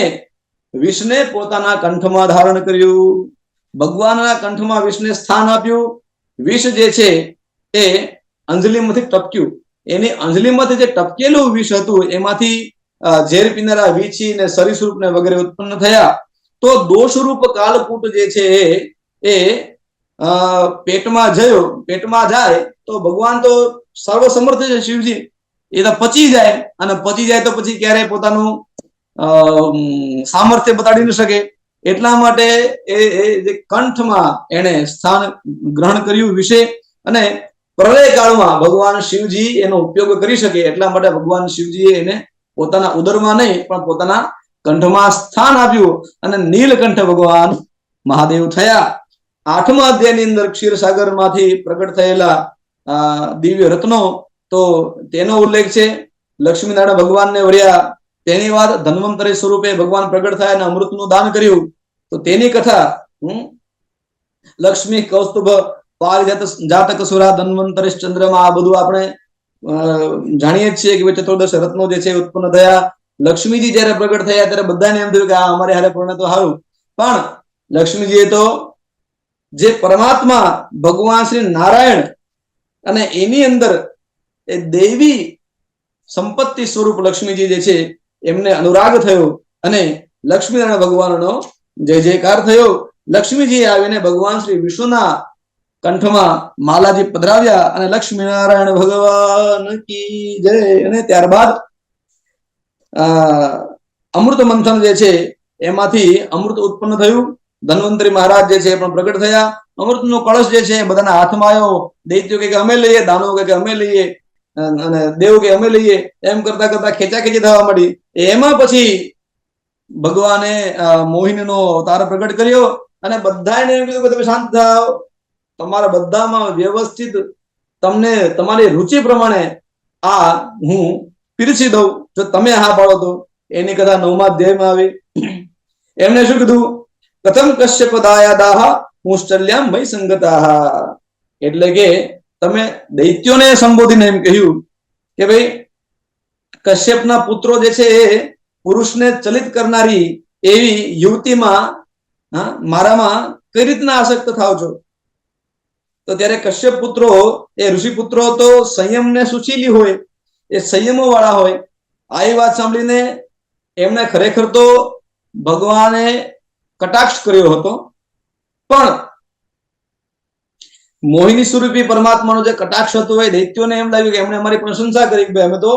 વિષને પોતાના કંઠમાં ધારણ કર્યું. ભગવાનના કંઠમાં વિષને સ્થાન આપ્યું. વિષ જે છે એ અંજલિમાંથી ટપક્યું. એની અંજલિમાંથી જે ટપકેલું વિષ હતું એમાંથી ઝેર પીનારા વીછી ને સરીસૃપ ને વગેરે ઉત્પન્ન થયા. તો દોષરૂપ કાલકૂટ જે છે એ પેટમાં જાય તો ભગવાન તો સર્વસમર્થ છે શિવજી, એ તો પચી જાય અને પચી જાય તો પછી ક્યારે પોતાનું સામર્થ્ય બતાડી ન શકે. એટલા માટે એ જે કંઠમાં એને સ્થાન ગ્રહણ કર્યું વિશે અને પ્રલય કાળમાં ભગવાન શિવજી એનો ઉપયોગ કરી શકે એટલા માટે ભગવાન શિવજીએ એને પોતાના ઉદરમાં નહીં પણ પોતાના કંઠમાં સ્થાન આપ્યું અને નીલકંઠ ભગવાન મહાદેવ થયા. 8મા અધ્યાયની અંદર ક્ષીરસાગર માંથી પ્રગટ થયેલા દિવ્ય રત્નો, તો તેનો ઉલ્લેખ છે. લક્ષ્મીનારાયણ ભગવાનને વર્યા તેની વાત, ધન્વંતરી સ્વરૂપે ભગવાન પ્રગટ થયા અને અમૃતનું દાન કર્યું તો તેની કથા, લક્ષ્મી કૌસ્તુભ જાતક સુરા ધન્વંતરી ચંદ્રમાં, આ બધું આપણે જાણીએ છીએ કે ચતુર્દશ રત્નો જે છે ઉત્પન્ન થયા. લક્ષ્મીજી જયારે પ્રગટ થયા ત્યારે બધાને એમ થયું કે આ અમારે હારે પૂર્ણ તો સારું, પણ લક્ષ્મીજીએ તો જે પરમાત્મા ભગવાન શ્રી નારાયણ અને એની અંદર એ દૈવી સંપત્તિ સ્વરૂપ લક્ષ્મીજી જે છે એમને અનુરાગ થયો અને લક્ષ્મીનારાયણ ભગવાનનો જય જયકાર થયો. લક્ષ્મીજી આવીને ભગવાન શ્રી વિષ્ણુના કંઠમાં માલાજી પધરાવ્યા અને લક્ષ્મીનારાયણ ભગવાન કી જય. અને ત્યારબાદ અમૃત મંથન જે છે એમાંથી અમૃત ઉત્પન્ન થયું. ધન્વંતરી મહારાજ જે છે પણ પ્રગટ થયા. અમૃતનો કળશ જે છે બધાના હાથમાં આવ્યો. દૈત્યો કે અમે લઈએ, દાનવો કે અમે લઈએ અને દેવ કે અમે લઈએ, એમ કરતા કરતા ખેંચાખેંચી થવા માંડી. એમાં પછી ભગવાને મોહિનીનો અવતાર પ્રગટ કર્યો અને બધાને એમ કીધું કે તમે શાંત થાઓ, તમારા બધામાં વ્યવસ્થિત તમને તમારી રુચિ પ્રમાણે આ હું પીરસી દઉં, જો તમે હા પાડો તો. એની કથા 9મા અધ્યાયમાં આવી. એમને શું કીધું? કથમ કશ્યપ દાયાદાહ મુશ્ચલ્યામ મય સંગતાહ. એટલે કે તમે દૈત્યોને સંબોધીને એમ કહ્યું કે ભાઈ કશ્યપના પુત્રો જે છે એ પુરુષને ચલિત કરનારી એવી યુવતીમાં મારામાં કઈ રીતના આસક્ત થાવ છો? તો ત્યારે કશ્યપ પુત્રો એ ઋષિ પુત્રો તો સંયમને સુશીલી હોય, એ સંયમો વાળા હોય. આ વાત સાંભળીને એમને ખરેખર તો ભગવાને કટાક્ષ કર્યો હતો, પણ મોહિની સ્વરૂપી પરમાત્માનો જે કટાક્ષ હતો એ દૈત્યોને એમ લાગ્યું કે એમણે અમારી પ્રશંસા કરી કે અમે તો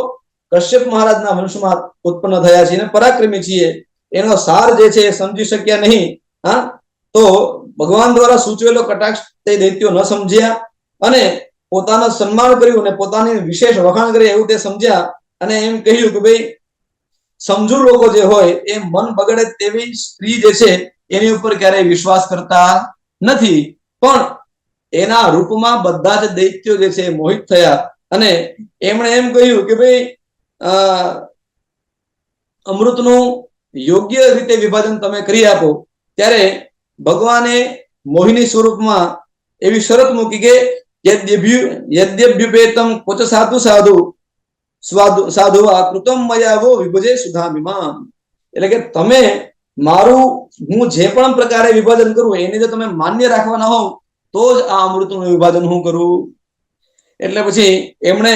કશ્યપ મહારાજના વંશમાં ઉત્પન્ન થયા છીએ અને પરાક્રમી છીએ. એનો સાર જે છે એ સમજી શક્યા નહીં. તો ભગવાન દ્વારા સૂચવેલો કટાક્ષ તે દૈત્યો ન સમજ્યા અને પોતાનું સન્માન કર્યું અને પોતાની વિશેષ વખાણ કરી એવું તે સમજ્યા અને એમ કહ્યું કે ભાઈ સમજુ લોકો જે હોય એ મન બગડે તેવી સ્ત્રી જે છે એની ઉપર ક્યારેય વિશ્વાસ કરતા નથી, પણ એના રૂપમાં બધા જ દૈત્યો જે છે મોહિત થયા અને એમણે એમ કહ્યું કે ભાઈ અમૃતનું યોગ્ય રીતે વિભાજન તમે કરી આપો. ત્યારે ભગવાને મોહિની સ્વરૂપમાં એવી શરત મૂકી કે યદ્યભ્યુપેતમ કોચ સાધુ સાધુ સાધુ આ કૃતમ મયાવો વિભજે સુધામિમામ. એટલે કે તમે મારું હું જે પણ પ્રકારે વિભાજન કરું એને જો તમે માન્ય રાખવાના હોવ તો જ આ અમૃતનું વિભાજન હું કરું. એટલે પછી એમણે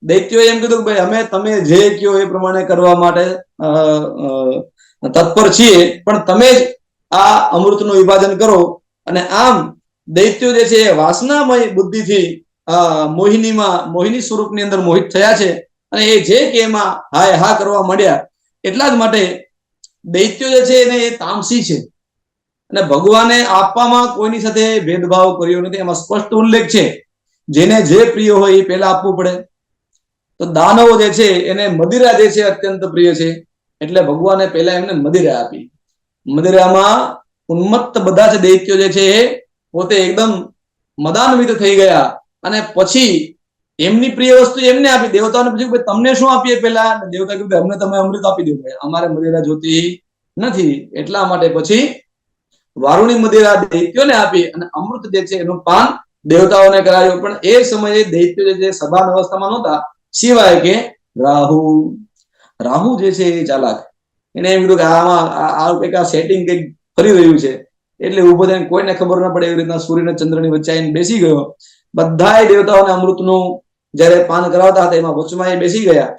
દૈત્યોએ એમ કીધું કે ભાઈ અમે તમે જે કયો એ પ્રમાણે કરવા માટે તત્પર છીએ, પણ તમે જ આ અમૃતનું વિભાજન કરો. અને આમ દૈત્યો જે છે એ વાસનામય બુદ્ધિથી મોહિની સ્વરૂપની અંદર મોહિત થયા છે અને એ જે કે એમાં હાય હા કરવા માંડ્યા. એટલા જ માટે દૈત્યો જે છે એને એ તામસી છે અને ભગવાને આપવામાં કોઈની સાથે ભેદભાવ કર્યો નથી. એમાં સ્પષ્ટ ઉલ્લેખ છે જેને જે પ્રિય હોય એ પહેલા આપવું પડે. તો દાનવો જે છે એને મદિરા જે છે અત્યંત પ્રિય છે એટલે ભગવાને પહેલા એમને મદિરા આપી. મદિરામાં ઉન્મત્ત બધા જ દૈત્યો જે છે એ પોતે એકદમ મદાન્વિત થઈ ગયા અને પછી એમની પ્રિય વસ્તુ એમને આપી. દેવતાઓને પૂછ્યું તમને શું આપીએ પહેલા? દેવતા કીધું અમને તમે અમૃત આપી દો, અમારે મદિરા જોતી નથી. એટલા માટે પછી વારુણી મદિરા દૈત્યોને આપી અને અમૃત જે છે એનું પાન દેવતાઓને કરાવ્યું. પણ એ સમયે દૈત્યો જે છે સભાન અવસ્થામાં નહોતા, સિવાય કે રાહુ જે છે એ ચાલાક. એને એમ કીધું કે આમાં કંઈક સેટિંગ કંઈક ફરી રહ્યું છે. એટલે ઉભો થઈને કોઈને ખબર ન પડે એવી રીતના સૂર્ય અને ચંદ્રની વચ્ચે આવીને બેસી ગયો. બધાય દેવતાઓને અમૃતનું જયારે પાન કરાવતા હતા એમાં વચમાં એ બેસી ગયા.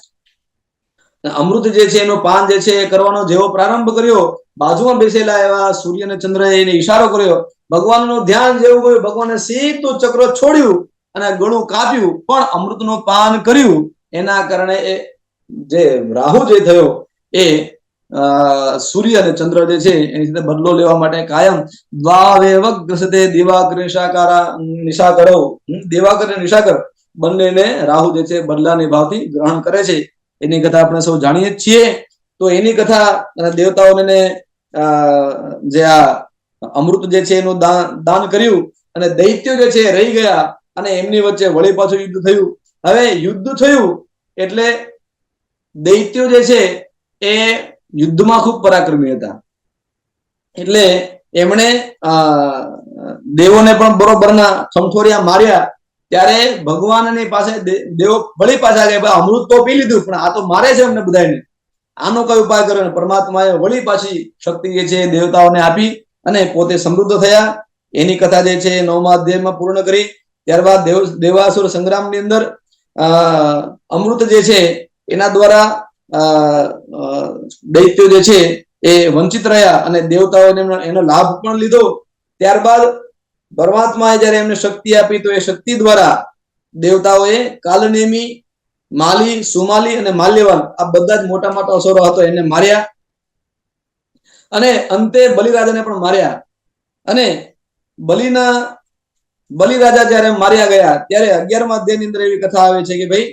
અમૃત જે છે એનું પાન જે છે એ કરવાનો જેવો પ્રારંભ કર્યો, બાજુમાં બેસેલા એવા સૂર્ય અને ચંદ્રએ એને ઈશારો કર્યો. ભગવાનનું ધ્યાન જેવું ગયું, ભગવાને સીધું ચક્ર છોડ્યું અને ગળું કાપ્યું, પણ અમૃતનું પાન કર્યું. એના કારણે એ જે રાહુ જે થયો એ સૂર્ય અને ચંદ્ર જે છે એની સાથે બદલો લેવા માટે કાયમ દિવાકર અને નિશાકર બંનેને રાહુ જે છે બદલાની ભાવથી ગ્રહણ કરે છે. એની કથા આપણે સૌ જાણીએ જ છીએ. તો એની કથા અને દેવતાઓને જે આ અમૃત જે છે એનું દાન કર્યું અને દૈત્યો જે છે રહી ગયા અને એમની વચ્ચે વળી પાછું યુદ્ધ થયું. હવે યુદ્ધ થયું એટલે દૈત્યો જે છે એ યુદ્ધમાં ખૂબ પરાક્રમી હતા. એટલે એમણે દેવોને પણ બરોબરના સમથોરિયા માર્યા. ત્યારે ભગવાનની પાસે દેવો વળી પાછા ગયા, અમૃત તો પી લીધું પણ આ તો મારે છે અમને બધાને, આનો કઈ ઉપાય કર્યો. પરમાત્માએ વળી પાછી શક્તિ જે છે દેવતાઓને આપી અને પોતે સમૃદ્ધ થયા. એની કથા જે છે 9મા અધ્યાયમાં પૂર્ણ કરી. ત્યારબાદ દેવાસુર સંગ્રામની અંદર અમૃત જે છે એના દ્વારા દૈત્યો જે છે એ વંચિત રહ્યા અને દેવતાઓને એનો લાભ પણ લીધો. ત્યારબાદ પરમાત્માએ જયારે એમને શક્તિ આપી તો એ શક્તિ દ્વારા દેવતાઓએ કાલનેમી, માલી, સુમાલી અને માલ્યવાન આ બધા જ મોટા મોટા અસુરો હતો એને માર્યા અને અંતે બલિરાજાને પણ માર્યા. અને બલિરાજા જયારે માર્યા ગયા ત્યારે 11મા અધ્યાયની અંદર એવી કથા આવે છે કે ભાઈ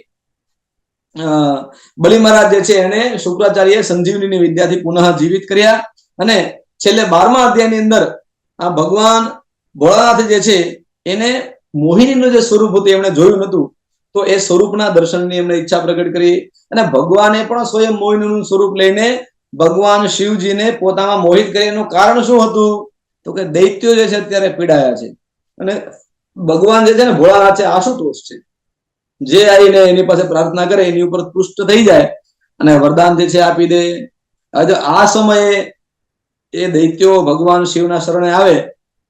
બલિ મહારાજ જે છે એને શુક્રાચાર્ય સંજીવનીની વિદ્યાથી પુનઃ જીવિત કર્યા. અને છેલ્લે 12મા અધ્યાયની અંદર આ ભગવાન ભોળાનાથ જે છે એને મોહિનીનું જે સ્વરૂપ હતું એમણે જોયું નતું, તો એ સ્વરૂપના દર્શનની એમણે ઈચ્છા પ્રગટ કરી અને ભગવાને પણ સ્વયં મોહિનીનું સ્વરૂપ લઈને ભગવાન શિવજીને પોતામાં મોહિત કરી. એનું કારણ શું હતું? તો કે દૈત્યો જે છે અત્યારે પીડાયા છે અને ભગવાન જે છે ને ભોળાનાથ છે આશુતોષ છે, જે આવીને એની પાસે પ્રાર્થના કરે એની ઉપર પુષ્ટ થઈ જાય અને વરદાન જે છે આપી દે. આ સમયે એ દૈત્યો ભગવાન શિવના શરણે આવે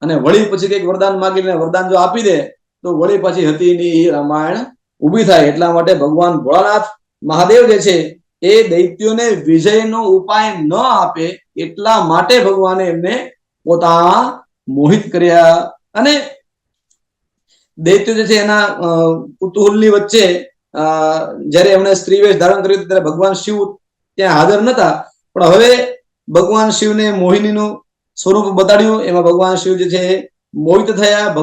અને વળી પછી કઈક વરદાન માગીને વરદાન જો આપી દે તો વળી પછી હતીની રામાયણ ઉભી થાય. એટલા માટે ભગવાન ભોળાનાથ મહાદેવ જે છે એ દૈત્યોને વિજયનો ઉપાય ન આપે એટલા માટે ભગવાને એમને પોતા મોહિત કર્યા. અને દૈત્યો જે છે એના કુતૂહલની વચ્ચે જયારે એમણે સ્ત્રી વેશ ધારણ કર્યું ત્યારે ભગવાન શિવ ત્યાં હાજર નતા, પણ હવે ભગવાન શિવને મોહિનીનું સ્વરૂપ બતાડ્યું. એમાં ભગવાન શિવ જે છે મોહિત થયા.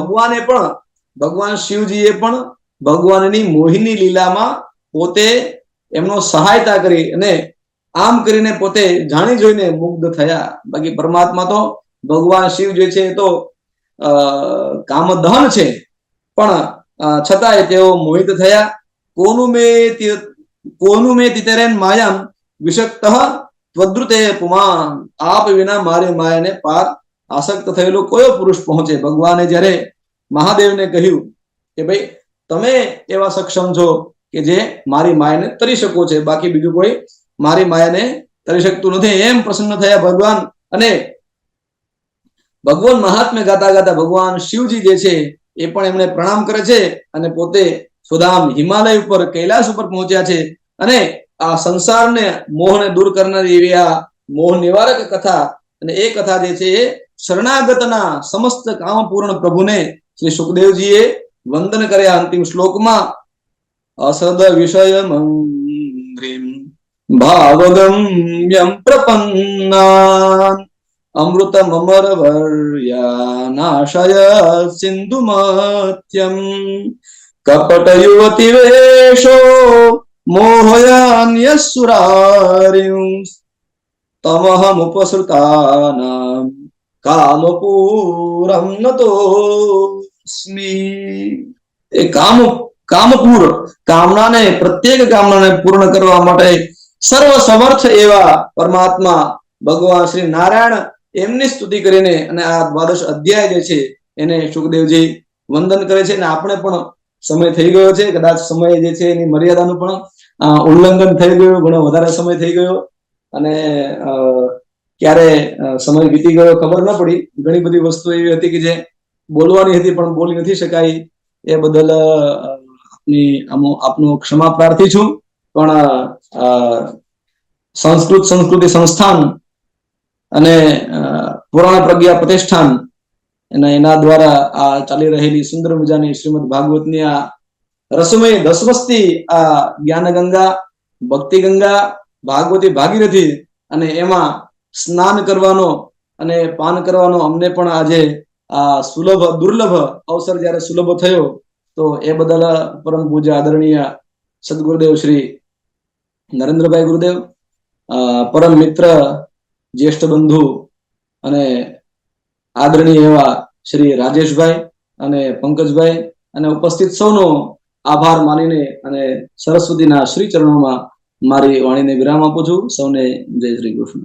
ભગવાન શિવજીએ પણ ભગવાનની મોહિની લીલામાં પોતે એમનો સહાયતા કરી અને આમ કરીને પોતે જાણી જોઈને મુગ્ધ થયા. બાકી પરમાત્મા તો ભગવાન શિવ જે છે તો કામદહન છે, પણ છતાંય તેઓ મોહિત થયા. કોનું મે તિતરેન માયામ વિષક્ત ત્વદ્રુતે પુમાન. આપ વિના મારી માયાને પાર આસક્ત થયેલો કયો પુરુષ પહોંચે. ભગવાને જ્યારે મહાદેવને કહ્યું કે ભાઈ તમે એવા સક્ષમ છો કે જે મારી માયાને તરી શકો છે, બાકી બીજું કોઈ મારી માયાને તરી શકતું નથી, એમ પ્રસન્ન થયા ભગવાન. અને ભગવાન મહાત્મ્ય ગાતા ગાતા ભગવાન શિવજી જે છે એ પણ એમને પ્રણામ કરે છે અને પોતે સુદામ હિમાલય ઉપર કૈલાસ ઉપર પહોંચ્યા છે. અને આ સંસારને મોહને દૂર કરનારી એવી આ મોહ નિવારક કથા, અને એ કથા જે છે એ શરણાગતના સમસ્ત કામ પૂર્ણ પ્રભુને શ્રી સુખદેવજીએ વંદન કર્યા. અંતિમ શ્લોકમાં અસદ વિષય મંદ્રિમ ભાવગમ્યમ પ્રપન્ના અમૃતમ અમર વર્યાનાશય સિંધુમત્યમ કપટ યુવતી વેશો મોહયાન્યસુરારિં તમહમુપસૃતાનાં કામપૂરમ નતોસ્મિ. એ કામપૂર, કામનાને પ્રત્યેક કામનાને પૂર્ણ કરવા માટે સર્વ સમર્થ એવા પરમાત્મા ભગવાન શ્રી નારાયણ એમની સ્તુતિ કરીને અને આ દ્વાદશ અધ્યાય જે છે એને સુખદેવજી વંદન કરે છે. અને આપણે પણ સમય થઈ ગયો છે, કદાચ સમય જે છે એની મર્યાદાનું પણ ઉલ્લંઘન થઈ ગયું, ઘણો વધારે સમય થઈ ગયો અને ક્યારે સમય વીતી ગયો ખબર ન પડી. ઘણી બધી વસ્તુ એવી હતી કે જે બોલવાની હતી પણ બોલી નથી શકાય. એ બદલ આપનો ક્ષમા પ્રાર્થી છું. પણ સંસ્કૃતિ સંસ્થાન અને પુરાણ પ્રજ્ઞા પ્રતિષ્ઠાન એના દ્વારા આ ચાલી રહેલી સુંદર મજાની શ્રીમદ ભાગવતની આ રસમય દસમસ્તી આ જ્ઞાન ગંગા, ભક્તિ ગંગા, ભાગવતી ભાગીરથી, અને એમાં સ્નાન કરવાનો અને પાન કરવાનો અમને પણ આજે આ દુર્લભ અવસર જયારે સુલભ થયો, તો એ બદલ પરમ પૂજ્ય આદરણીય સદગુરુદેવ શ્રી નરેન્દ્રભાઈ ગુરુદેવ, પરમ મિત્ર, જ્યેષ્ઠ બંધુ અને આદરણીય એવા શ્રી રાજેશભાઈ અને પંકજભાઈ અને ઉપસ્થિત સૌનો આભાર માનીને અને સરસ્વતીના શ્રી ચરણોમાં મારી વાણીને વિરામ આપું છું. સૌને જય શ્રી કૃષ્ણ.